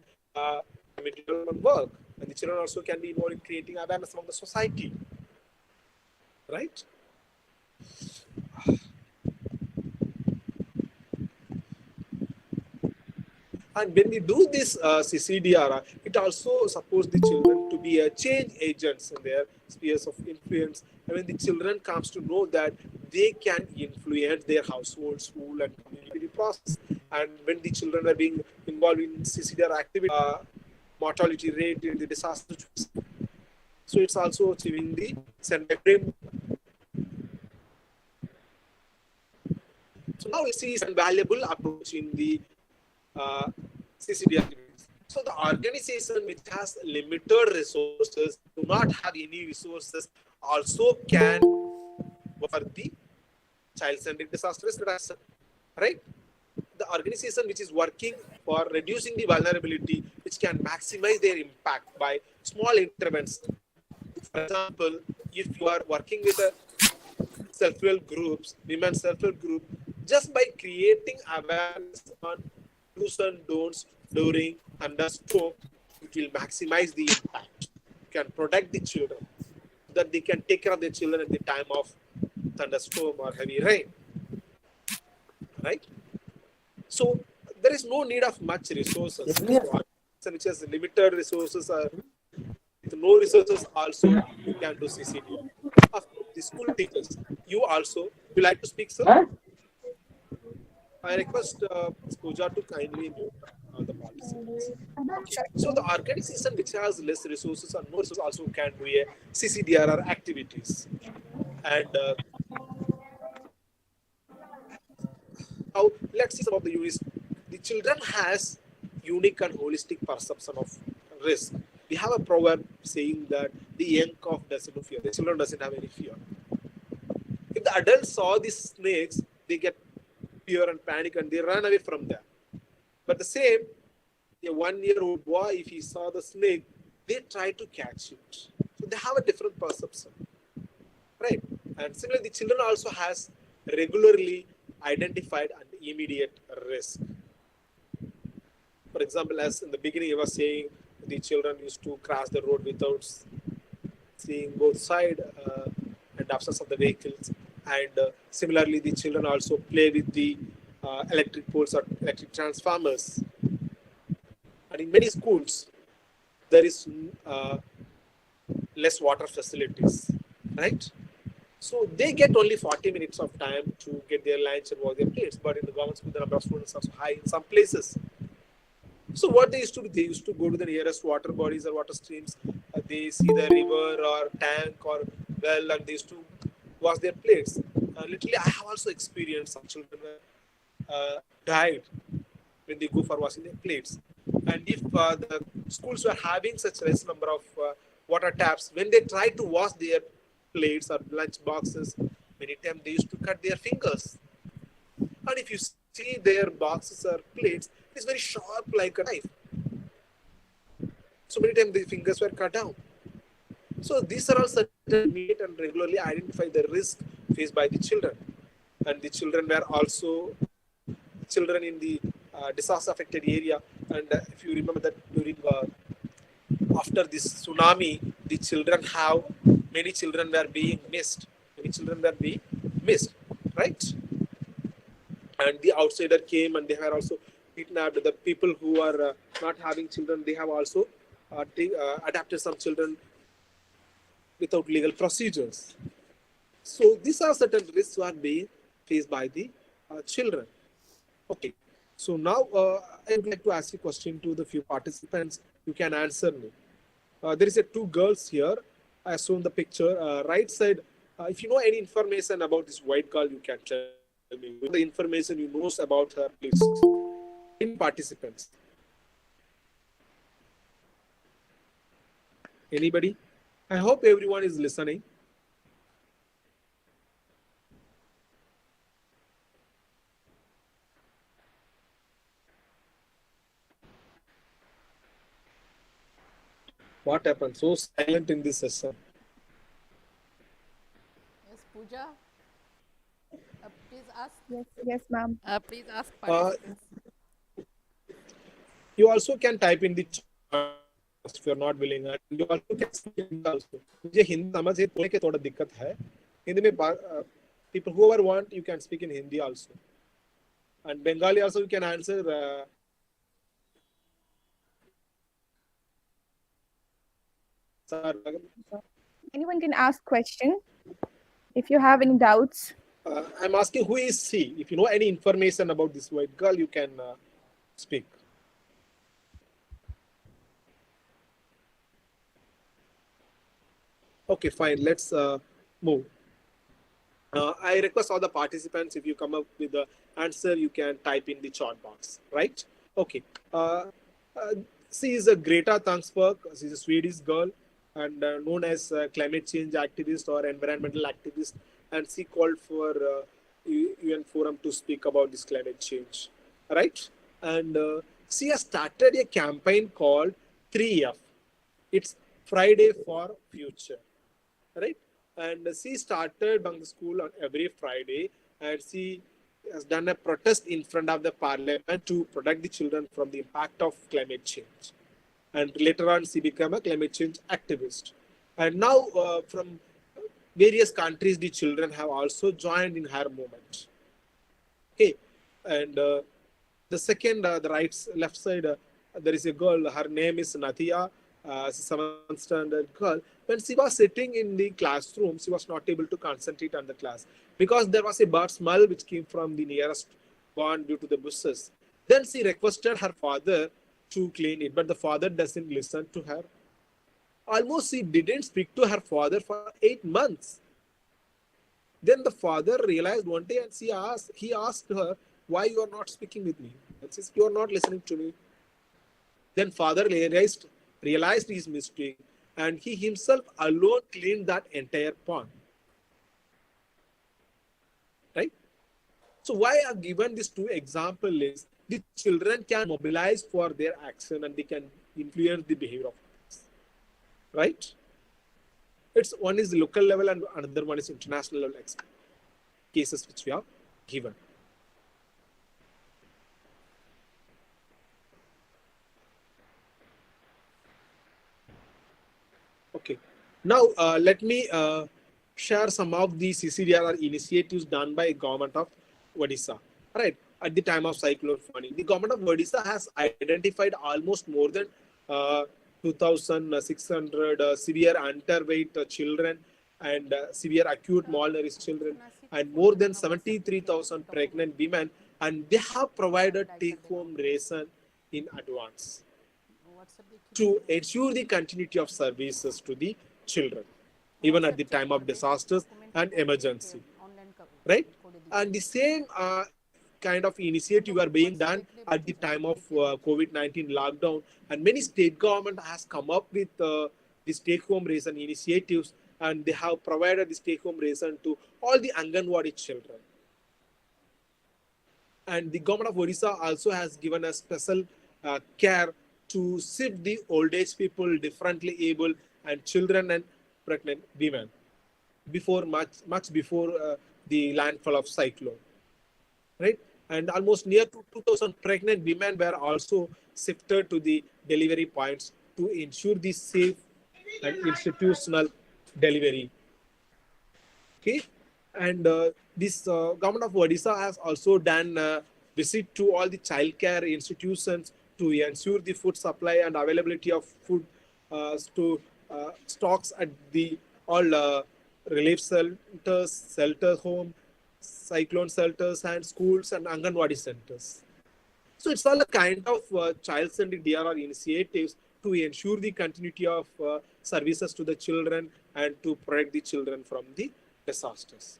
community development work, and the children also can be involved in creating awareness among the society. Right? And when we do this CCDR, it also supports the children to be change agents in their spheres of influence. And when the children comes to know that they can influence their household, school, and community process, and when the children are being involved in CCDR activity, mortality rate in the disaster, so it's also achieving the Centric framework. So now we see some valuable approach in the CCD activities. So the organization which has limited resources, do not have any resources, also can offer the child-centric disaster risk reduction. Right? The organization which is working for reducing the vulnerability, which can maximize their impact by small interventions. For example, if you are working with a self-help groups, women self-help group, just by creating awareness on do's and don'ts during thunderstorm, it will maximize the impact. You can protect the children so that they can take care of their children at the time of thunderstorm or heavy rain. Right? So there is no need of much resources. So, which has limited resources or with no resources also you can do CCD. Of course, the school teachers, you also would like to speak, sir? I request Pooja to kindly mute the participants. So the organization which has less resources or no resources also can do a CCDRR activities. And now let's see some of the units. The children has unique and holistic perception of risk. We have a proverb saying that the young cough doesn't fear. The children doesn't have any fear. If the adults saw these snakes, they get fear and panic and they run away from them. But the same, a 1-year-old boy, if he saw the snake, they try to catch it. So they have a different perception. Right? And similarly, the children also has regularly identified an immediate risk. For example, as in the beginning I was saying, the children used to cross the road without seeing both sides and absence of the vehicles. And similarly, the children also play with the electric poles or electric transformers. And in many schools, there is less water facilities, right? So they get only 40 minutes of time to get their lunch and wash their plates. But in the government school, the number of students are so high in some places. So what they used to do, they used to go to the nearest water bodies or water streams. They see the river or tank or well, and they used to wash their plates. Literally, I have also experienced some children died when they go for washing their plates. And if the schools were having such less number of water taps, when they try to wash their plates or lunch boxes, many times they used to cut their fingers. And if you see their boxes or plates, it's very sharp like a knife. So many times the fingers were cut down. So these are all certain immediate and regularly identify the risk faced by the children. And the children were also children in the disaster affected area. And if you remember that during after this tsunami, the children many children were being missed. many children were being missed, right? And the outsider came and they have also kidnapped the people who are not having children. They have also adapted some children without legal procedures. So these are certain risks are being faced by the children. Okay. So now I would like to ask a question to the few participants. You can answer me. There is a two girls here. I shown the picture. Right side. If you know any information about this white girl, you can tell me. With the information you knows about her, please. Any participants? Anybody? I hope everyone is listening. What happened? So silent in this session. Yes, Pooja. Please ask. Yes, ma'am. Please ask participants. You also can type in the chat if you are not willing, and you also can speak Hindi also. मुझे हिंदी समझ है बोलने के थोड़ा दिक्कत है. हिंदी में people whoever want you can speak in Hindi also, and Bengali also you can answer. Anyone can ask question if you have any doubts. I'm asking who is she? If you know any information about this white girl, you can speak. Okay, fine. Let's move. I request all the participants, if you come up with the answer, you can type in the chat box, right? Okay. She is a Greta Thunberg. She's a Swedish girl and known as climate change activist or environmental activist. And she called for UN Forum to speak about this climate change, right? And she has started a campaign called 3F. It's Friday for Future, right? And she started on the school on every Friday, and she has done a protest in front of the parliament to protect the children from the impact of climate change. And later on, she became a climate change activist. And now, from various countries, the children have also joined in her movement. Okay, and the second, the left side, there is a girl. Her name is Nadia. 7th standard girl. When she was sitting in the classroom, she was not able to concentrate on the class because there was a bad smell which came from the nearest pond due to the bushes. Then she requested her father to clean it, but the father doesn't listen to her. Almost she didn't speak to her father for 8 months. Then the father realized one day and he asked her, why you are not speaking with me? And she said, you are not listening to me. Then father realized his mistake, and he himself alone cleaned that entire pond. Right? So why I have given these two examples is the children can mobilize for their action and they can influence the behavior of others. Right? It's one is the local level and another one is international level cases which we have given. Okay. Now, let me share some of the CCDRR initiatives done by government of Odisha. Right. At the time of cyclone Fani, the government of Odisha has identified almost more than 2,600 severe underweight children and severe acute malnourished children and more than 73,000 pregnant women, and they have provided take-home ration in advance to ensure the continuity of services to the children, even at the time of disasters and emergency, right? And the same kind of initiative are being done at the time of COVID-19 lockdown, and many state government has come up with these take-home ration initiatives, and they have provided this take-home ration to all the Anganwadi children. And the government of Odisha also has given a special care to shift the old age people, differently able, and children and pregnant women before much before the landfall of cyclone, right? And almost near to 2,000 pregnant women were also shifted to the delivery points to ensure the safe and institutional delivery. Okay, And this government of Odisha has also done visit to all the childcare institutions to ensure the food supply and availability of food to stocks at the all relief centers, shelter home, cyclone shelters, and schools and Anganwadi centers. So it's all a kind of child-centric DRR initiatives to ensure the continuity of services to the children and to protect the children from the disasters.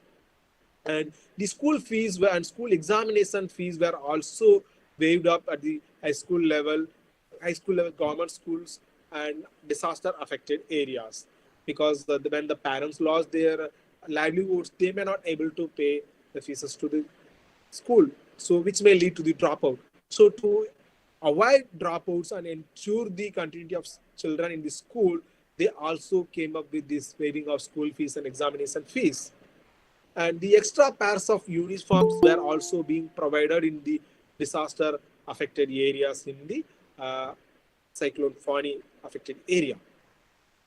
And the school fees and school examination fees were also waived up at the high school level government schools and disaster affected areas, because when the parents lost their livelihoods, they may not able to pay the fees to the school, so which may lead to the dropout. So to avoid dropouts and ensure the continuity of children in the school, they also came up with this waiving of school fees and examination fees. And the extra pairs of uniforms were also being provided in the disaster affected areas in the cyclone Fani affected area.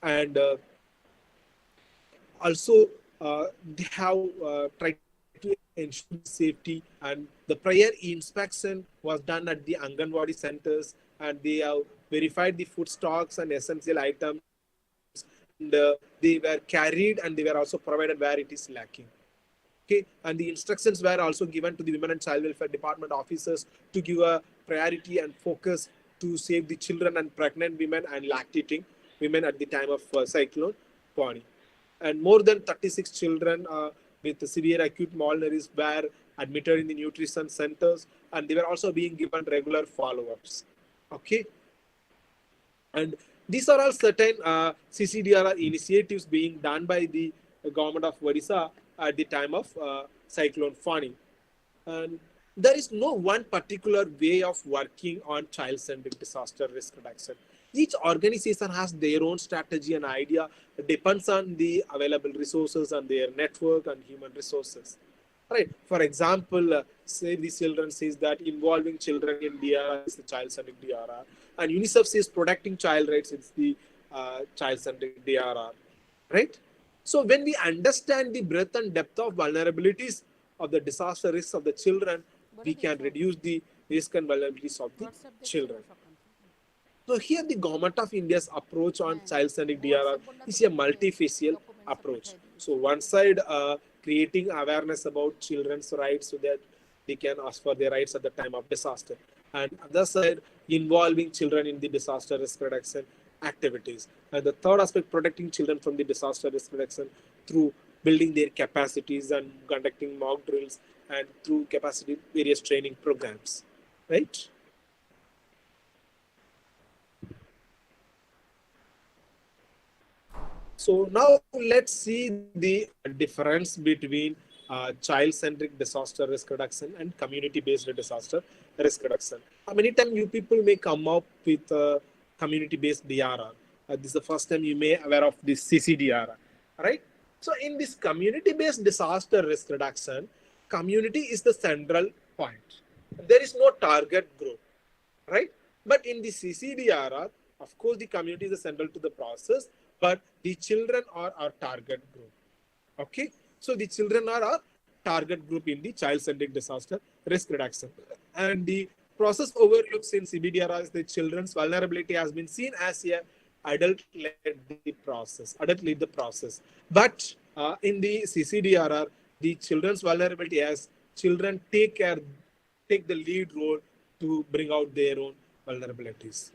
And also they have tried to ensure safety, and the prior inspection was done at the Anganwadi centers, and they have verified the food stocks and essential items, and they were carried and they were also provided where it is lacking. Okay, and the instructions were also given to the women and child welfare department officers to give a priority and focus to save the children and pregnant women and lactating women at the time of cyclone Fani. And more than 36 children with severe acute malnourished were admitted in the nutrition centers, and they were also being given regular follow-ups. Okay, and these are all certain CCDRR initiatives being done by the government of Odisha at the time of cyclone Fani. And there is no one particular way of working on child-centric disaster risk reduction. Each organization has their own strategy and idea. It depends on the available resources and their network and human resources. Right. For example, Save the Children says that involving children in DRR is the child-centric DRR, and UNICEF says protecting child rights is the child-centric DRR. Right. So when we understand the breadth and depth of vulnerabilities of the disaster risks of the children, we can reduce the risk and vulnerabilities of the children. So here the government of India's approach on child-centric DRR is a multifaceted approach. So one side, creating awareness about children's rights so that they can ask for their rights at the time of disaster. And other side, involving children in the disaster risk reduction activities. And the third aspect, protecting children from the disaster risk reduction through building their capacities and conducting mock drills and through capacity various training programs, right? So now let's see the difference between child-centric disaster risk reduction and community-based disaster risk reduction. Many times you people may come up with community-based DRR. This is the first time you may aware of this CCDRR, right? So in this community-based disaster risk reduction, community is the central point. There is no target group, right? But in the CCDRR, of course, the community is the central to the process, but the children are our target group. Okay, so the children are our target group in the child-centric disaster risk reduction. And the process overlooks in CBDRR is the children's vulnerability has been seen as a adult-led process, adult-led the process. But in the CCDRR, the children's vulnerability as children take the lead role to bring out their own vulnerabilities.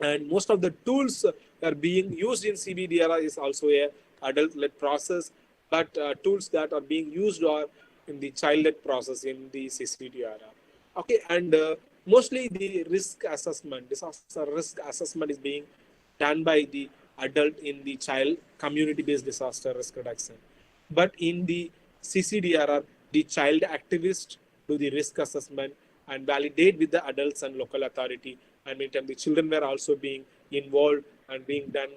And most of the tools that are being used in CBDRR is also a adult-led process, but tools that are being used are in the child-led process in the CCDRR. Okay, and mostly the risk assessment, disaster risk assessment is being done by the adult in the child community-based disaster risk reduction. But in the CCDRR, the child activists do the risk assessment and validate with the adults and local authority. And meantime, the children were also being involved and being done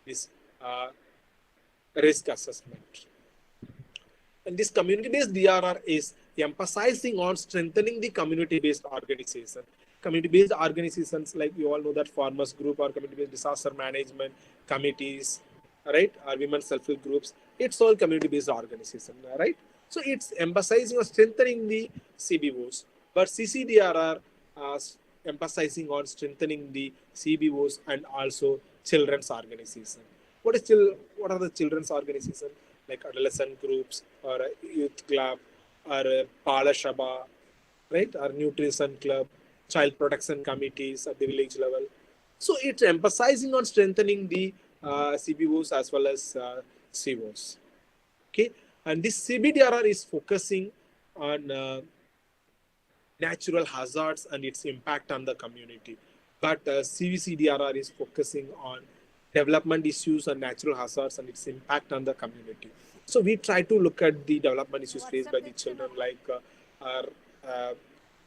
this risk assessment. And this community-based DRR is emphasizing on strengthening the community-based organization. Community-based organizations, like you all know that farmers group or community-based disaster management committees, right, or women's self-help groups, it's all community-based organization, right? So it's emphasizing or strengthening the CBOs, but CCDRR uh, emphasizing on strengthening the CBOs and also children's organization. What are the children's organization, like adolescent groups or a youth club or a Pala Shaba, right? Or nutrition club, child protection committees at the village level. So it's emphasizing on strengthening the CBOs as well as CBOs. Okay, and this CBDRR is focusing on natural hazards and its impact on the community, but CVCDRR is focusing on development issues and natural hazards and its impact on the community. So we try to look at the development issues faced by the children, like our uh,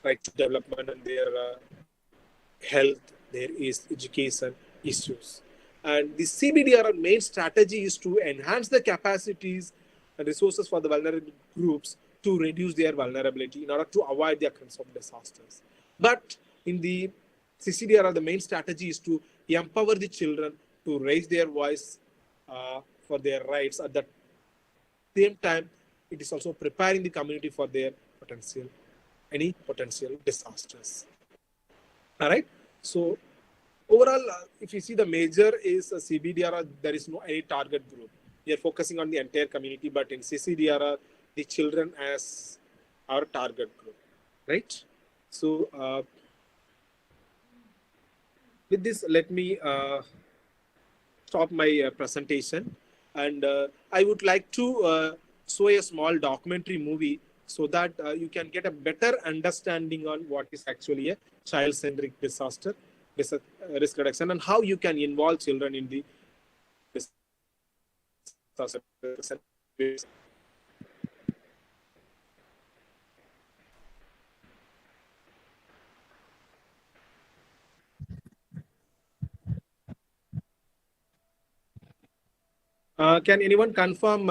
right to development and their health, there is education issues. And the CBDRR main strategy is to enhance the capacities and resources for the vulnerable groups to reduce their vulnerability in order to avoid the occurrence of disasters. But in the CCDRR, the main strategy is to empower the children to raise their voice for their rights. At the same time, it is also preparing the community for their any potential disasters. All right. So overall, if you see, the major is CBDRR, there is no any target group. We are focusing on the entire community, but in CCDRR, the children as our target group, right? So with this, let me stop my presentation, and I would like to show a small documentary movie so that you can get a better understanding on what is actually a child-centric disaster risk reduction and how you can involve children in the disaster. Can anyone confirm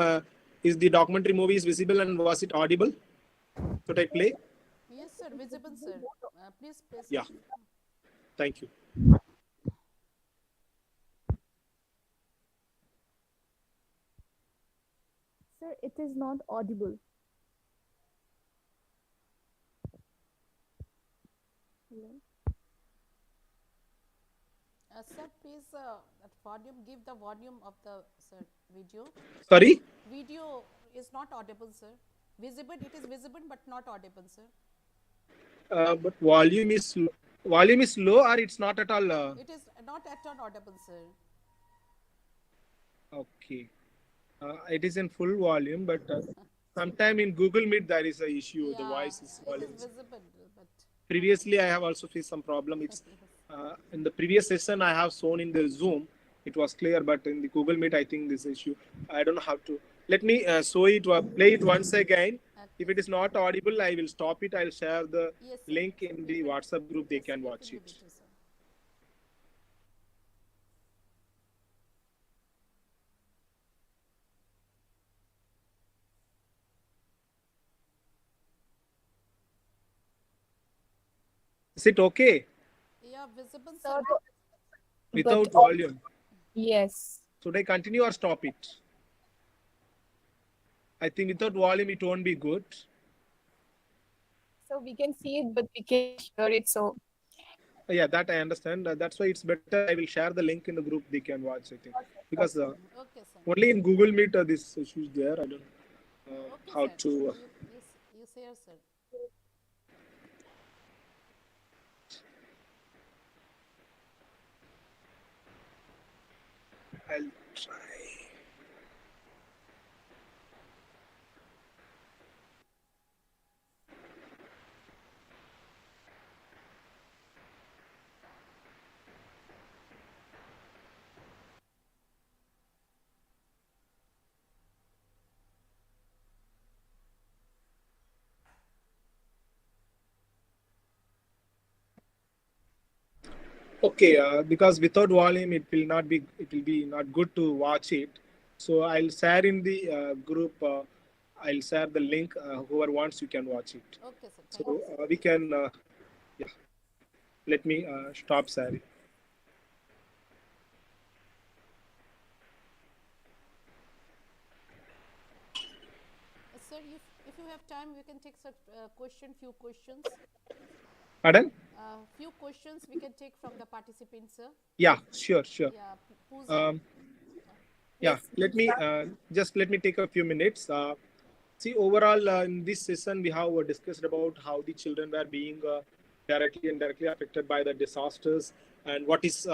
is the documentary movie is visible and was it audible? Should I play? Yes, sir. Visible, sir. Please press. Yeah. Thank you. Sir, it is not audible. Hello? Sir, please that volume. Give the volume of the sir video. Sorry? Video is not audible, sir. Visible. It is visible, but not audible, sir. But volume is low or it's not at all. It is not at all audible, sir. Okay. It is in full volume, but sometime in Google Meet there is a issue. Yeah, The voice is it volume. is visible, but Previously, I have also faced some problem. It's in the previous session I have shown in the Zoom. It was clear, but in the Google Meet, I think this issue. I don't know how to. Let me show it, play it once again. If it is not audible, I will stop it. I'll share the yes, sir. link in the WhatsApp group. They can watch It will be it. better, sir. Is it okay Yeah, visible, Sir, sir. without But volume? yes. Should I continue or stop it? I think without volume it won't be good. So we can see it, but we can hear it. So Yeah, that I understand. That's why it's better. I will share the link in the group. They can watch. I think because Okay, sir. only in Google Meet this issue is there. I don't Okay, how sir. to. You say, sir. I'll try. Okay, because without volume it will be not good to watch it. So I'll share in the group. I'll share the link. Whoever wants, you can watch it. Okay, sir. Thank So you, sir. we can. Yeah. Let me stop sharing. Sir, if you have time, we can take such few questions. Pardon? Few questions we can take from the participants, sir. Yeah, sure. Yeah, Pooja. Um, yeah, Yes, let me let me take a few minutes. See, overall, in this session, we have discussed about how the children were being directly and indirectly affected by the disasters, and what is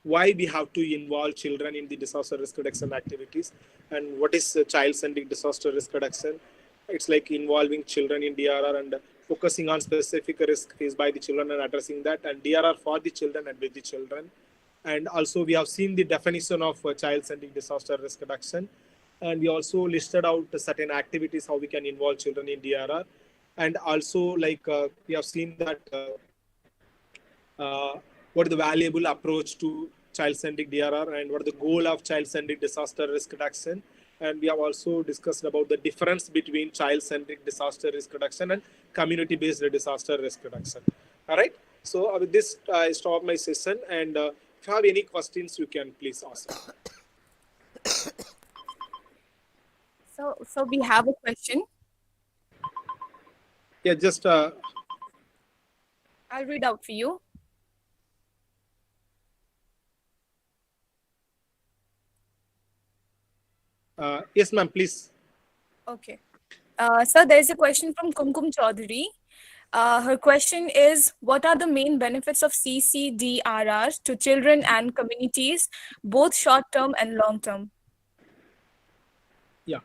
why we have to involve children in the disaster risk reduction activities, and what is child-centric disaster risk reduction. It's like involving children in DRR and focusing on specific risk faced by the children and addressing that, and DRR for the children and with the children. And also, we have seen the definition of child-centric disaster risk reduction, and we also listed out certain activities how we can involve children in DRR, and also like we have seen that what is the valuable approach to child-centric DRR and what is the goal of child-centric disaster risk reduction. And we have also discussed about the difference between child-centric disaster risk reduction and community-based disaster risk reduction. All right. So with this, I stop my session. And if you have any questions, you can please ask. So we have a question. Yeah, just I'll read out for you. yes, ma'am, please. Okay. So there's a question from Kumkum Chaudhary. Her question is, what are the main benefits of CCDRR to children and communities, both short-term and long-term? Yeah.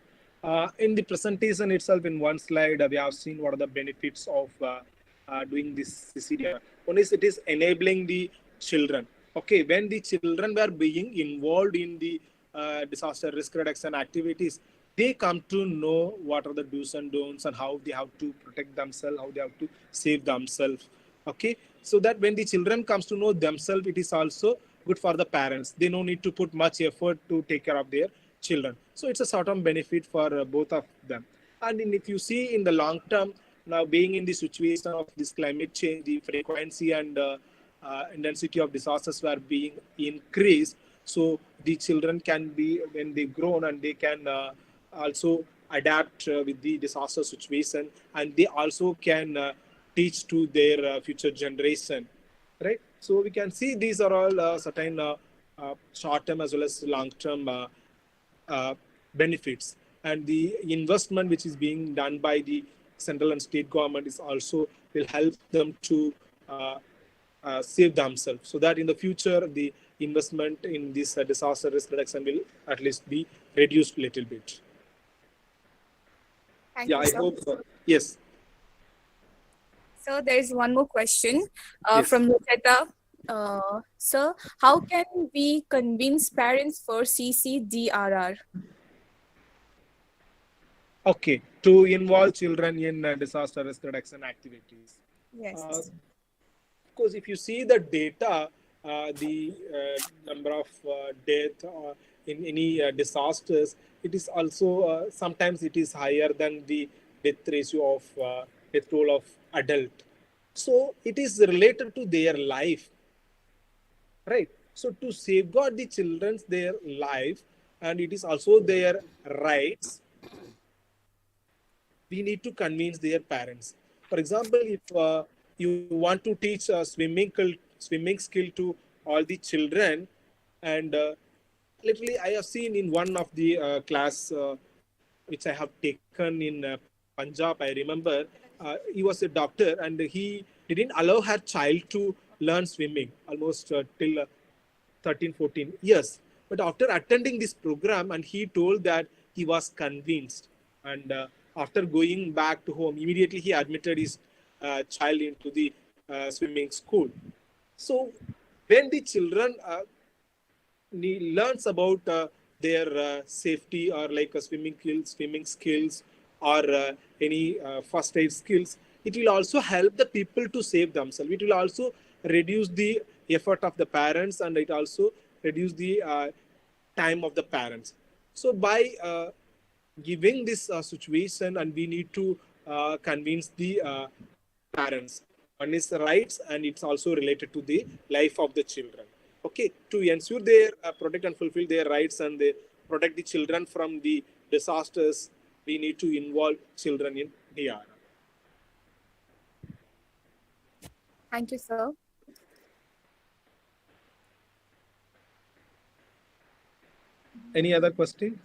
In the presentation itself, in one slide, we have seen what are the benefits of doing this CCDR. One is it is enabling the children. Okay, when the children were being involved in the disaster risk reduction activities, they come to know what are the do's and don'ts and how they have to protect themselves, how they have to save themselves. Okay, so that when the children comes to know themselves, it is also good for the parents. They no need to put much effort to take care of their children. So it's a short-term benefit for both of them. And if you see in the long term, now being in the situation of this climate change, the frequency and intensity of disasters were being increased. So the children can be, when they grown, and they can also adapt with the disaster situation, and they also can teach to their future generation, right? So we can see these are all certain short-term as well as long-term benefits, and the investment which is being done by the central and state government is also will help them to save themselves, so that in the future the investment in this disaster risk reduction will at least be reduced a little bit. Thank Yeah, you, I sir. hope yes. So there's one more question Yes. from Nuteta. Sir, how can we convince parents for CCDRR? Okay, to involve children in disaster risk reduction activities. Yes. Of course, if you see the data, the number of death in any disasters, it is also sometimes it is higher than the death ratio of death toll of adult. So it is related to their life, right? So to safeguard the children's their life, and it is also their rights, we need to convince their parents. For example, if you want to teach swimming skill to all the children, and literally I have seen in one of the class which I have taken in Punjab, I remember he was a doctor, and he didn't allow her child to learn swimming almost till 13 14 years. But after attending this program, and he told that he was convinced, and after going back to home, immediately he admitted his child into the swimming school. So when the children learns about their safety, or like swimming skills, or any first aid skills, it will also help the people to save themselves. It will also reduce the effort of the parents, and it also reduce the time of the parents. So by giving this situation, and we need to convince the parents, one is the rights, and it's also related to the life of the children. Okay, to ensure they protect and fulfill their rights, and they protect the children from the disasters, we need to involve children in DRR. Thank you, sir. Any other question?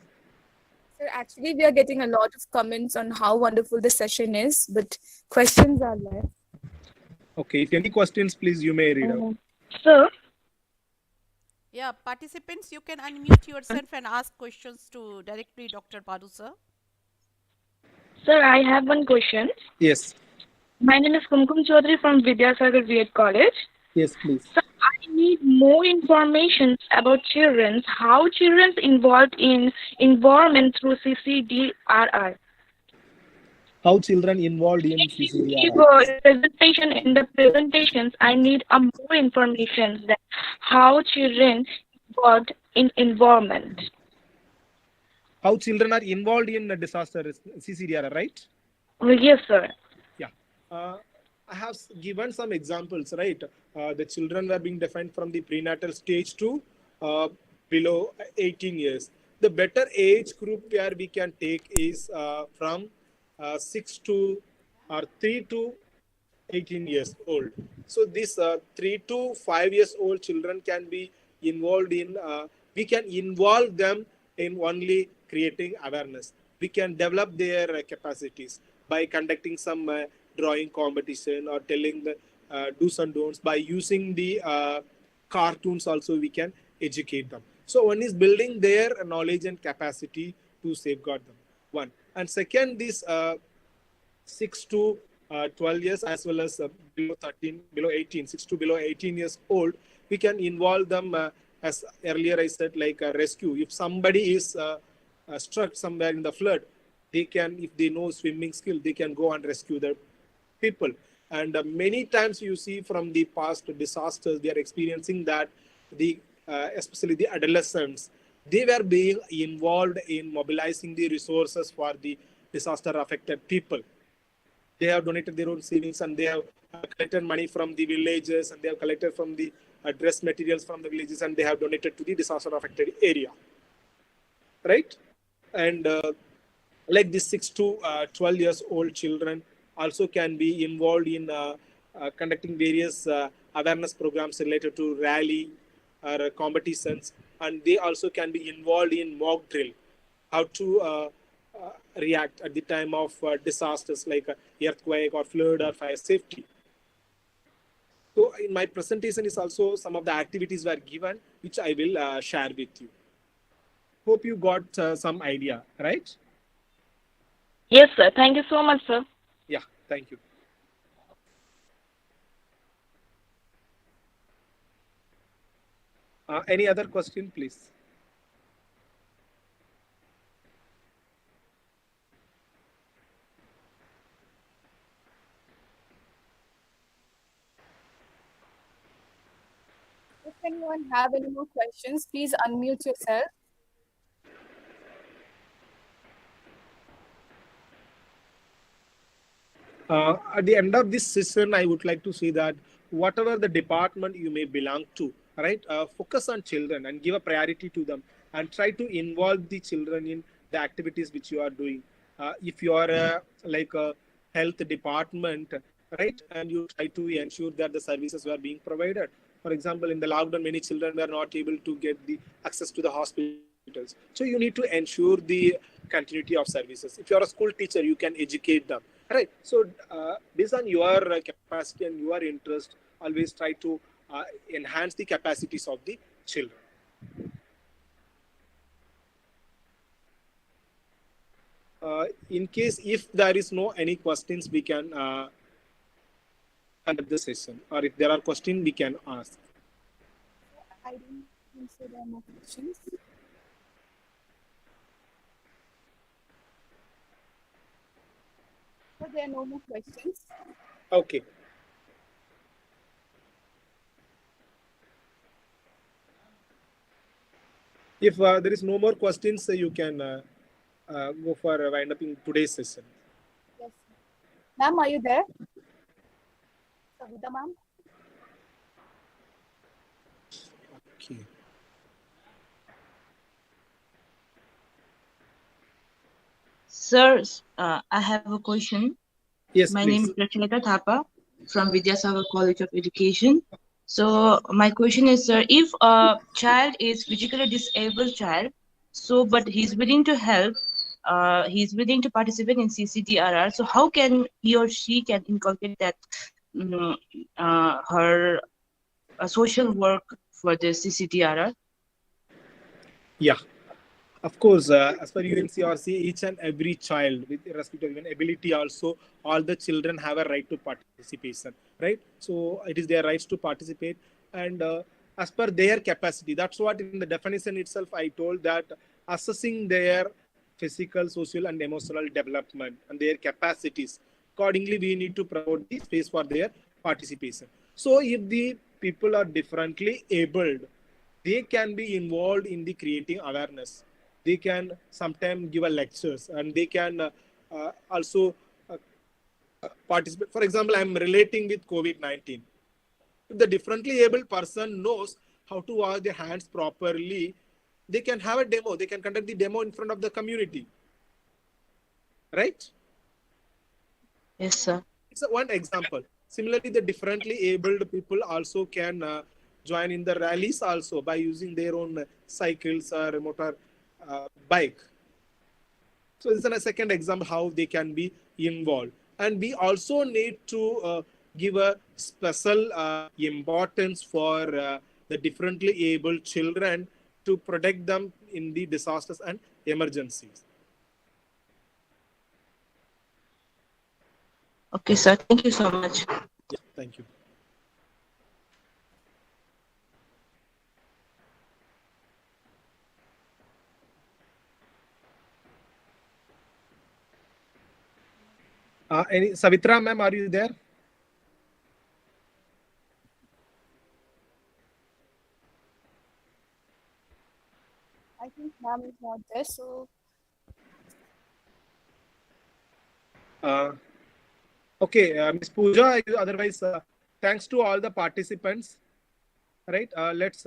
Sir, actually, we are getting a lot of comments on how wonderful the session is, but questions are left. Okay, if any questions, please, you may read out. Sir, Yeah, participants, you can unmute yourself and ask questions to directly Dr. Padu sir. Sir, I have one question. Yes. My name is Kumkum Chaudhary from Vidyasagar B.Ed College. Yes, please. So I need more information about children, how children involved in environment through CCDRR. How children involved in If CCDRR? presentation in the presentations, I need a more information that how children involved in environment. How children are involved in disaster CCDRR, right? Yes, sir. Yeah. I have given some examples, right? The children were being defined from the prenatal stage to below 18 years. The better age group where we can take is from 6 to or 3 to 18 years old. So these 3 to 5 years old children can be involved in, we can involve them in only creating awareness. We can develop their capacities by conducting some drawing competition or telling the do's and don'ts. By using the cartoons also we can educate them. So one is building their knowledge and capacity to safeguard them. One. And second, this 6 to 12 years as well as below 13, below 18, 6 to below 18 years old, we can involve them as earlier I said, like a rescue. If somebody is struck somewhere in the flood, they can, if they know swimming skill, they can go and rescue the people. And many times you see from the past disasters, they are experiencing that the especially the adolescents, they were being involved in mobilizing the resources for the disaster affected people. They have donated their own savings and they have collected money from the villages and they have collected from the dress materials from the villages and they have donated to the disaster affected area, right? And like this 6 to 12 years old children also can be involved in conducting various awareness programs related to rally or competitions, and they also can be involved in mock drill, how to react at the time of disasters like earthquake or flood or fire safety. So in my presentation is also some of the activities were given, which I will share with you. Hope you got some idea, right? Yes, sir. Thank you so much, sir. Yeah, thank you. Any other question, please? If anyone have any more questions, please unmute yourself. At the end of this session, I would like to say that whatever the department you may belong to, right, focus on children and give a priority to them and try to involve the children in the activities which you are doing. If you are like a health department, right, and you try to ensure that the services were being provided. For example, in the lockdown, many children were not able to get the access to the hospitals. So you need to ensure the continuity of services. If you are a school teacher, you can educate them. Right. So based on your capacity and your interest, always try to enhance the capacities of the children. In case if there is no any questions, we can conduct the session. Or if there are questions, we can ask. I don't think so there are more questions. So there are no more questions. Okay. If there is no more questions, you can go for wind up in today's session. Yes. Ma'am, are you there? Savita ma'am? Sir, I have a question. Yes, My name please. is Rachinita Thapa from Vidyasagar College of Education. So my question is, sir, if a child is physically disabled child, so but he's willing to help, he's willing to participate in CCDRR. So how can he or she can inculcate that mm, her social work for the CCDRR? Yeah. Of course, as per UNCRC, each and every child, with respect to even ability, also all the children have a right to participation, right? So it is their rights to participate, and as per their capacity. That's what in the definition itself I told that assessing their physical, social, and emotional development and their capacities. Accordingly, we need to promote the space for their participation. So if the people are differently abled, they can be involved in the creating awareness. They can sometimes give a lectures, and they can also uh, participate. For example, I'm relating with COVID-19. If the differently able person knows how to wash their hands properly, they can have a demo. They can conduct the demo in front of the community, right? Yes, sir. It's one example. Similarly, the differently abled people also can join in the rallies also by using their own cycles or motor bike. So this is a second example how they can be involved. And we also need to give a special importance for the differently able children to protect them in the disasters and emergencies. Okay, sir. Thank you so much. Yeah, thank you. Any Savitra ma'am, are you there? I think ma'am is not there, so Uh, okay, Ms. Pooja, otherwise, thanks to all the participants, right? Let's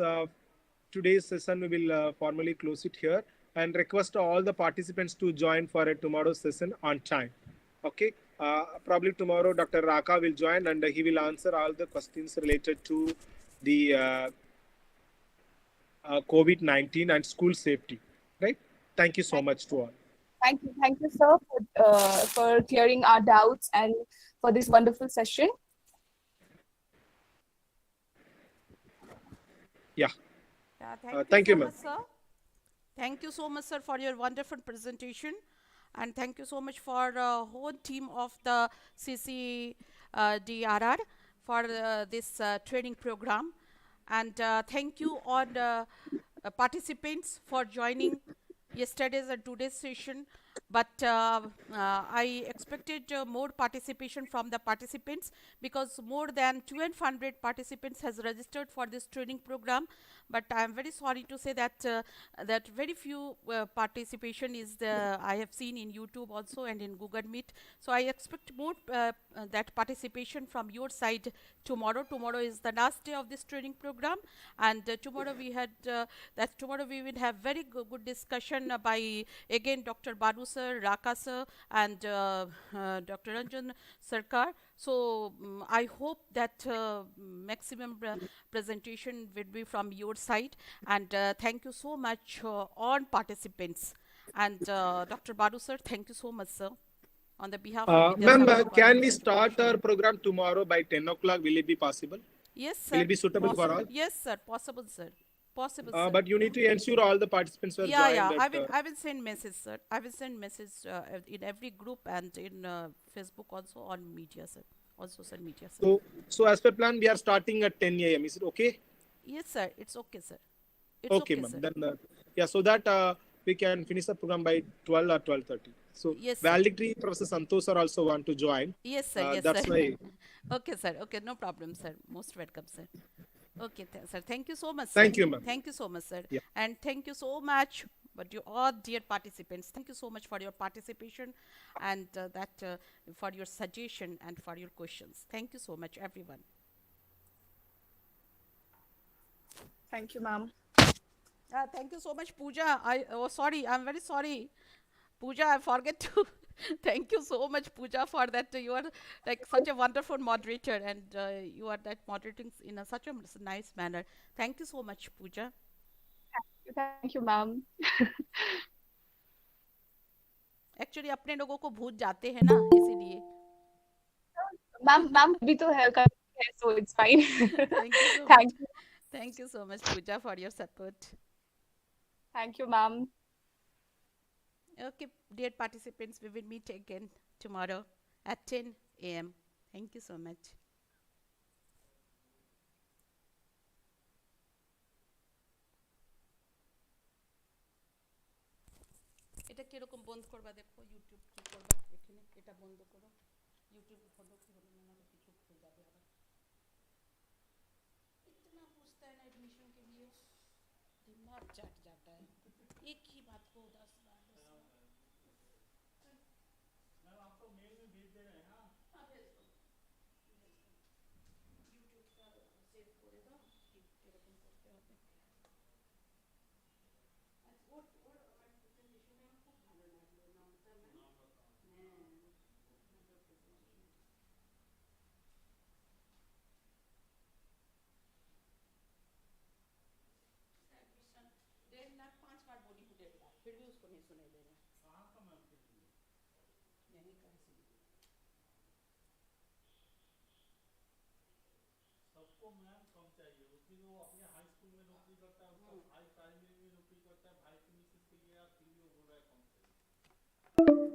today's session we will formally close it here and request all the participants to join for a tomorrow's session on time. Okay, probably tomorrow Dr. Raka will join and he will answer all the questions related to the COVID-19 and school safety, right? Thank you so much to all. thank you, sir, for clearing our doubts and for this wonderful session. Yeah, Yeah, thank you thank you, so ma'am. much, sir. Thank you so much, sir, for your wonderful presentation. And thank you so much for the whole team of the CCDRR for this training program. And thank you all the participants for joining yesterday's and today's session. But I expected more participation from the participants because more than 200 participants has registered for this training program. But I am very sorry to say that that very few participation is the I have seen in YouTube also and in Google Meet. So I expect more that participation from your side tomorrow. Tomorrow is the last day of this training program, and tomorrow we had that tomorrow we will have very good discussion by again Dr. Baru sir, Raka sir, and Dr. Ranjan Sarkar. So I hope that maximum presentation will be from your side, and thank you so much all participants. And Dr. Baru sir, thank you so much, sir, on the behalf of Ma'am, Vidyasagar College can of we start Education. our program tomorrow by 10 o'clock? Will it be possible? Yes, Will sir. it be suitable for all? Yes, sir. Possible, sir. Possible, sir. But you need to ensure all the participants were Yeah, joined yeah. at. I will send message, sir. I will send message in every group and in Facebook also on media, sir. Also, sir, media, sir. So as per plan, we are starting at 10 a.m. Is it okay? Yes, sir. It's okay, sir. It's Okay, okay, ma'am. sir. Then yeah, so that we can finish the program by 12 or 12:30. So Yes, sir. valedictory Professor Santosh sir also want to join. Yes, sir. Yes, That's sir. why. Okay, sir. Okay, no problem, sir. Most welcome, sir. Okay, sir. Thank you so much, sir. Thank you, ma'am. Thank you so much, sir. Yeah. And thank you so much, but you all dear participants. Thank you so much for your participation and for your suggestion and for your questions. Thank you so much, everyone. Thank you, ma'am. Thank you so much, Pooja. Sorry, I'm very sorry. Pooja, I forget to thank you so much, Pooja, for that. You are like such a wonderful moderator, and you are that moderating in such a nice manner. Thank you so much, Pooja. Thank you, ma'am. Actually अपने लोगों को भूल जाते हैं ना, इसीलिए. Ma'am, अभी तो है so it's fine. Thank you so much. Thank you. Thank you so much, Pooja, for your support. Thank you, ma'am. Okay, dear participants, we will meet again tomorrow at 10 a.m. Thank you so much. এটা কিরকম বন্ধ করবা দেখো, YouTube কি করবা এখানে, এটা বন্ধ করো, ইউটিউব হলো কি হলো না, কিছু হয়ে যাবে আবার. इतना पूछता है ना एडमिशन के लिए, दिमाग चट जाता है, एक ही बात को 10 बार. मैम आपको मेल में भेज दे रहे हैं ना. हाँ, भेज दो, यूट्यूब का सेव করে দাও কি এরকম করতে হবে. আচ্ছা, ওর আমার প্রেজেন্টেশনে আমার খুব ভালো লাগলো, নামটা ম্যাম. হ্যাঁ, আপনাদের প্রেজেন্টেশন एडमिशन 1.5 लाख 5 बार बॉलीवुड 1.5 लाख, फिर भी उसको नहीं सुने दे रहे. कहाँ का मैम, फिर भी यहीं का इसीलिए सबको मैम कम चाहिए, उसकी वो अपने हाई स्कूल में नौकरी करता है, उसका भाई प्राइमरी में नौकरी करता है, भाई की मिसेस के लिए आप फिर भी वो बोल रहा है कम चाहिए.